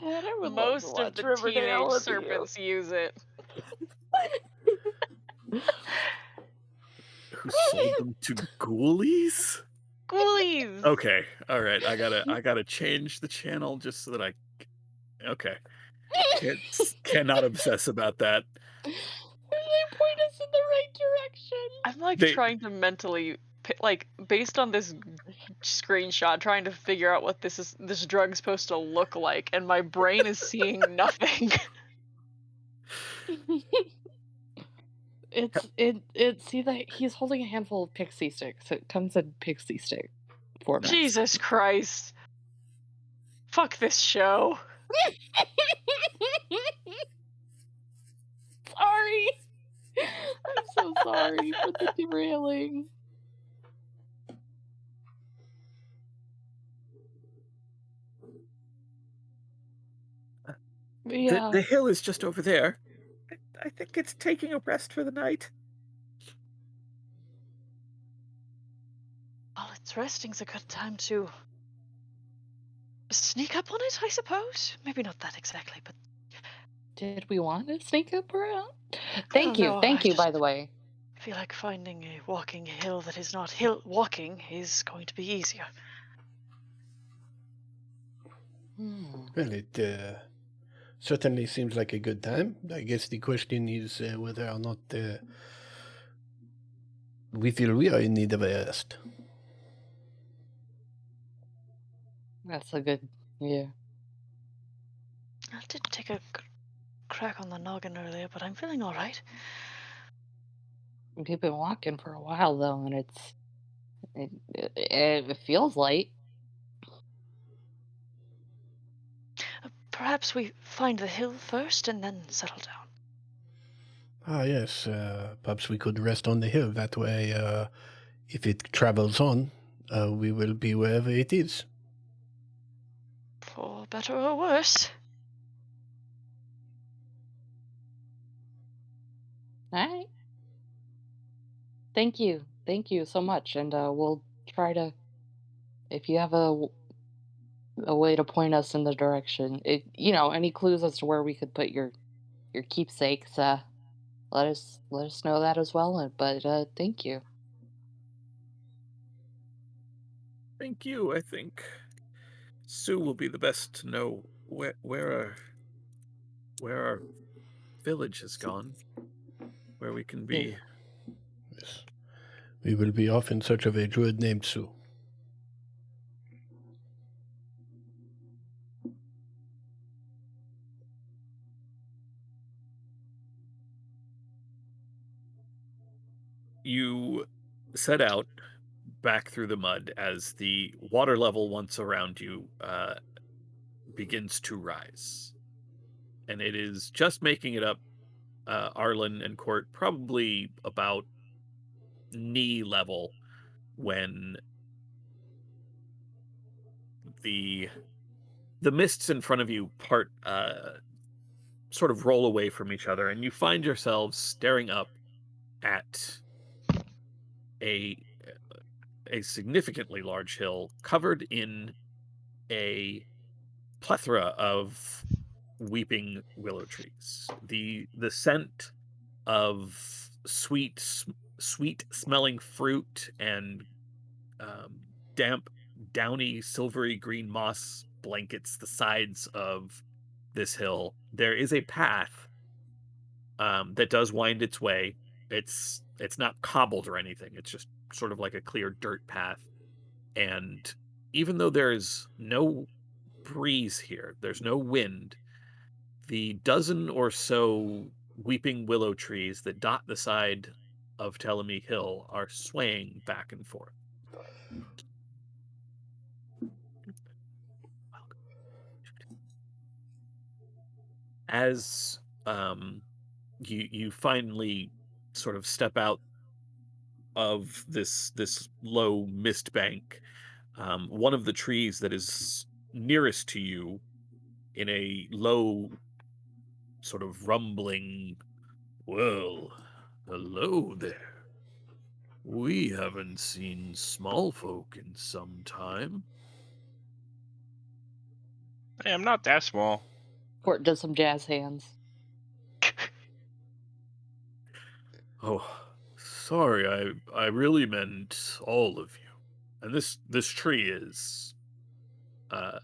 I would love to Most of watch the teenage Riverdale with you. serpents use it. Who sold them to ghoulies? Ghoulies! Okay, all right. I gotta change the channel just so that okay. Cannot obsess about that. They point us in the right direction. I'm like They trying to mentally, like, based on this screenshot, trying to figure out what this drug's supposed to look like, and my brain is seeing nothing. See that he's holding a handful of pixie sticks. It comes in pixie stick format. Jesus Christ. Fuck this show. Sorry. I'm so sorry for the derailing. But yeah, the hill is just over there. I think it's taking a rest for the night. While it's resting's a good time to sneak up on it, I suppose. Maybe not that exactly, but did we want to sneak up around? I don't know. Thank I you, by just the way. feel like finding a walking hill that is not hill walking is going to be easier. Well, it certainly seems like a good time. I guess the question is whether or not we feel we are in need of a rest. That's a good, yeah. I did take a crack on the noggin earlier, but I'm feeling all right. We've been walking for a while though, and it feels light. Perhaps we find the hill first and then settle down. Ah, yes. Perhaps we could rest on the hill. That way, if it travels on, we will be wherever it is. For better or worse. All right. Thank you so much, and we'll try to. If you have a way to point us in the direction, any clues as to where we could put your keepsakes, let us know that as well. But thank you. Thank you. I think Sue will be the best to know where our village has gone, where we can Yeah. be. Yes. We will be off in search of a druid named Sue. You set out back through the mud as the water level once around you begins to rise. And it is just making it up Arlen and Court, probably about knee level when the mists in front of you part sort of roll away from each other, and you find yourselves staring up at a significantly large hill covered in a plethora of weeping willow trees. The scent of sweet smelling fruit and um, damp, downy, silvery green moss blankets the sides of this hill. There is a path that does wind its way. It's not cobbled or anything. It's just sort of like a clear dirt path. And even though there is no breeze here, there's no wind, the dozen or so weeping willow trees that dot the side of Telemy Hill are swaying back and forth. As you finally sort of step out of this low mist bank, one of the trees that is nearest to you, in a low sort of rumbling, well, hello there, We haven't seen small folk in some time. Hey, I'm not that small. Court does some jazz hands. Oh, sorry, I really meant all of you. And this tree is uh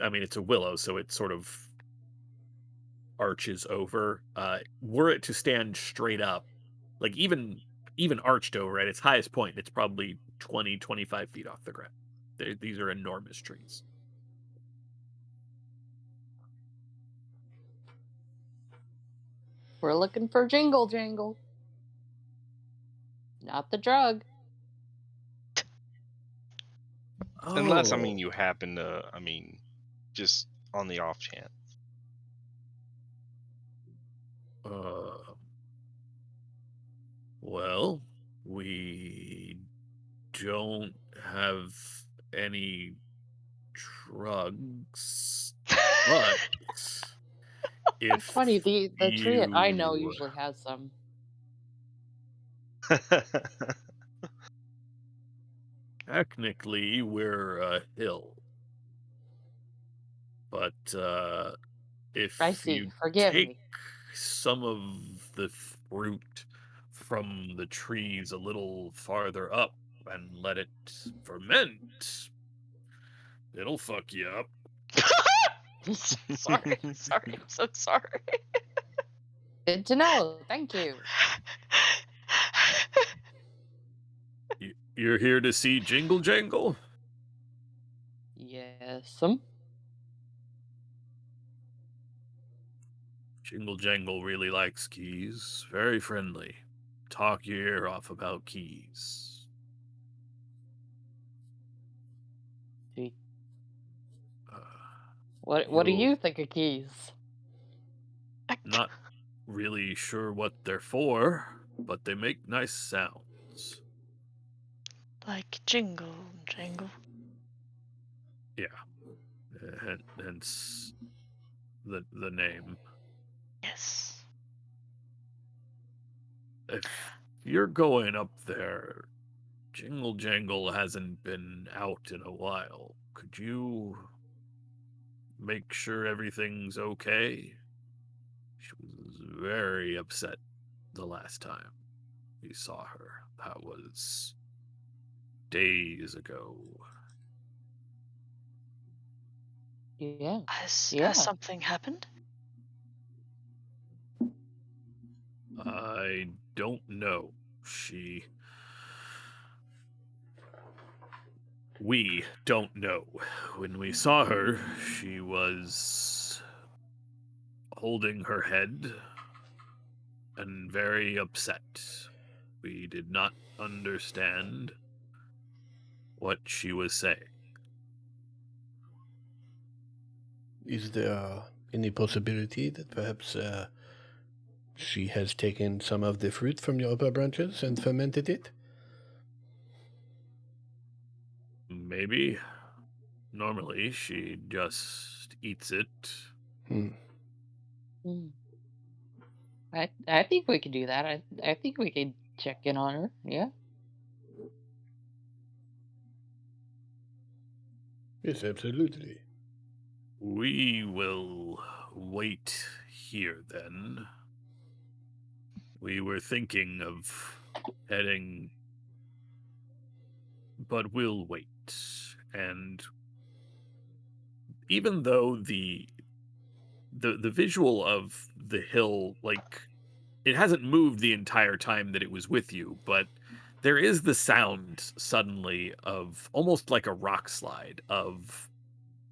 I mean it's a willow, so it sort of arches over. Were it to stand straight up, like even arched over at its highest point, it's probably 20-25 feet off the ground. These are enormous trees. We're looking for Jingle Jangle, not the drug. Unless, Oh, you happen to, just on the off chance. uh, well, we don't have any drugs, but It's funny, if the tree I know you usually has some. technically we're a hill, but I if see, you forgive take me. some of the fruit from the trees a little farther up and let it ferment, it'll fuck you up. Sorry, sorry, I'm so sorry. Good to know, thank you. You're here to see Jingle Jangle? Yes'm. Jingle Jangle really likes keys. Very friendly. Talk your ear off about keys. Gee, Uh, what do you'll you think of keys? not really sure what they're for, but they make nice sounds. Like jingle, jangle. Yeah, hence the name. Yes. If you're going up there, Jingle Jangle hasn't been out in a while. Could you make sure everything's okay? She was very upset the last time we saw her. That was days ago. Yeah, Has yeah. something happened? I don't know. We don't know. When we saw her, she was holding her head and very upset. We did not understand what she was saying. Is there any possibility that perhaps she has taken some of the fruit from your upper branches and fermented it? Maybe. Normally, she just eats it. Hmm. Mm. I think we could do that. I think we could check in on her. Yeah. Yes, absolutely. We will wait here then. We were thinking of heading, but we'll wait. And even though the visual of the hill, like, it hasn't moved the entire time that it was with you, but there is the sound suddenly of almost like a rock slide of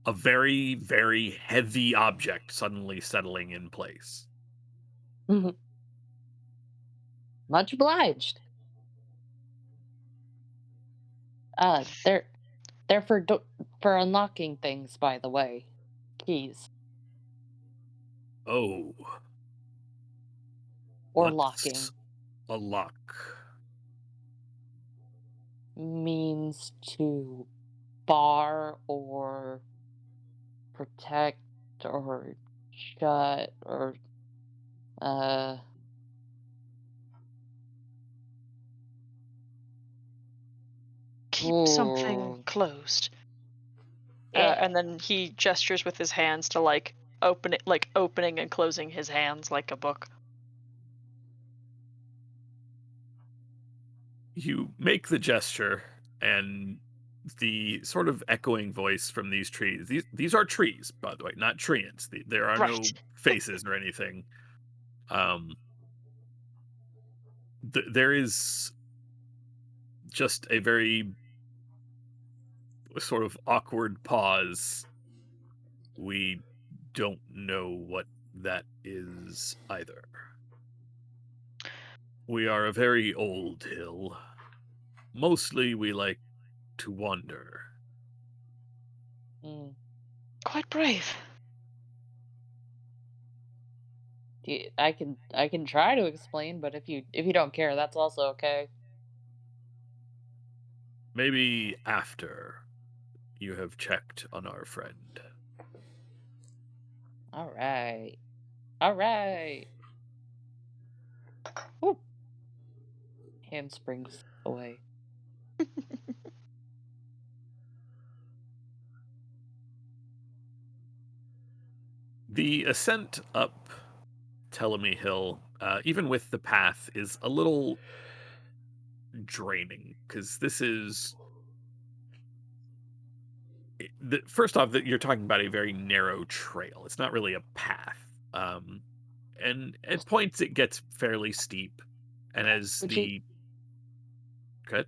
a very, very heavy object suddenly settling in place. Mhm. Much obliged. They're for unlocking things, by the way. Keys Oh, or what's locking a lock? means to bar or protect or shut or uh keep something Ooh. closed. Eh. And then he gestures with his hands to like open it, like opening and closing his hands like a book. You make the gesture, and the sort of echoing voice from these trees. These are trees, by the way, not treants. There are Right. no faces or anything. Um, there is just a very sort of awkward pause. We don't know what that is either. We are a very old hill. Mostly we like to wander. Mm. Quite brave. I can try to explain, but if you don't care, that's also okay. Maybe after you have checked on our friend. All right. All right. Woo. Hand springs away. The ascent up Telemy Hill, even with the path, is a little draining because this is first off that you're talking about a very narrow trail. It's not really a path, and at points it gets fairly steep. And as Would you the cut,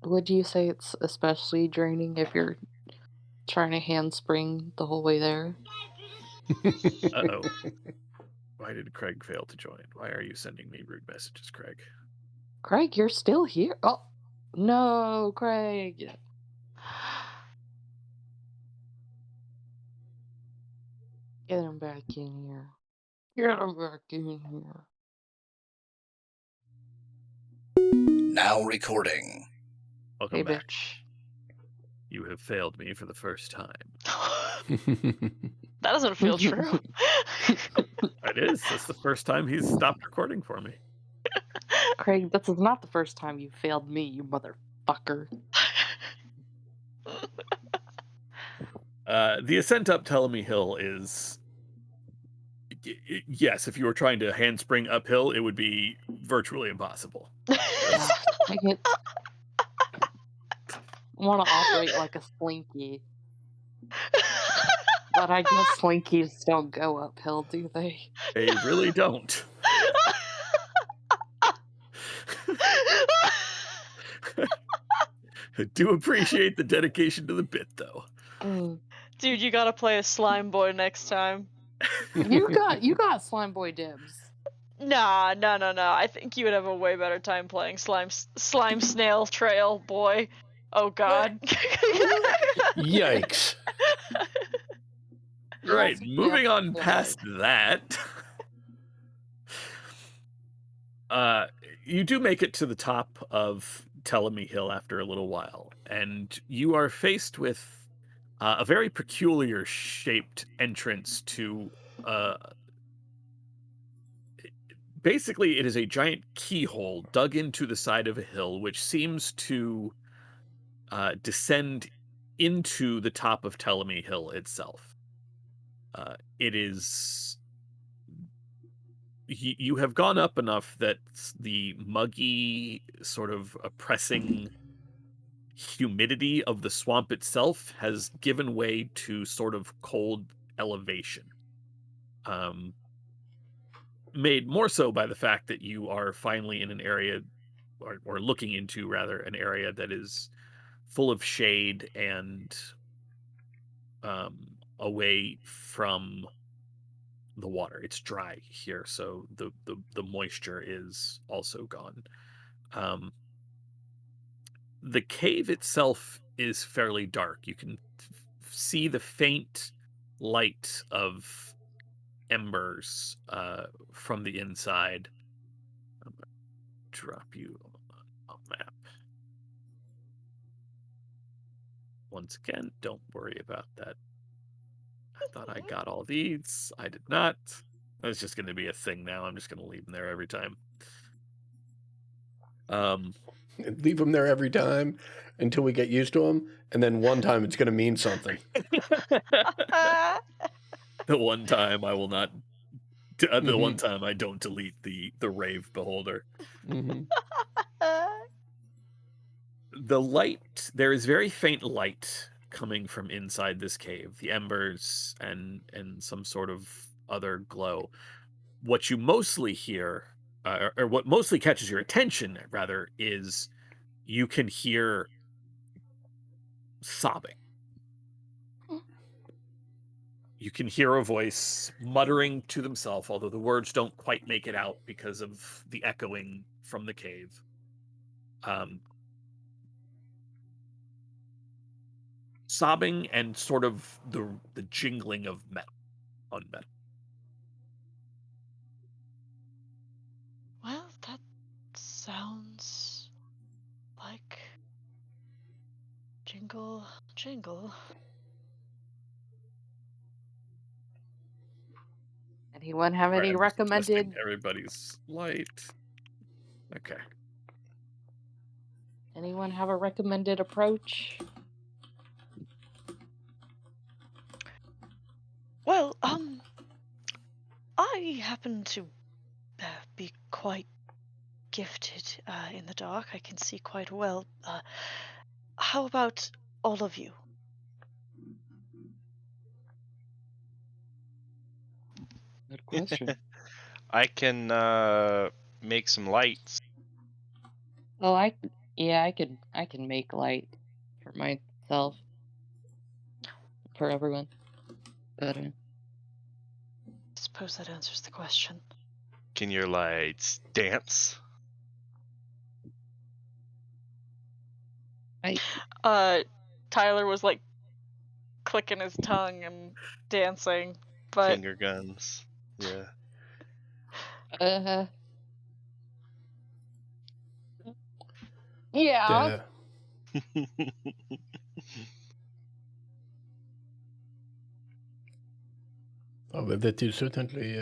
would you say it's especially draining if you're trying to handspring the whole way there? uh-oh, why did Craig fail to join? Why are you sending me rude messages, Craig? Craig, you're still here. Oh no, Craig. Get him back in here. Get him back in here. Now recording. Hey, Welcome back. bitch. You have failed me for the first time. That doesn't feel true. It is. That's the first time he's stopped recording for me. Craig, this is not the first time you failed me, you motherfucker. The ascent up Telemy Hill is yes, if you were trying to handspring uphill, it would be virtually impossible. That's Ah, dang it. I want to operate like a slinky, but I guess slinkies don't go uphill, do they? they really don't. Do appreciate the dedication to the bit, though. Mm. Dude, you gotta play a slime boy next time. You got slime boy dibs. Nah, no, no, no. I think you would have a way better time playing slime snail trail boy. Oh god. Yikes. You Right, also play moving on Snail Boy. past that. Uh, you do make it to the top of Telemy Hill after a little while, and you are faced with a very peculiar shaped entrance to. Uh, Basically, it is a giant keyhole dug into the side of a hill, which seems to descend into the top of Telemy Hill itself. It is you have gone up enough that the muggy, sort of oppressing humidity of the swamp itself has given way to sort of cold elevation. Um, Made more so by the fact that you are finally in an area, or looking into rather, an area that is full of shade and away from the water. It's dry here, so the moisture is also gone. Um, the cave itself is fairly dark. You can see the faint light of embers from the inside. I'm gonna drop you a map. Once again, don't worry about that. I thought I got all these. I did not. That's just going to be a thing now. I'm just going to leave them there every time. Um, Leave them there every time until we get used to them, and then one time it's going to mean something. The one time I will not. The one Mhm. time I don't delete the rave beholder. Mhm. The light, there is very faint light coming from inside this cave, the embers and some sort of other glow. What you mostly hear, or what mostly catches your attention, rather, is you can hear sobbing. You can hear a voice muttering to themselves, although the words don't quite make it out because of the echoing from the cave. Um, Sobbing and sort of the jingling of metal on metal. Well, that sounds like jingle, jingle. Anyone have Right, any I'm just adjusting recommended? everybody's light. Okay. Anyone have a recommended approach? Well, I happen to be quite gifted in the dark. I can see quite well. How about all of you? Good question. I can make some lights. Oh, yeah, I can make light for myself, for everyone. But I suppose that answers the question. Can your lights dance? I Tyler was like clicking his tongue and dancing, but Finger guns. Yeah. uh yeah. Yeah. Oh, but that is certainly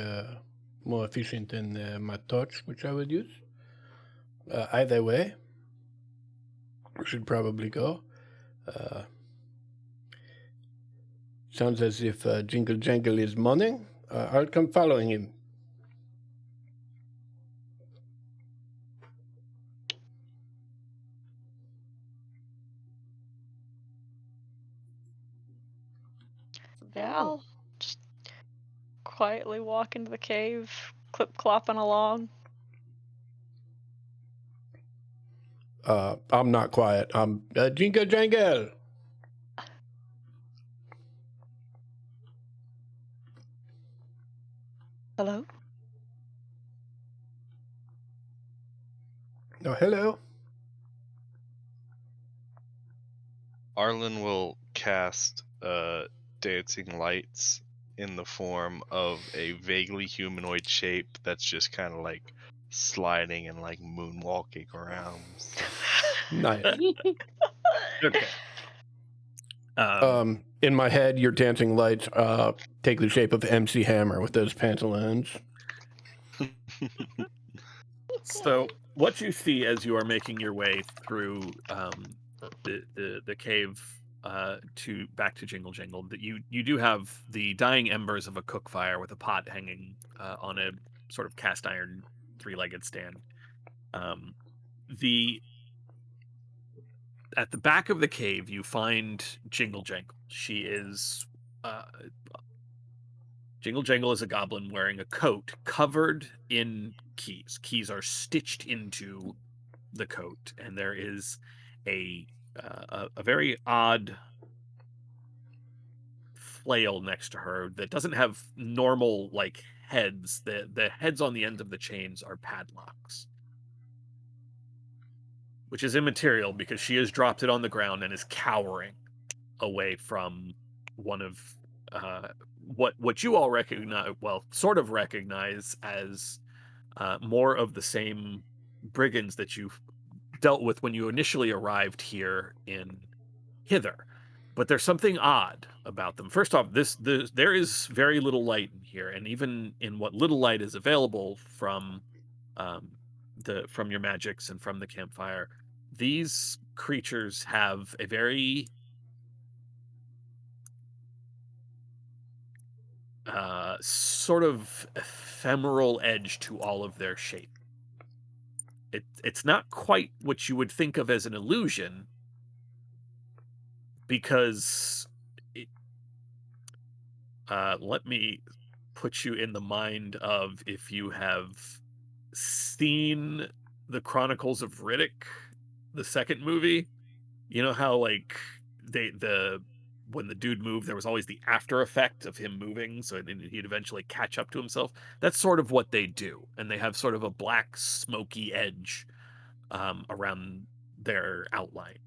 more efficient than my torch, which I would use. Either way, we should probably go. Sounds as if Jingle Jangle is mourning. I'll come following him. yeah, Oh, I'll just quietly walk into the cave, clip clopping along. I'm not quiet. I'm Jingle Jangle. Hello? Oh, hello. Arlen will cast dancing lights in the form of a vaguely humanoid shape that's just kind of like sliding and like moonwalking around. Nice. Okay. In my head, your dancing lights take the shape of MC Hammer with those pantaloons. So what you see as you are making your way through the cave to back to Jingle Jangle, that you do have the dying embers of a cook fire with a pot hanging on a sort of cast iron three-legged stand. The At the back of the cave, you find Jingle Jangle. She is uh, Jingle Jangle is a goblin wearing a coat covered in keys. Keys are stitched into the coat, and there is a very odd flail next to her that doesn't have normal like heads. The heads on the end of the chains are padlocks, which is immaterial because she has dropped it on the ground and is cowering away from one of what you all recognize, well, sort of recognize as more of the same brigands that you dealt with when you initially arrived here in Hither. But there's something odd about them. First off, there is very little light in here, and even in what little light is available from um, from your magics and from the campfire, these creatures have a very sort of ephemeral edge to all of their shape. It's not quite what you would think of as an illusion because it, let me put you in the mind of if you have seen the Chronicles of Riddick, the second movie. You know how like the when the dude moved, there was always the after effect of him moving, so he'd eventually catch up to himself. That's sort of what they do, and they have sort of a black smoky edge around their outline.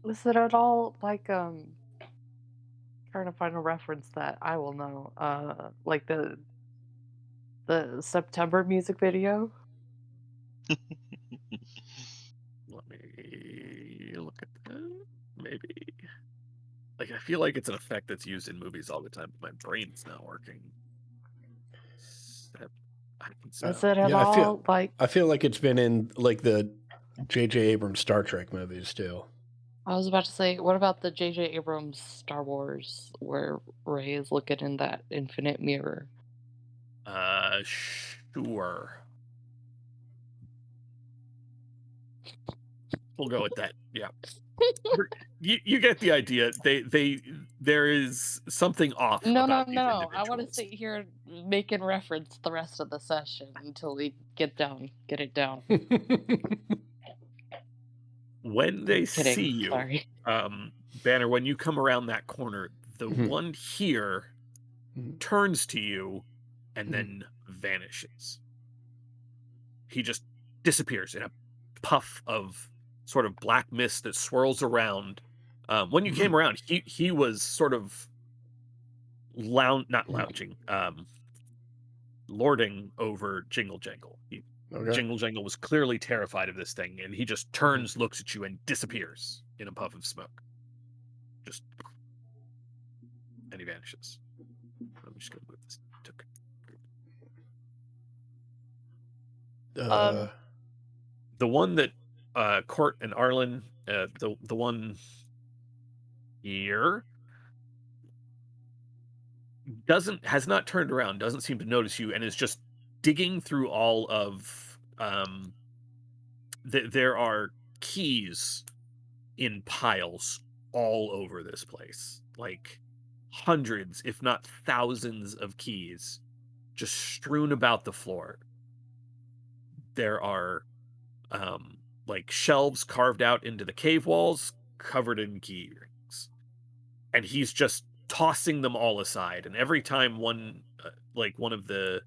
Is it at all like trying to find a reference that I will know? Like the September music video? Let me look at that. Maybe. Like I feel like it's an effect that's used in movies all the time, but my brain's not working. I can Is spell. it at Yeah, all like I feel like it's been in like the J.J. Abrams Star Trek movies too. I was about to say, what about the J.J. Abrams Star Wars where Rey is looking in that infinite mirror? Sure. We'll go with that. Yeah. You get the idea. There is something off No, no, about these no. I want to individuals. sit here making reference the rest of the session until we get it down. When they Kidding. see you, Sorry. Banner, when you come around that corner, the Mhm, one here mhm, turns to you and mhm, then vanishes. He just disappears in a puff of sort of black mist that swirls around. When you came mhm. around, he was sort of not lounging, lording over Jingle Jangle. Okay. Jingle Jangle was clearly terrified of this thing, and he just Mhm. turns, looks at you, and disappears in a puff of smoke. Just and he vanishes. I'm just gonna move this. Took Uh, Um, the one that Court and Arlen, the one here has not turned around, doesn't seem to notice you, and is just digging through all of there are keys in piles all over this place, like hundreds, if not thousands of keys just strewn about the floor. There are like shelves carved out into the cave walls covered in key rings, and he's just tossing them all aside, and every time one of the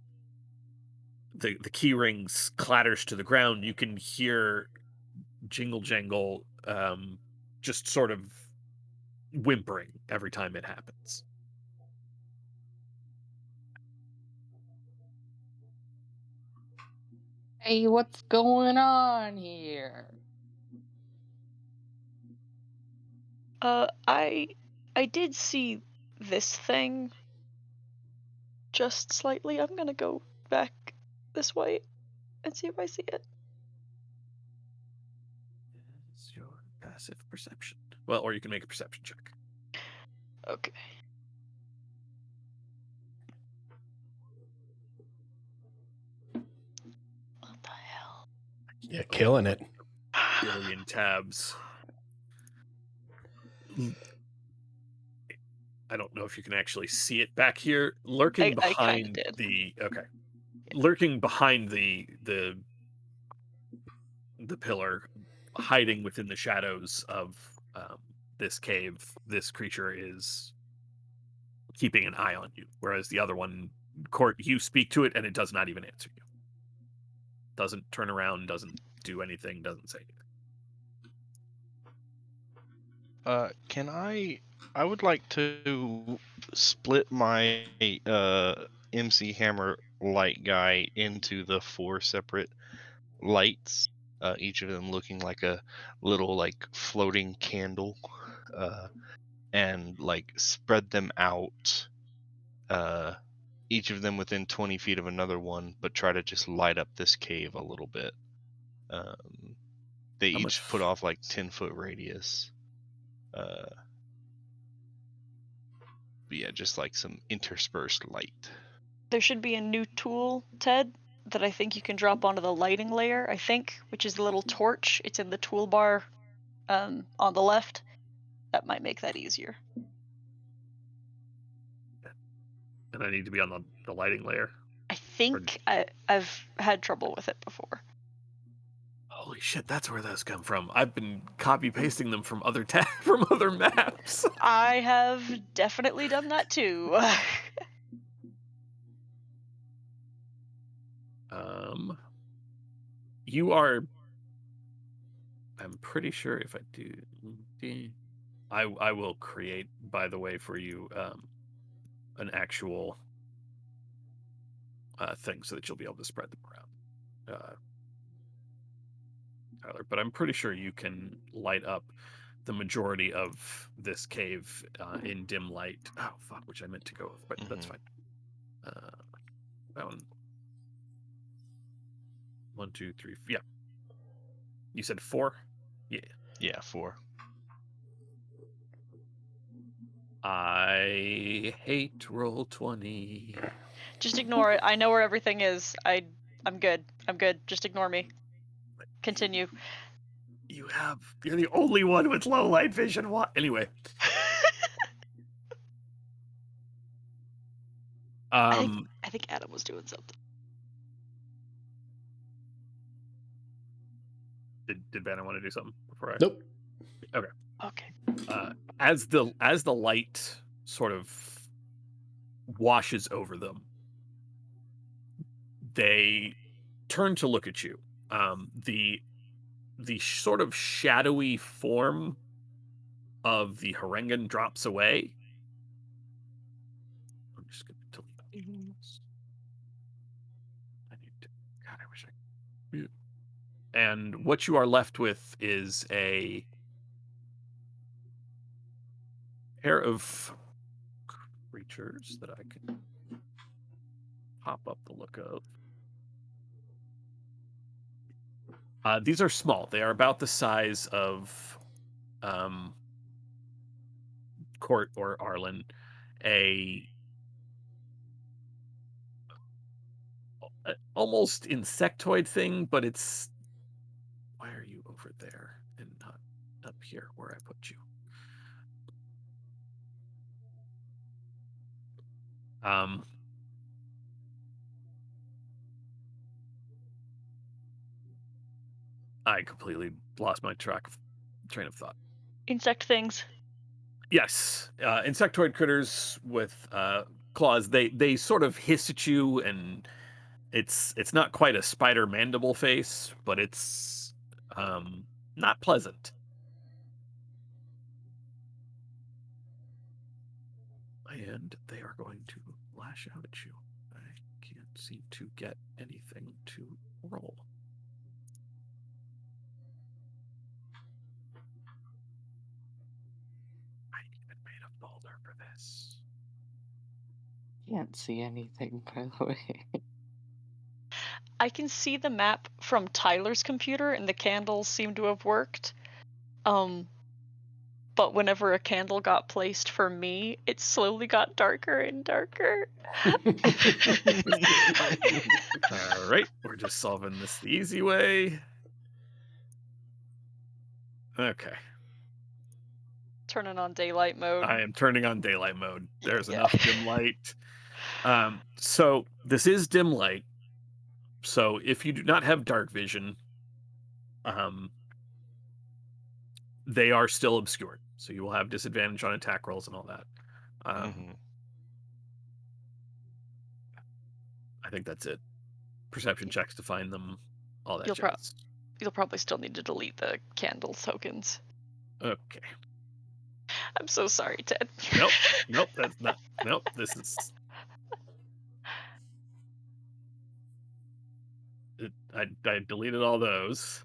key rings clatters to the ground, you can hear Jingle Jangle just sort of whimpering every time it happens. Hey, what's going on here? I did see this thing just slightly. I'm gonna go back this way and see if I see it. It's your passive perception. Well, or you can make a perception check. Okay. What the hell? yeah, Open killing like it. a billion tabs. I don't know if you can actually see it back here, lurking I kind of behind did. lurking behind the pillar, hiding within the shadows of this cave. This creature is keeping an eye on you, whereas the other one, Court, you speak to it and it does not even answer you. Doesn't turn around, doesn't do anything, doesn't say anything. Can I would like to split my MC Hammer light guy into the 4 separate lights, each of them looking like a little like floating candle, and like spread them out, uh, each of them within 20 feet of another one, but try to just light up this cave a little bit. Um, They How each put much? off like 10-foot radius. But yeah, just like some interspersed light. There should be a new tool, Ted, that I think you can drop onto the lighting layer, I think, which is the little torch. It's in the toolbar on the left. That might make that easier. And I need to be on the lighting layer. I think I've had trouble with it before. Holy shit, that's where those come from. I've been copy pasting them from other from other maps. I have definitely done that too. You are. I'm pretty sure if I do, I will create, by the way, for you an actual thing so that you'll be able to spread them around, Tyler. But I'm pretty sure you can light up the majority of this cave in dim light. Oh fuck, which I meant to go with, but that's fine. That one. 1, 2, 3. Yeah. You said 4? Yeah. Yeah, 4. I hate roll 20. Just ignore it. I know where everything is. I'm good. I'm good. Just ignore me. Continue. You're the only one with low light vision. What? Anyway. I think Adam was doing something. Did Banner want to do something before I? Nope. Okay. Okay. As the light sort of washes over them, they turn to look at you. The sort of shadowy form of the Harengan drops away. I'm just going to delete these. God, I wish I could. And what you are left with is a pair of creatures that I can pop up the look of. These are small. They are about the size of Court or Arlen. A almost insectoid thing, but it's. Why are you over there and not up here where I put you? I completely lost my train of thought. Insect things. Yes, insectoid critters with claws. They sort of hiss at you, and it's not quite a spider mandible face, but it's not pleasant. And they are going to lash out at you. I can't seem to get anything to roll. I even made a folder for this. Can't see anything, by the way. I can see the map from Tyler's computer, and the candles seem to have worked. But whenever a candle got placed for me, it slowly got darker and darker. All right, we're just solving this the easy way. Okay. Turning on daylight mode. I am turning on daylight mode. There's Yeah. enough dim light. So this is dim light. So if you do not have dark vision, they are still obscured. So you will have disadvantage on attack rolls and all that. I think that's it. Perception checks to find them, all that jazz. You'll probably still need to delete the candle tokens. Okay. I'm so sorry, Ted. Nope, that's not. Nope, this is. I deleted all those.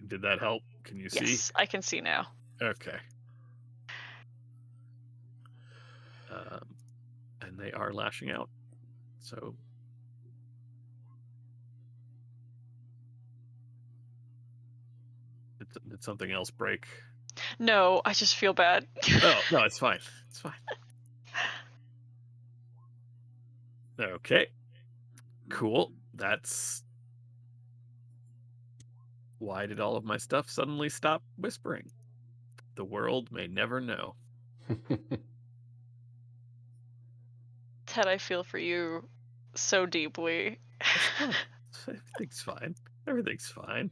Did that help? Can you see? Yes, I can see now. Okay. And they are lashing out. So Did something else break? No, I just feel bad. Oh, no, it's fine. It's fine. Okay. Cool. That's why did all of my stuff suddenly stop whispering? The world may never know. Ted, I feel for you so deeply. It's fine. Everything's fine. Everything's fine.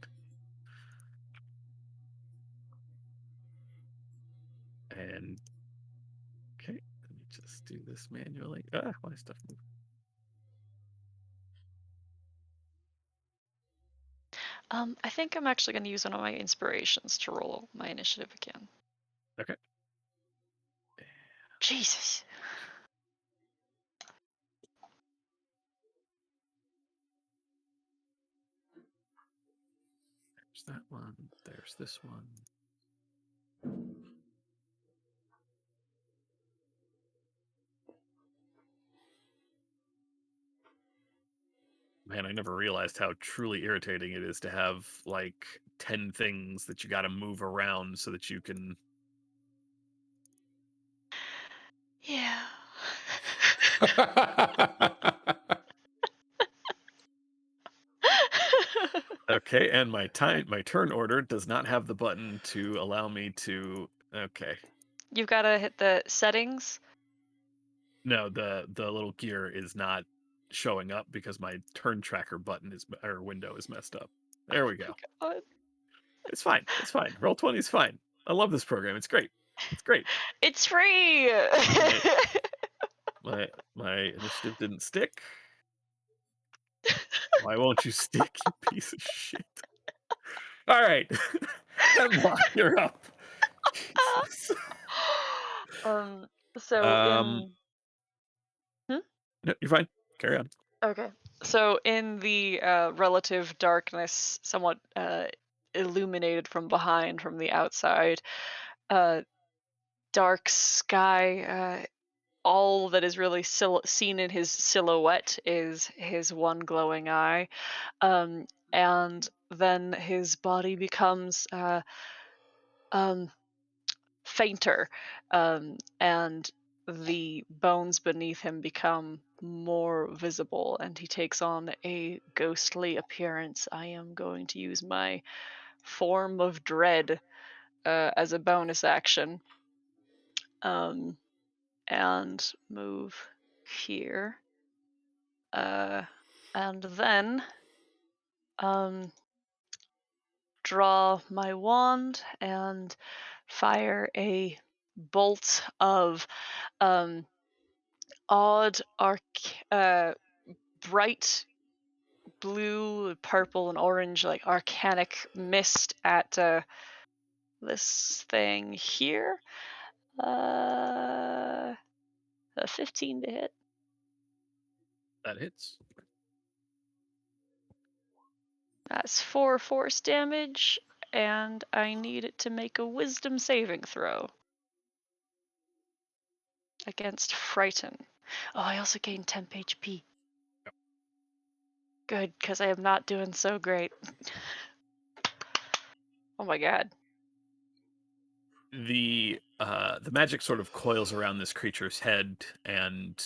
And okay, let me just do this manually. My stuff moved. I think I'm actually going to use one of my inspirations to roll my initiative again. Okay. Jesus. There's that one. There's this one. Man, I never realized how truly irritating it is to have like 10 things that you got to move around so that you can. Yeah. Okay, and my turn order does not have the button to allow me to. Okay, You've got to hit the settings. no, the little gear is not showing up because my turn tracker button or window is messed up. There we go. God. It's fine. It's fine. Roll20 is fine. I love this program. It's great. It's great. It's free. My my initiative didn't stick. Why won't you stick, you piece of shit? All right, Hemlock, you're up. Jesus. um. So Um, in. Hmm? no, you're fine. Carry on. Okay. So in the relative darkness, somewhat illuminated from behind, from the outside, uh, dark sky. All that is really seen in his silhouette is his one glowing eye, and then his body becomes um, fainter, and the bones beneath him become more visible, and he takes on a ghostly appearance. I am going to use my form of dread as a bonus action, um, and move here. And then um, draw my wand and fire a bolt of um, odd, bright blue, purple, and orange, like arcanic mist at this thing here. A 15 to hit. That hits. That's 4 force damage, and I need it to make a wisdom saving throw against Frighten. Oh, I also gained temp HP. Good, because I am not doing so great. Oh my god. The magic sort of coils around this creature's head, and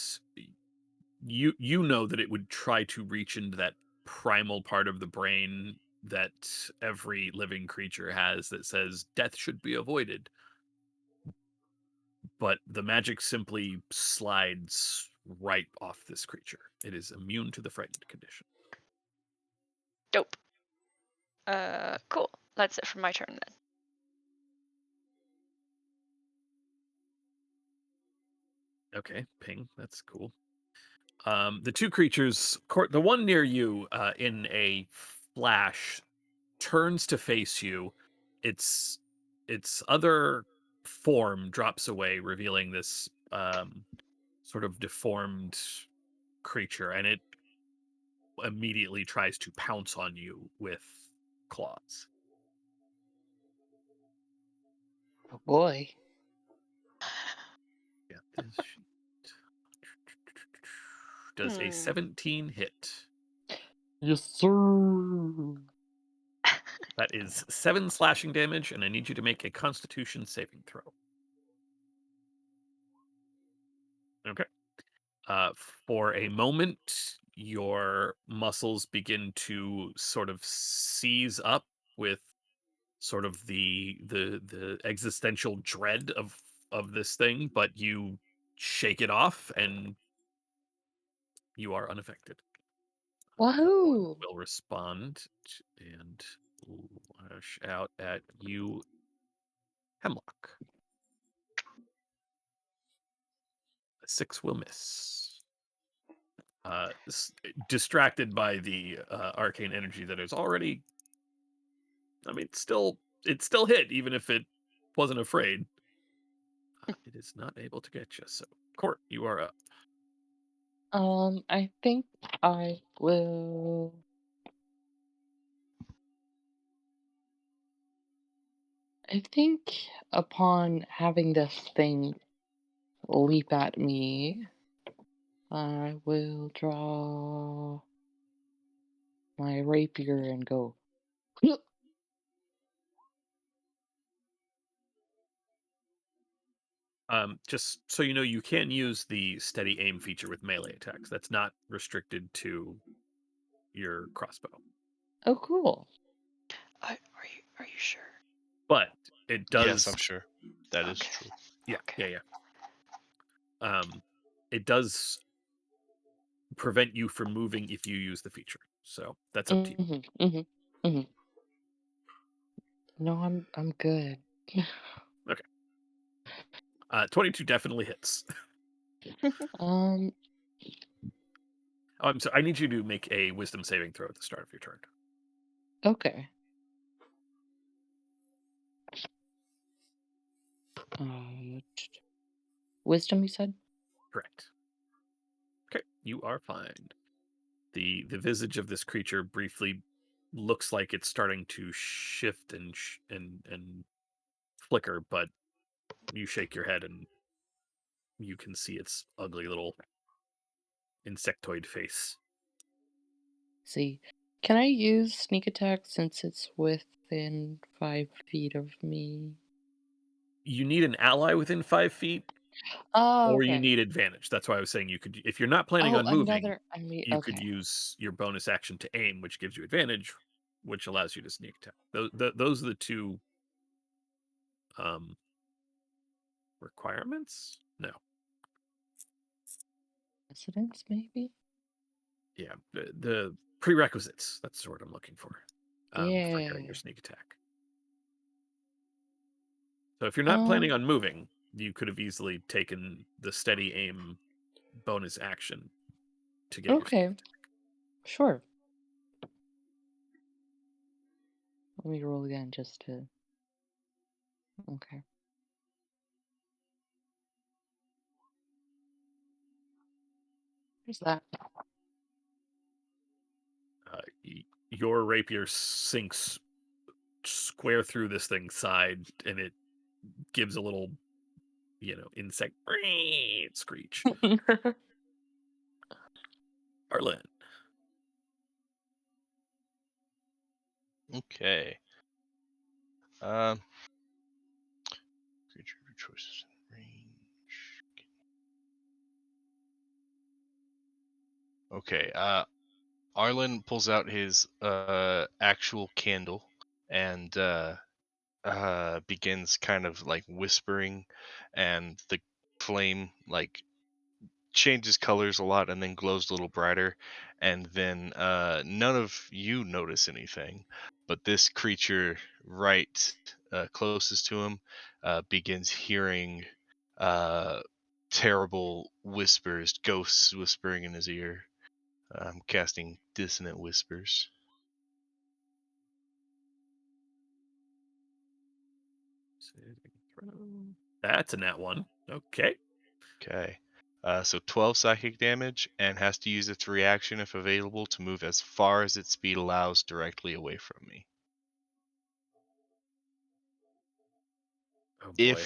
you know that it would try to reach into that primal part of the brain that every living creature has that says death should be avoided, but the magic simply slides right off this creature. It is immune to the frightened condition. Dope. Cool. That's it for my turn then. Okay, ping. That's cool. The two creatures, the one near you, in a flash, turns to face you. Its other form drops away, revealing this sort of deformed creature, and it immediately tries to pounce on you with claws. Oh boy. Yeah, this sheet. Does a Hmm. 17 hit? Yes, sir. That is 7 slashing damage, and I need you to make a Constitution saving throw. Okay. For a moment, your muscles begin to sort of seize up with sort of the existential dread of this thing, but you shake it off, and you are unaffected. No one Wahoo! will respond and lash out at you, Hemlock. 6 will miss. Distracted by the arcane energy that is already, I mean, it still hit, even if it wasn't afraid. It is not able to get you. So, Court, you are up. I think I will. I think upon having this thing leap at me, I will draw my rapier and go. Just so you know, you can use the steady aim feature with melee attacks. That's not restricted to your crossbow, Oh, cool. Are you sure? but it Yes, does. I'm sure that is Okay. true. Yeah, Okay. yeah, yeah. It does prevent you from moving if you use the feature. So that's up to you. Mm-hmm. Mm-hmm. Mm-hmm. No, I'm good. Okay. 22 definitely hits. Um. Oh, I'm sorry. I need you to make a wisdom saving throw at the start of your turn. Okay. Uh, wisdom, you said? Correct. Okay, you are fine. The visage of this creature briefly looks like it's starting to shift and flicker, but you shake your head and you can see its ugly little insectoid face. See, can I use sneak attack since it's within 5 feet of me? You need an ally within 5 feet, Oh, or you okay. need advantage. That's why I was saying you could, if you're not planning Oh, on moving, another. I mean, you could okay. use your bonus action to aim, which gives you advantage, which allows you to sneak attack. Those are the two um, requirements. No, Residence, maybe? yeah, the prerequisites. That's the word I'm looking for getting your Yeah. sneak attack. So if you're not planning Um. on moving, you could have easily taken the steady aim bonus action to get your sneak Okay. attack. Sure. Let me roll again just to. Okay. Where's that? Your rapier sinks square through this thing's side, and it gives a little, insect screech. Arlen. Okay. Um, creature choices in range. Okay. Arlen pulls out his actual candle and begins kind of like whispering, and the flame like changes colors a lot and then glows a little brighter, and then none of you notice anything, but this creature right closest to him begins hearing uh, terrible whispers, ghosts whispering in his ear. I'm casting dissonant whispers. Saving throw. That's a nat one. Okay. Okay. So 12 psychic damage, and has to use its reaction if available to move as far as its speed allows directly away from me. Oh boy.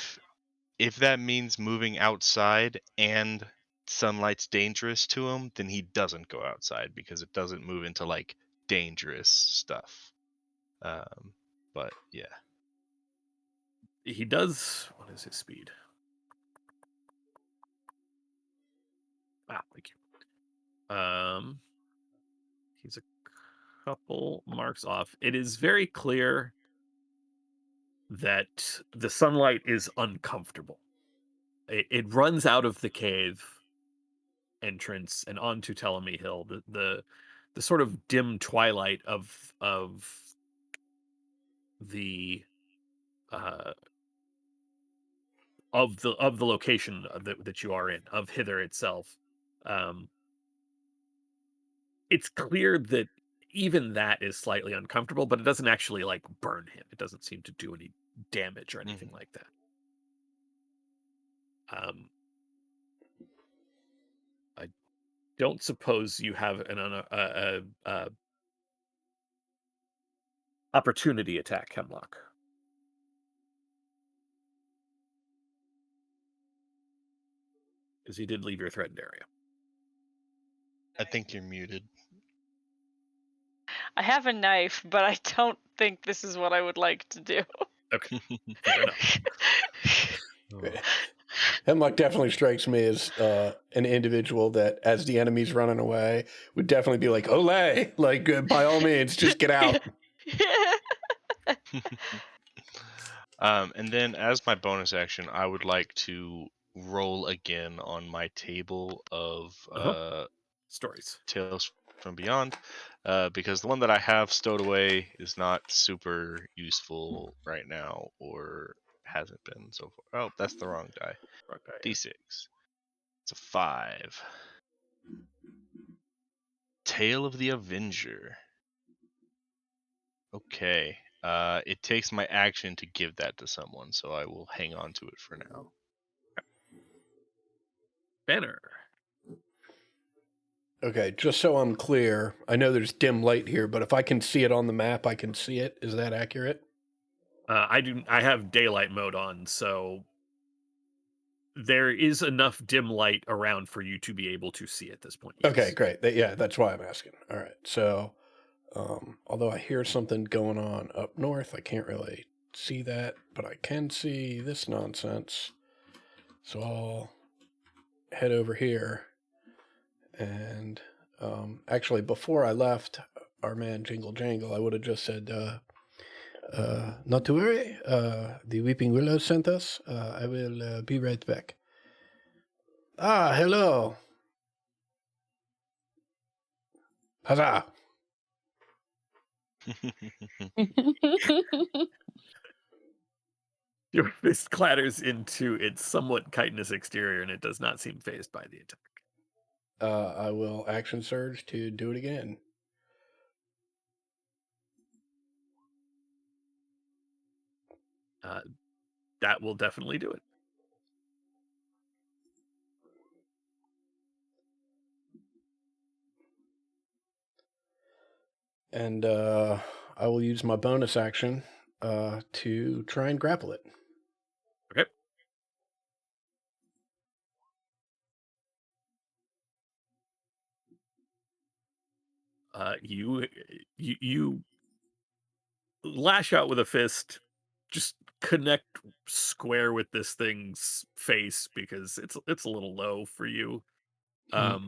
If that means moving outside and sunlight's dangerous to him, then he doesn't go outside because it doesn't move into like dangerous stuff. But yeah. He does. What is his speed? Thank you. He's a couple marks off. It is very clear that the sunlight is uncomfortable. It runs out of the cave entrance and onto Ptolemy Hill. The sort of dim twilight of the uh of the location that you are in, of Hither itself. Um it's clear that even that is slightly uncomfortable, but it doesn't actually like burn him. It doesn't seem to do any damage or anything Mhm. like that. I don't suppose you have a opportunity attack, Hemlock, because he did leave your threatened area. I think you're muted. I have a knife, but I don't think this is what I would like to do. Okay, fair enough. Hemlock definitely strikes me as an individual that, as the enemy's running away, would definitely be like, "Olay!" Like, by all means, just get out. And then as my bonus action, I would like to roll again on my table of Stories. Tales from Beyond, because the one that I have stowed away is not super useful right now, or hasn't been so far. Oh, that's the wrong die. Okay. D6. It's a 5. Tale of the Avenger. Okay. It takes my action to give that to someone, so I will hang on to it for now. Banner. Okay, just so I'm clear, I know there's dim light here, but if I can see it on the map, I can see it. Is that accurate? I have daylight mode on, so there is enough dim light around for you to be able to see at this point. Yes. Okay, great. Yeah, that's why I'm asking. All right. So, although I hear something going on up north, I can't really see that, but I can see this nonsense. So I'll head over here. And actually, before I left our man Jingle Jangle, I would have just said, not to worry. The Weeping Willow sent us. I will be right back. Ah, hello. Huzzah. Your fist clatters into its somewhat chitinous exterior, and it does not seem phased by the attack. I will action surge to do it again. That will definitely do it. And I will use my bonus action to try and grapple it. Okay. You lash out with a fist, just connect square with this thing's face because it's a little low for you. So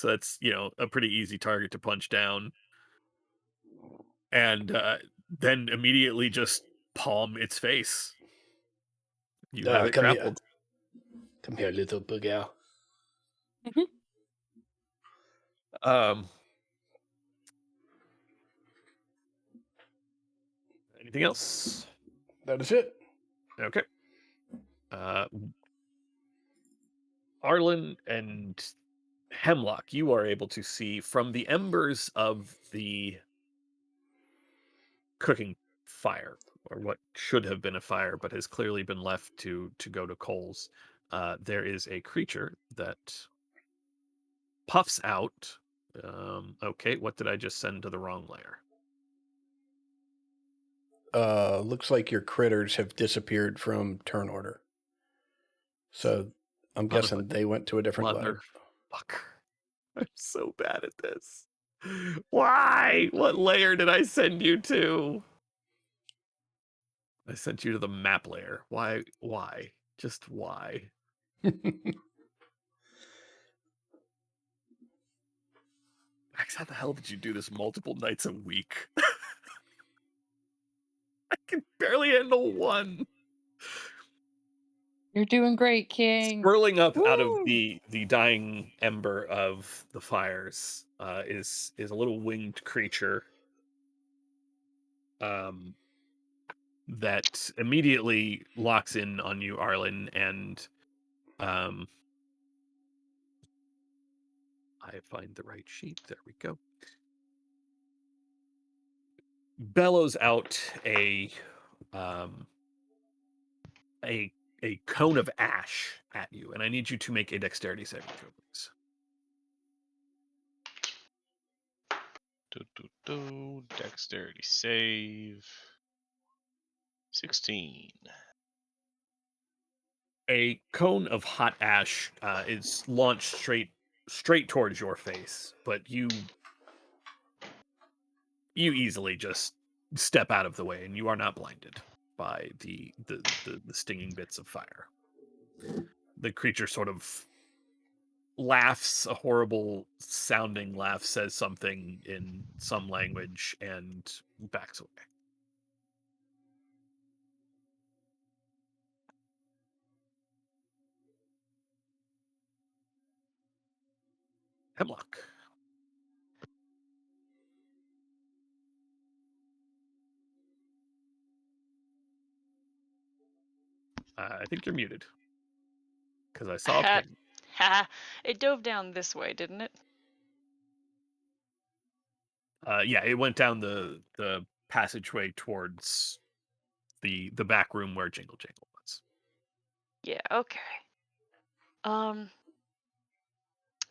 that's a pretty easy target to punch down, and then immediately just palm its face. You have it Come grappled. here. Come here, little bug owl. Anything else? That is it. Okay. Arlen and Hemlock, you are able to see from the embers of the cooking fire, or what should have been a fire, but has clearly been left to go to coals. There is a creature that puffs out. Okay, what did I just send to the wrong layer? Looks like your critters have disappeared from turn order. So I'm Son of guessing they went to a different layer. Motherfucker. I'm so bad at this. Why? What layer did I send you to? I sent you to the map layer. Why? Why? Just why? Max, how the hell did you do this multiple nights a week? I can barely handle one. You're doing great, King. Swirling up out of Woo! the dying ember of the fires is a little winged creature that immediately locks in on you, Arlen, and um, I find the right sheet. There we go. Bellows out um, a a cone of ash at you, and I need you to make a dexterity saving throw, please. Dexterity save. 16. A cone of hot ash is launched straight towards your face, but you easily just step out of the way, and you are not blinded by the stinging bits of fire. The creature sort of laughs, a horrible sounding laugh, says something in some language, and backs away. Hemlock. I think you're muted because I saw a ping. Ha! It dove down this way, didn't it? Yeah, it went down the passageway towards the back room where Jingle Jangle was. Yeah. Okay.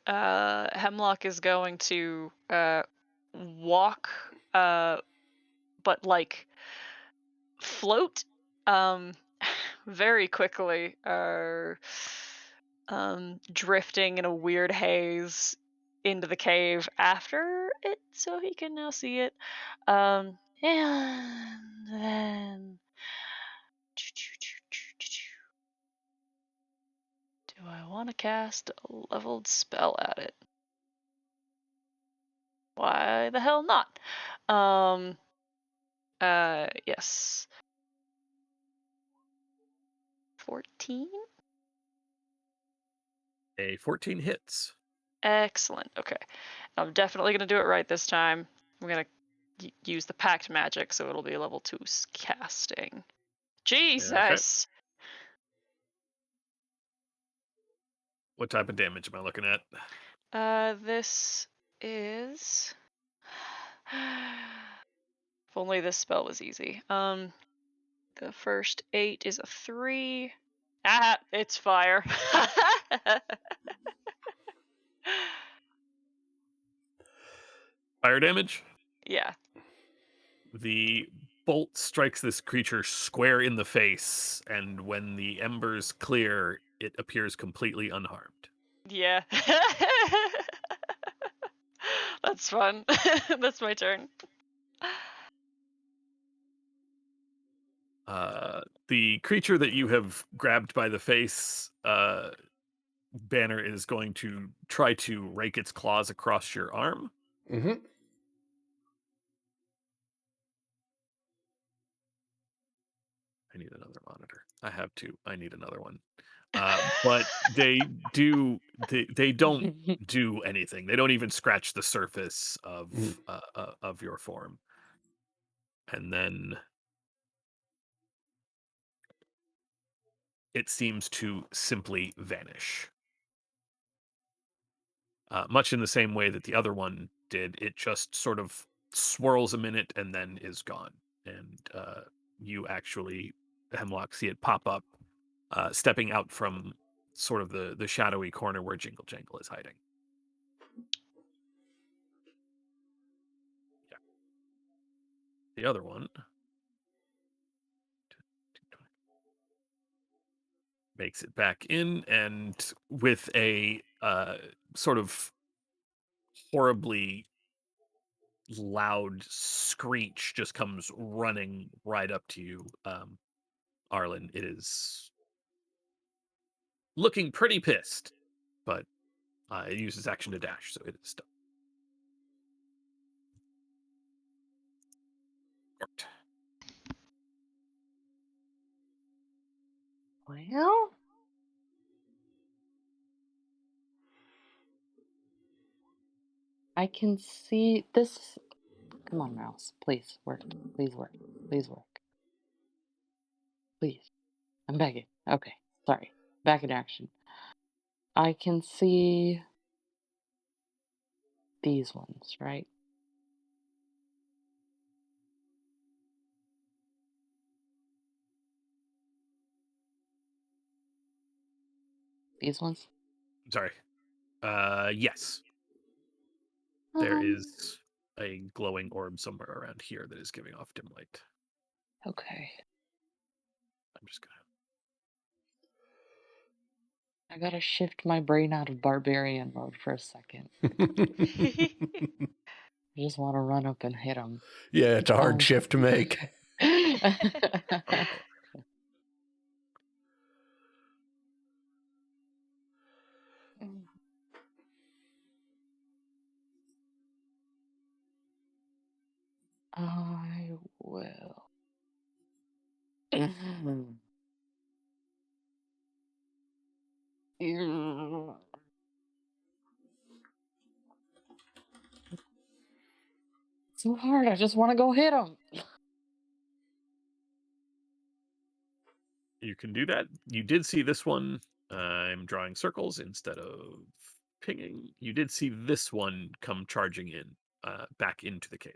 Hemlock is going to walk, but like float, very quickly, drifting in a weird haze into the cave after it, so he can now see it. And then, do I want to cast a leveled spell at it? Why the hell not? Yes. 14? A 14 hits. Excellent. Okay. I'm definitely going to do it right this time. I'm going to use the pact magic, so it'll be a level 2 casting. Okay. Jesus! What type of damage am I looking at? This is. If only this spell was easy. The first 8 is a 3. Ah, it's fire. Fire damage? Yeah. The bolt strikes this creature square in the face, and when the embers clear, it appears completely unharmed. Yeah. That's fun. That's my turn. The creature that you have grabbed by the face, Banner, is going to try to rake its claws across your arm. Mm-hmm. I need another monitor. I have two. I need another one. But they don't do anything. They don't even scratch the surface of your form. And then it seems to simply vanish. Much in the same way that the other one did. It just sort of swirls a minute and then is gone. And you actually, Hemlock, see it pop up, stepping out from sort of the shadowy corner where Jingle Jangle is hiding. Yeah. The other one makes it back in, and with a sort of horribly loud screech, just comes running right up to you. Arlen, it is looking pretty pissed, but it uses action to dash, so it is stuck. Worked. Well, I can see this. Come on, mouse. Please work. Please work. Please work. Please. I'm begging. Okay. Sorry. Back in action. I can see these ones, right? These ones? Sorry. Yes. There Um, is a glowing orb somewhere around here that is giving off dim light. okay. I'm just gonna. I gotta shift my brain out of barbarian mode for a second. I just want to run up and hit him. Yeah, it's a hard shift to make. Oh boy. I will. Too hard. I just want to go hit him. You can do that. You did see this one. I'm drawing circles instead of pinging. You did see this one come charging in, back into the cave.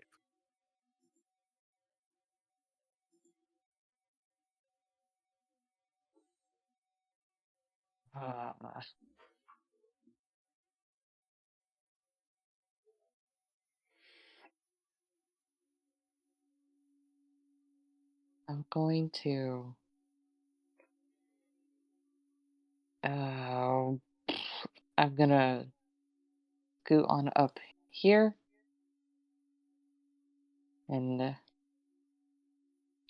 Uh, I'm going to. Uh, I'm gonna scoot on up here and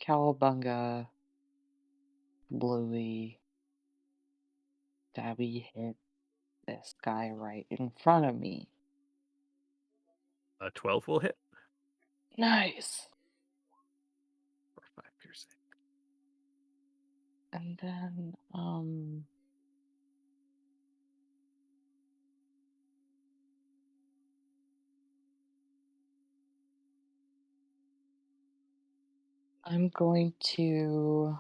cowabunga, bluey, stabby hit this guy right in front of me. A 12 will hit Nice. for 5 piercing. And then, I'm going to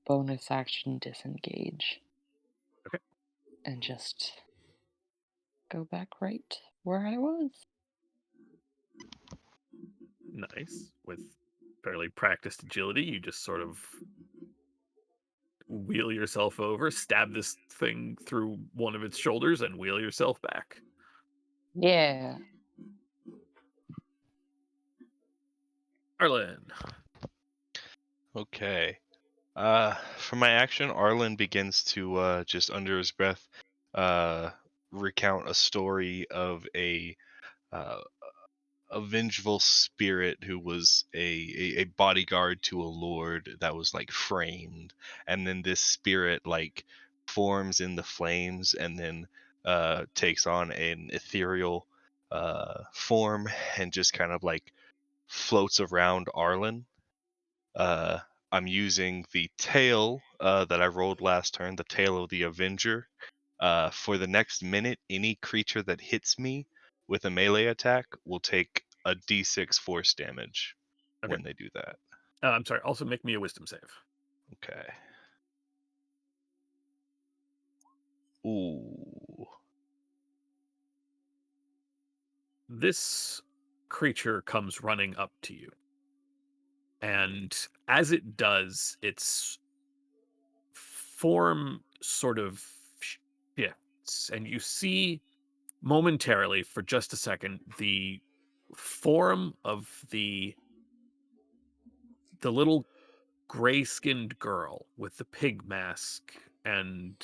bonus action disengage. Okay. And just go back right where I was. Nice. With fairly practiced agility, you just sort of wheel yourself over, stab this thing through one of its shoulders, and wheel yourself back. Yeah. Arlen. Okay. For my action, Arlen begins to just under his breath recount a story of uh, a vengeful spirit who was a bodyguard to a lord that was like framed, and then this spirit like forms in the flames and then takes on an ethereal form and just kind of like floats around Arlen. uh, I'm using the tail that I rolled last turn, the tail of the Avenger. For the next minute, any creature that hits me with a melee attack will take a d6 force damage Okay. when they do that. I'm sorry. Also, make me a wisdom save. Okay. Ooh. This creature comes running up to you. And as it does, its form sort of shifts. And you see momentarily, for just a second, the form of the little gray-skinned girl with the pig mask and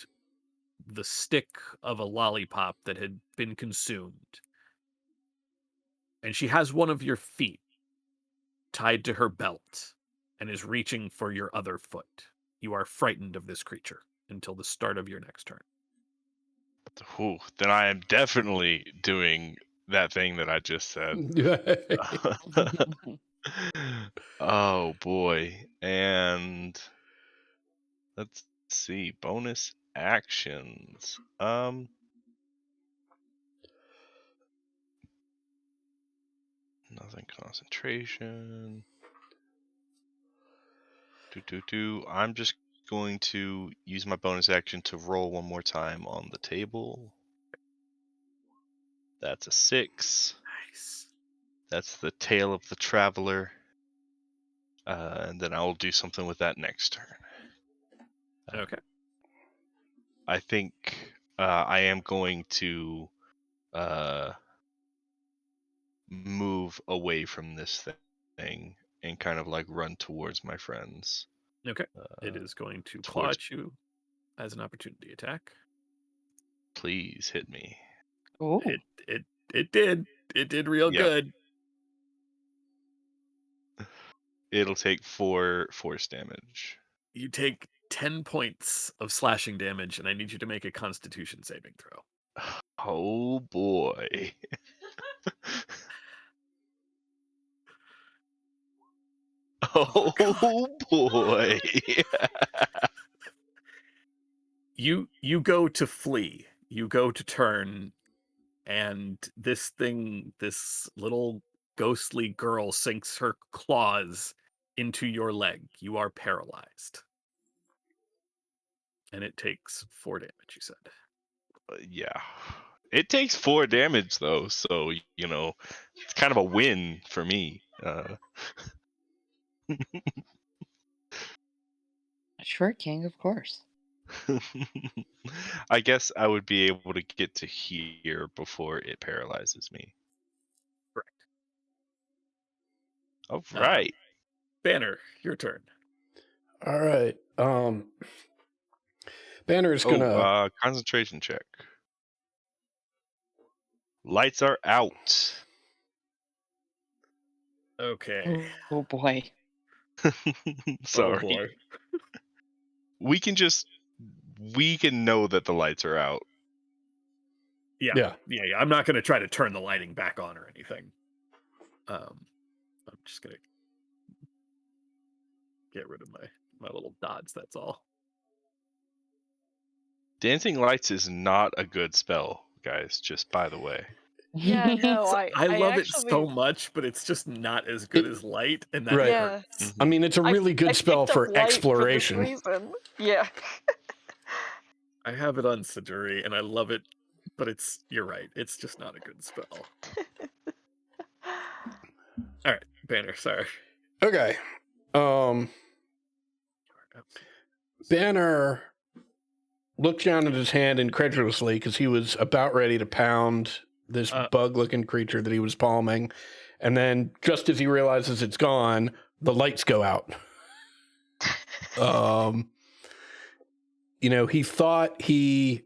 the stick of a lollipop that had been consumed. And she has one of your feet tied to her belt. and is reaching for your other foot. You are frightened of this creature until the start of your next turn. Whew, then I am definitely doing that thing that I just said. Oh boy. And let's see. Bonus actions. Nothing concentration. I'm just going to use my bonus action to roll one more time on the table. That's a 6. Nice. That's the tail of the traveler. And then I will do something with that next turn. Okay. I think I am going to move away from this thing and kind of like run towards my friends. Okay. It is going to claw towards- at you as an opportunity attack. Please hit me. Ooh. It did. It did real Yep. good. It'll take 4 force damage. You take 10 points of slashing damage, and I need you to make a Constitution saving throw. Oh boy. Oh boy. You go to flee. You go to turn, and this little ghostly girl sinks her claws into your leg. You are paralyzed. And it takes 4 damage, you said. Yeah. It takes 4 damage though, so it's kind of a win for me. Sure, King, of course. I guess I would be able to get to here before it paralyzes me. Correct. All right. Banner, your turn. All right. Banner is gonna. Concentration check. Lights are out. Okay. Oh boy. Sorry. Oh boy. We can know that the lights are out. Yeah. I'm not going to try to turn the lighting back on or anything. I'm just going to get rid of my little dots, that's all. Dancing lights is not a good spell, guys, just by the way. Yeah, no, I love it actually, so much, but it's just not as good as light, and that Right. yeah. hurts. I mean, it's a really I good spell picked up for light exploration. for this reason. Yeah. I have it on Siduri, and I love it, but you're right, it's just not a good spell. All right, Banner, sorry. Okay. Banner looked down at his hand incredulously because he was about ready to pound this bug-looking creature that he was palming. And then just as he realizes it's gone, the lights go out. He thought he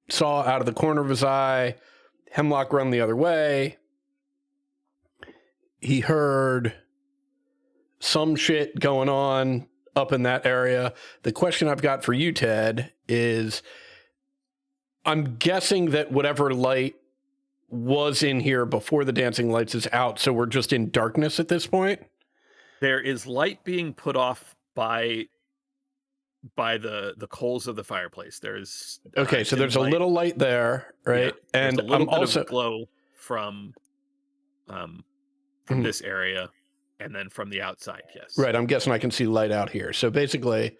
saw out of the corner of his eye Hemlock run the other way. He heard some shit going on up in that area. The question I've got for you, Ted, is I'm guessing that whatever light was in here before the dancing lights is out, so we're just in darkness at this point? There is light being put off by the coals of the fireplace. There's okay, so there's a little light there, right? Yeah, and there's a little I'm bit also of glow from this area, and then from the outside. Yes, right. I'm guessing I can see light out here. So basically,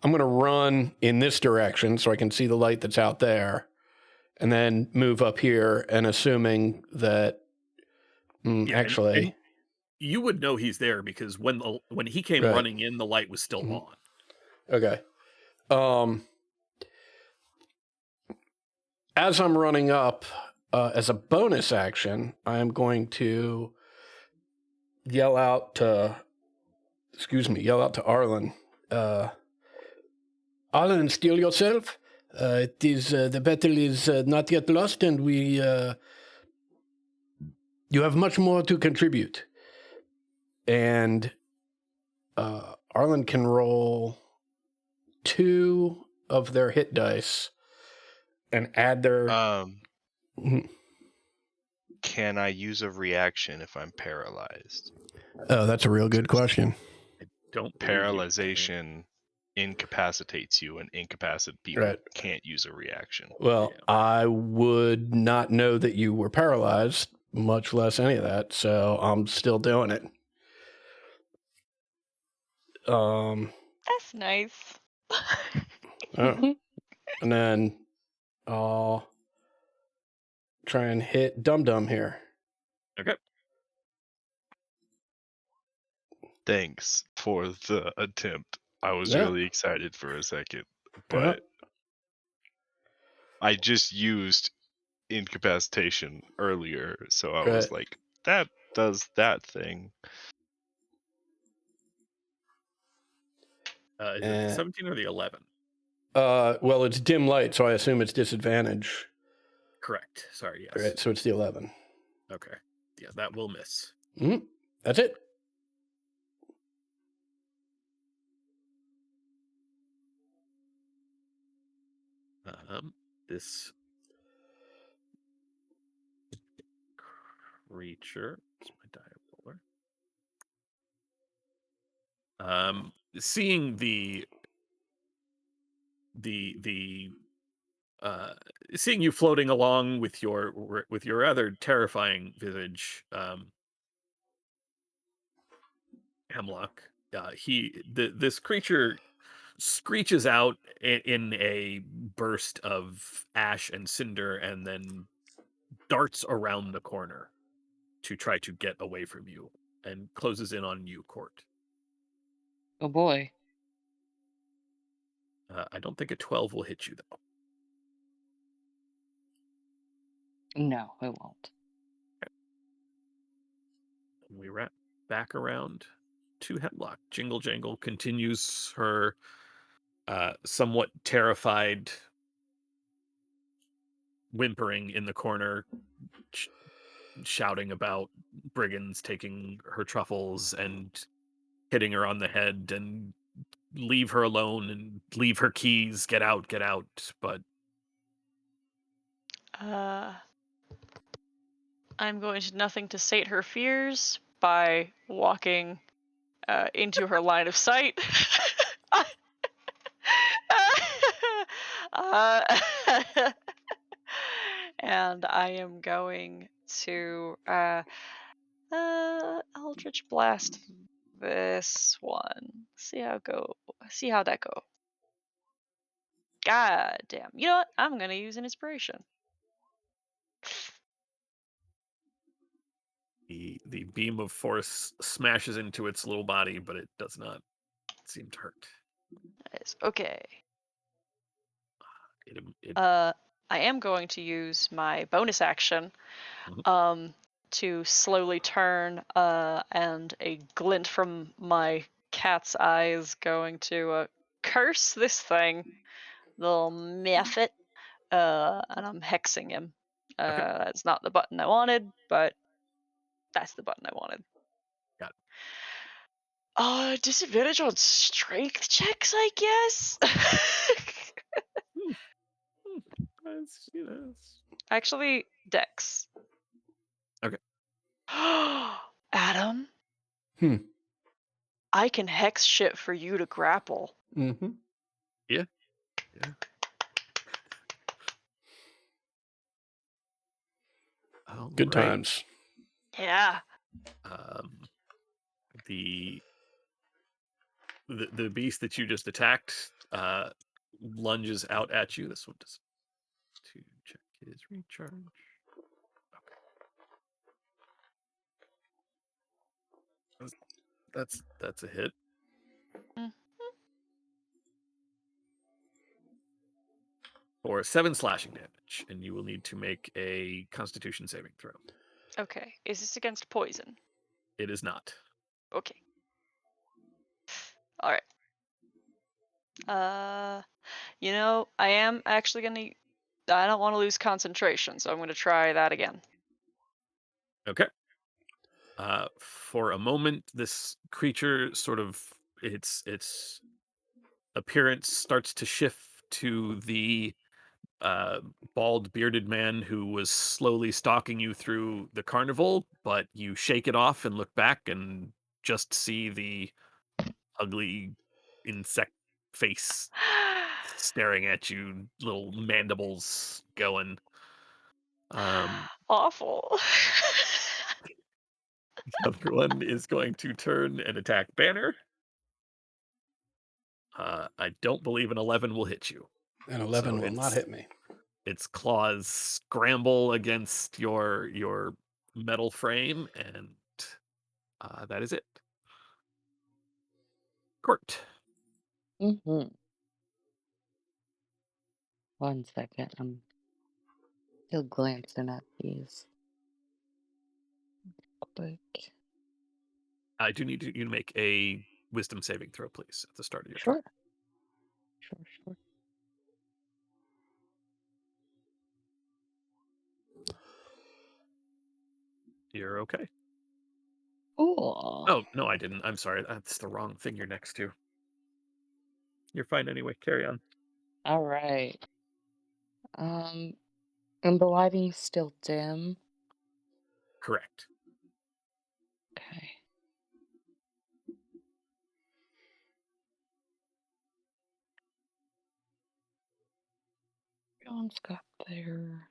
I'm going to run in this direction so I can see the light that's out there, and then move up here. And assuming that actually. And you would know he's there because when he came running in, the light was still on. Okay. As I'm running up, as a bonus action, I am going to yell out to Arlen. Arlen, steel yourself. It is the battle is not yet lost, and you have much more to contribute. And Arlen can roll 2 of their hit dice and add their. Mhm. Can I use a reaction if I'm paralyzed? Oh, that's a real good question. I don't believe you can. Paralyzation incapacitates you, and incapacitated people Right. can't use a reaction. Well, Yeah. I would not know that you were paralyzed, much less any of that, so I'm still doing it. That's nice. Oh, and then I'll try and hit Dum Dum here. Okay. Thanks for the attempt. I was Yeah. really excited for a second, Yeah. but I just used incapacitation earlier, so I was Right. like, that does that thing. Is it the 17 or the 11? Well, it's dim light, so I assume it's disadvantage. Correct. Sorry, yes. Right, so it's the 11. Okay. Yeah, that will miss. Mm-hmm. That's it. This creature. Where's my die roller? Seeing the seeing you floating along with your rather terrifying visage, Hemlock. This creature screeches out in a burst of ash and cinder, and then darts around the corner to try to get away from you, and closes in on you, Court. Oh boy. I don't think a 12 will hit you though. No, it won't. And we wrap back around to Hemlock. Jingle Jangle continues her somewhat terrified whimpering in the corner, shouting about brigands taking her truffles and hitting her on the head and leave her alone and leave her keys, get out, get out. But Uh, I'm going to nothing to sate her fears by walking into her line of sight. uh, and I am going to Eldritch Blast this one. See how go. See how that go. God damn. You know what? I'm gonna use an inspiration. the beam of force smashes into its little body, but it does not seem to hurt. Nice. Okay. It I am going to use my bonus action Mhm. to slowly turn and a glint from my cat's eyes going to curse this thing, little mephit, and I'm hexing him. Okay, That's not the button I wanted, but that's the button I wanted. got Disadvantage on strength checks, I guess. it. It's. Actually, Dex. Okay. Adam, Hmm. I can hex shit for you to grapple. Mm-hmm. Yeah. Good Alright. times. Yeah. Um, the the beast that you just attacked lunges out at you. This one does to check his recharge. Okay. That's a hit Mm. for 7 slashing damage, and you will need to make a Constitution saving throw. Okay. Is this against poison? It is not. Okay. All right. I am actually gonna. I don't want to lose concentration, so I'm gonna try that again. Okay. For a moment, this creature sort of its appearance starts to shift to the bald bearded man who was slowly stalking you through the carnival, but you shake it off and look back and just see the ugly insect face staring at you, little mandibles going. Awful. The other one is going to turn and attack Banner. I don't believe an 11 will hit you. An So 11 will not hit me. its claws scramble against your metal frame, and that is it. Court. Mm-hmm. 1 second. I'm still glancing at these. Quick. I do need you to make a wisdom saving throw, please, at the start of your turn. Sure. Sure. You're okay. Cool. Oh, no, I didn't. I'm sorry. That's the wrong thing you're next to. You're fine anyway. Carry on. All right. And the lighting's still dim. Correct. Okay. Everyone's got their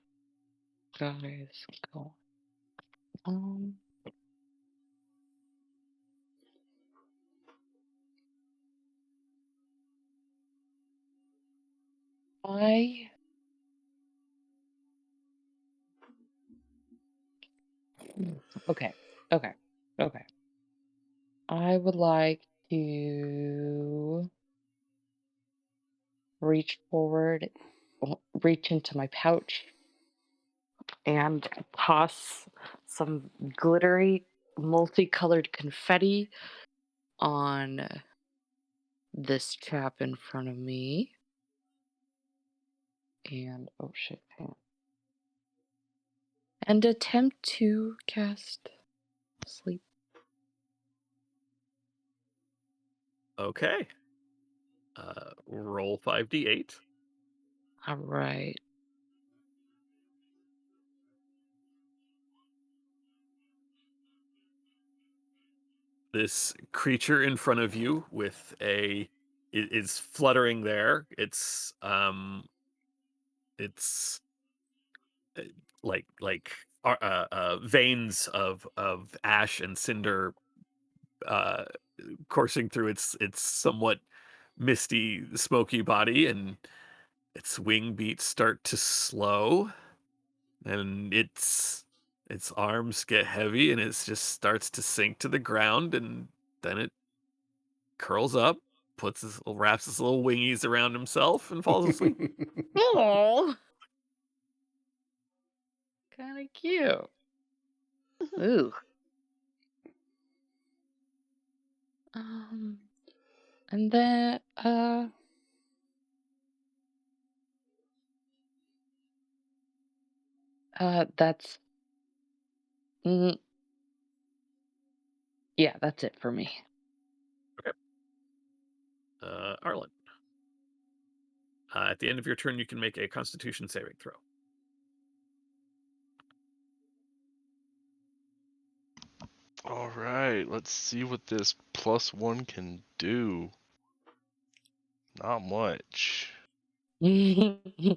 guys going. I okay. I would like to reach forward, reach into my pouch, and toss some glittery, multicolored confetti on this chap in front of me. And oh shit, hang on. And attempt to cast sleep. Okay. Roll 5d8. All right. This creature in front of you with is fluttering there. It's uh, veins of ash and cinder uh coursing through its somewhat misty, smoky body, and its wing beats start to slow, and its arms get heavy, and it just starts to sink to the ground, and then it curls up, wraps his little wingies around himself, and falls asleep. Oh, kind of cute. Ooh. And then that's mm, yeah, that's it for me. Okay. Arlen. At the end of your turn, you can make a Constitution saving throw. All right, let's see what this +1 can do. Not much. Banner.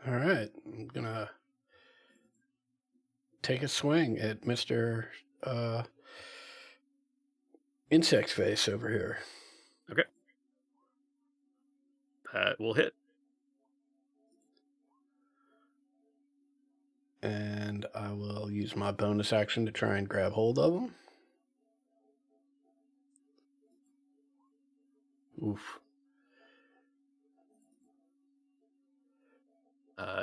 All right. I'm going to take a swing at Mr. Insect Face over here. Okay. That will hit. And I will use my bonus action to try and grab hold of him. Oof.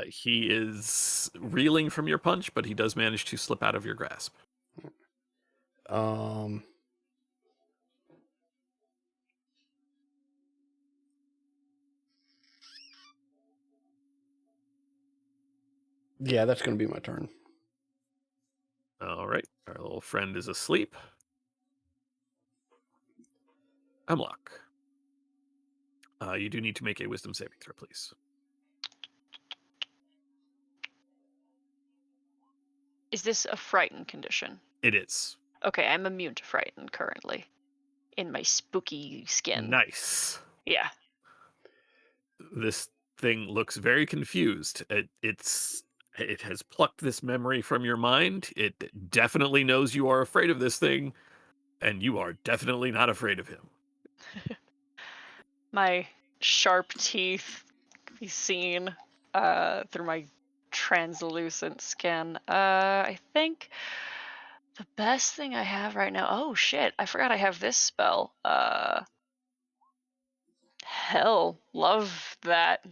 He is reeling from your punch, but he does manage to slip out of your grasp. Um, Yeah, that's going to be my turn. All right. Our little friend is asleep. Hemlock. You do need to make a wisdom saving throw, please. Is this a frightened condition? It is. Okay, I'm immune to frightened currently. In my spooky skin. Nice. Yeah. This thing looks very confused. It has plucked this memory from your mind. It definitely knows you are afraid of this thing, and you are definitely not afraid of him. My sharp teeth can be seen through my translucent skin. I think the best thing I have right now. Oh shit! I forgot I have this spell. Hell, love that.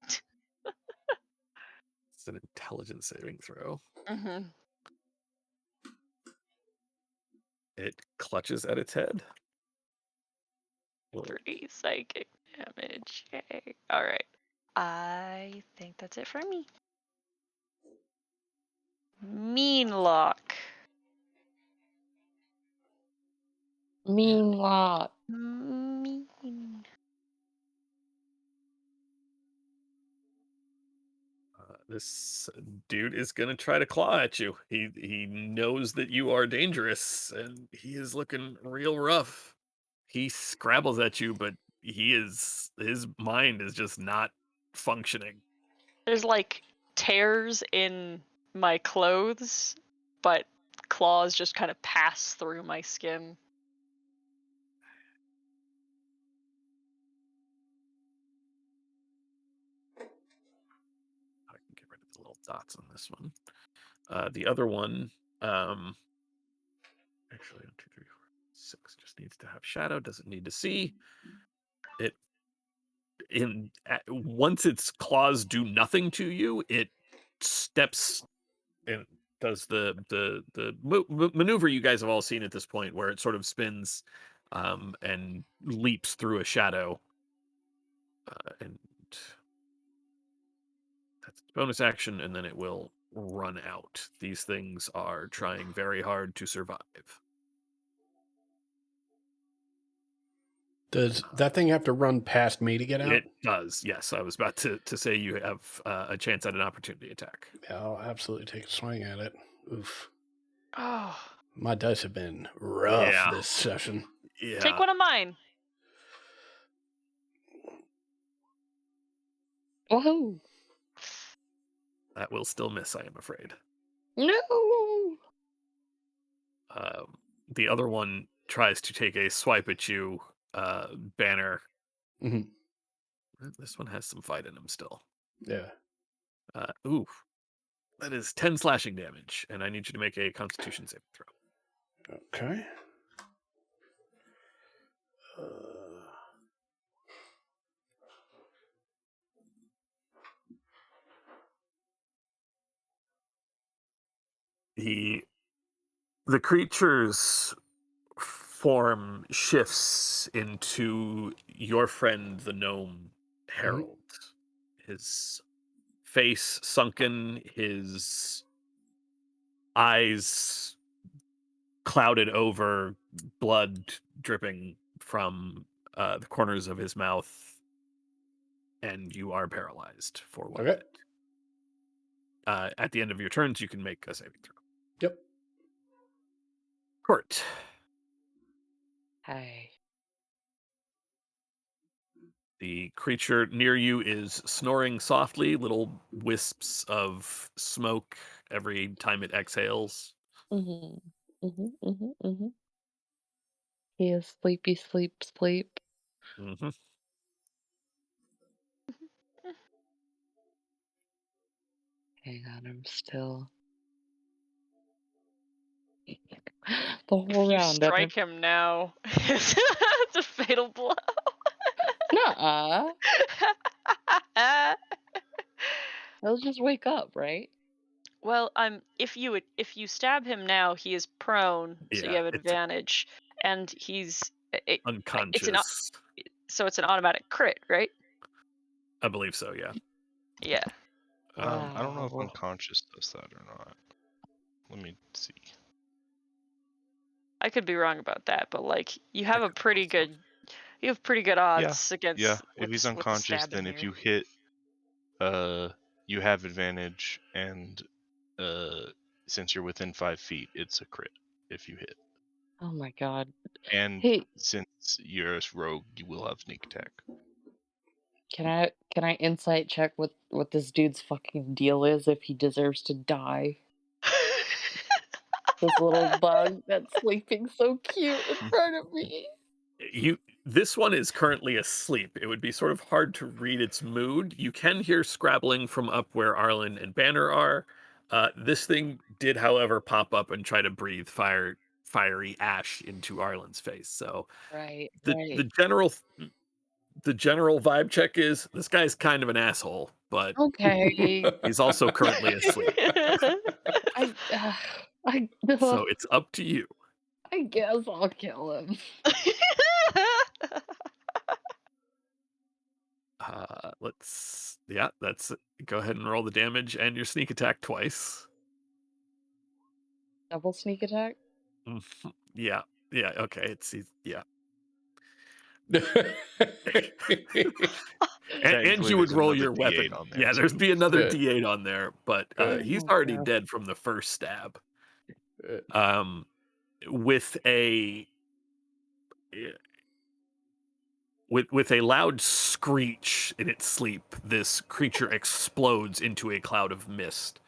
It's an intelligence saving throw. Mm-hmm. It clutches at its head. 3 psychic damage. Yay! All right. I think that's it for me. Mean lock. Mean lot. Mean. This dude is gonna try to claw at you. He knows that you are dangerous, and he is looking real rough. He scrabbles at you, but his mind is just not functioning. There's like tears in my clothes, but claws just kind of pass through my skin. I can get rid of the little dots on this one. The other one, actually, 1, 2, 3, 4, 6 just needs to have shadow. Doesn't need to see it. Once its claws do nothing to you, it steps and does the maneuver you guys have all seen at this point, where it sort of spins and leaps through a shadow, and that's its bonus action, and then it will run out. These things are trying very hard to survive. Does that thing have to run past me to get out? It does, yes. I was about to say you have a chance at an opportunity attack. Yeah, I'll absolutely take a swing at it. Oof. Oh, My dice have been rough Yeah. this session. Yeah, take one of mine. Woohoo! that will still miss, I am afraid. No! The other one tries to take a swipe at you, Banner. Mhm. This one has some fight in him still. Yeah. Ooh, that is 10 slashing damage, and I need you to make a Constitution saving throw. Okay. The creature's form shifts into your friend, the gnome Harold. His face sunken, his eyes clouded over, blood dripping from the corners of his mouth, and you are paralyzed for 1 Okay. minute. At the end of your turns, you can make a saving throw. Yep. Court. Hey. The creature near you is snoring softly, little wisps of smoke every time it exhales. Mm-hmm. He is sleepy, sleep. Hmm. Hang on, I'm still. The whole If you round, and strike him now, it's a fatal blow. nuh-uh. He'll just wake up, right? Well, if you stab him now, he is prone, so you Yeah, have it's advantage, and he's it's unconscious. so it's an automatic crit, right? I believe so, yeah. Yeah. I don't know if Wow. unconscious does that or not. Let me see. I could be wrong about that, but like you have I a could pretty also. good you have pretty good Yeah, odds yeah. against If he's with the unconscious, stabbing then if here. you hit, you have advantage, and since you're within 5 feet, it's a crit if you hit. Oh my god. And Hey, since you're a rogue, you will have sneak attack. can I insight check what this dude's fucking deal is if he deserves to die? This little bug that's sleeping so cute in front of me. This one is currently asleep. It would be sort of hard to read its mood. You can hear scrabbling from up where Arlen and Banner are. This thing did, however, pop up and try to breathe fiery ash into Arlen's face. So Right, the right. the general the general vibe check is this guy's kind of an asshole, but Okay. he's also currently asleep. I, I, So it's up to you. I guess I'll kill him. That's go ahead and roll the damage and your sneak attack twice. Double sneak attack? Yeah, okay. Yeah, and Technically, you would there's roll another your D8 weapon. on there Yeah, there's too. be another Yeah. D8 on there, but Yeah. he's Oh my already god. dead from the first stab. Uh, Um, with a with a loud screech in its sleep, this creature explodes into a cloud of mist.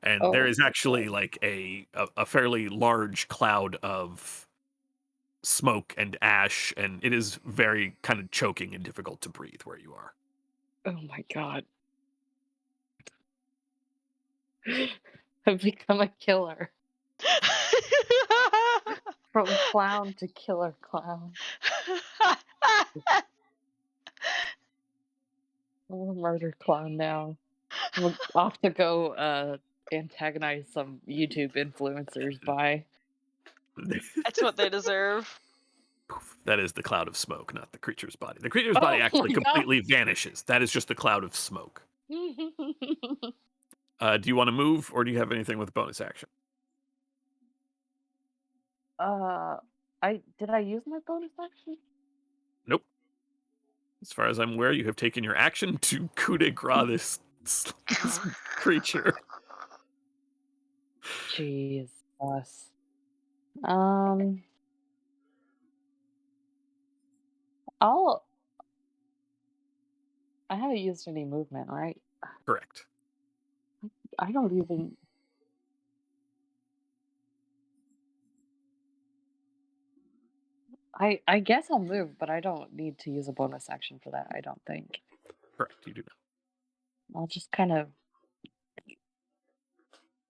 And there Oh is my actually god. like a fairly large cloud of smoke and ash, and it is very kind of choking and difficult to breathe where you are. Oh my god. I've become a killer. From clown to killer clown. I'm a murder clown now. I'm off to go antagonize some YouTube influencers by. That's what they deserve. That is the cloud of smoke, not the creature's body. The creature's body Oh actually my god. completely vanishes. That is just the cloud of smoke. Do you want to move, or do you have anything with bonus action? uh I use my bonus action? Nope. As far as I'm aware, you have taken your action to coup de grace this creature. Jesus. Um I'll I haven't used any movement, right? Correct. I don't even I guess I'll move, but I don't need to use a bonus action for that, I don't think. Correct. You do not. I'll just kind of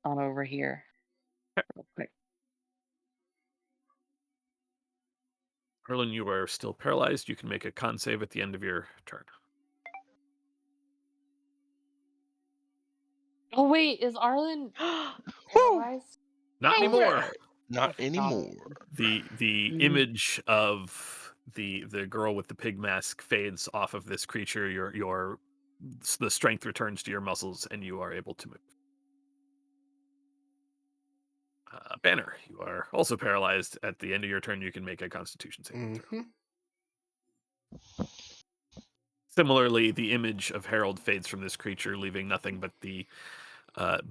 on over here real quick. Erlen, you are still paralyzed. You can make a con save at the end of your turn. Oh wait, is Arlen Woo! paralyzed? Not Dang anymore. it. Not Oh, anymore. The Mm. image of the girl with the pig mask fades off of this creature. The strength returns to your muscles, and you are able to move. Banner, you are also paralyzed. At the end of your turn, you can make a Constitution saving throw. mhm. Similarly, the image of Harold fades from this creature, leaving nothing but the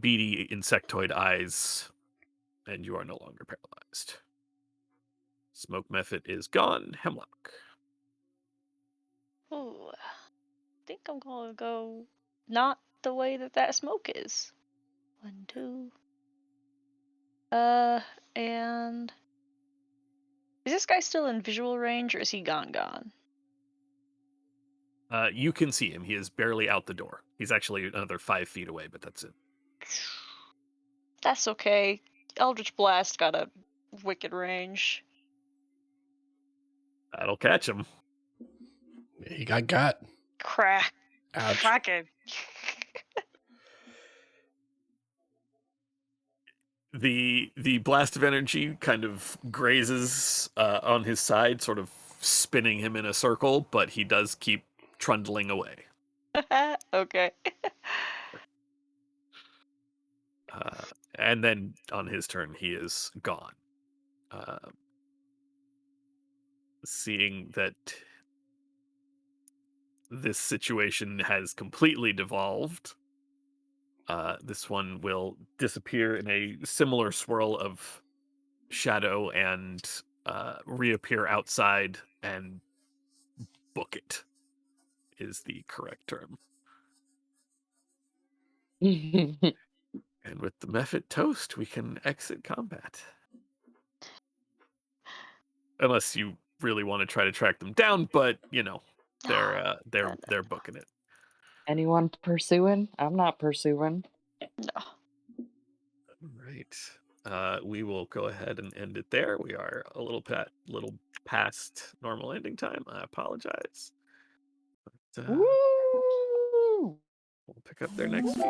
beady insectoid eyes, and you are no longer paralyzed. Smoke method is gone. Hemlock. Ooh, I think I'm gonna go not the way that smoke is. 1, 2. And is this guy still in visual range, or is he gone? You can see him. He is barely out the door. He's actually another 5 feet away, but that's it. That's okay. Eldritch Blast got a wicked range. That'll catch him. He got. Crack. Ouch. Cracking. The blast of energy kind of grazes on his side, sort of spinning him in a circle, but he does keep trundling away. Okay. And then on his turn, he is gone. Uh, Seeing that this situation has completely devolved, this one will disappear in a similar swirl of shadow and reappear outside and book it is the correct term. And with the Mephit toast, we can exit combat. Unless you really want to try to track them down, but they're booking it. Anyone pursuing? I'm not pursuing. No. Right. We will go ahead and end it there. We are a little past normal ending time. I apologize. But, Woo! we'll pick up there next week.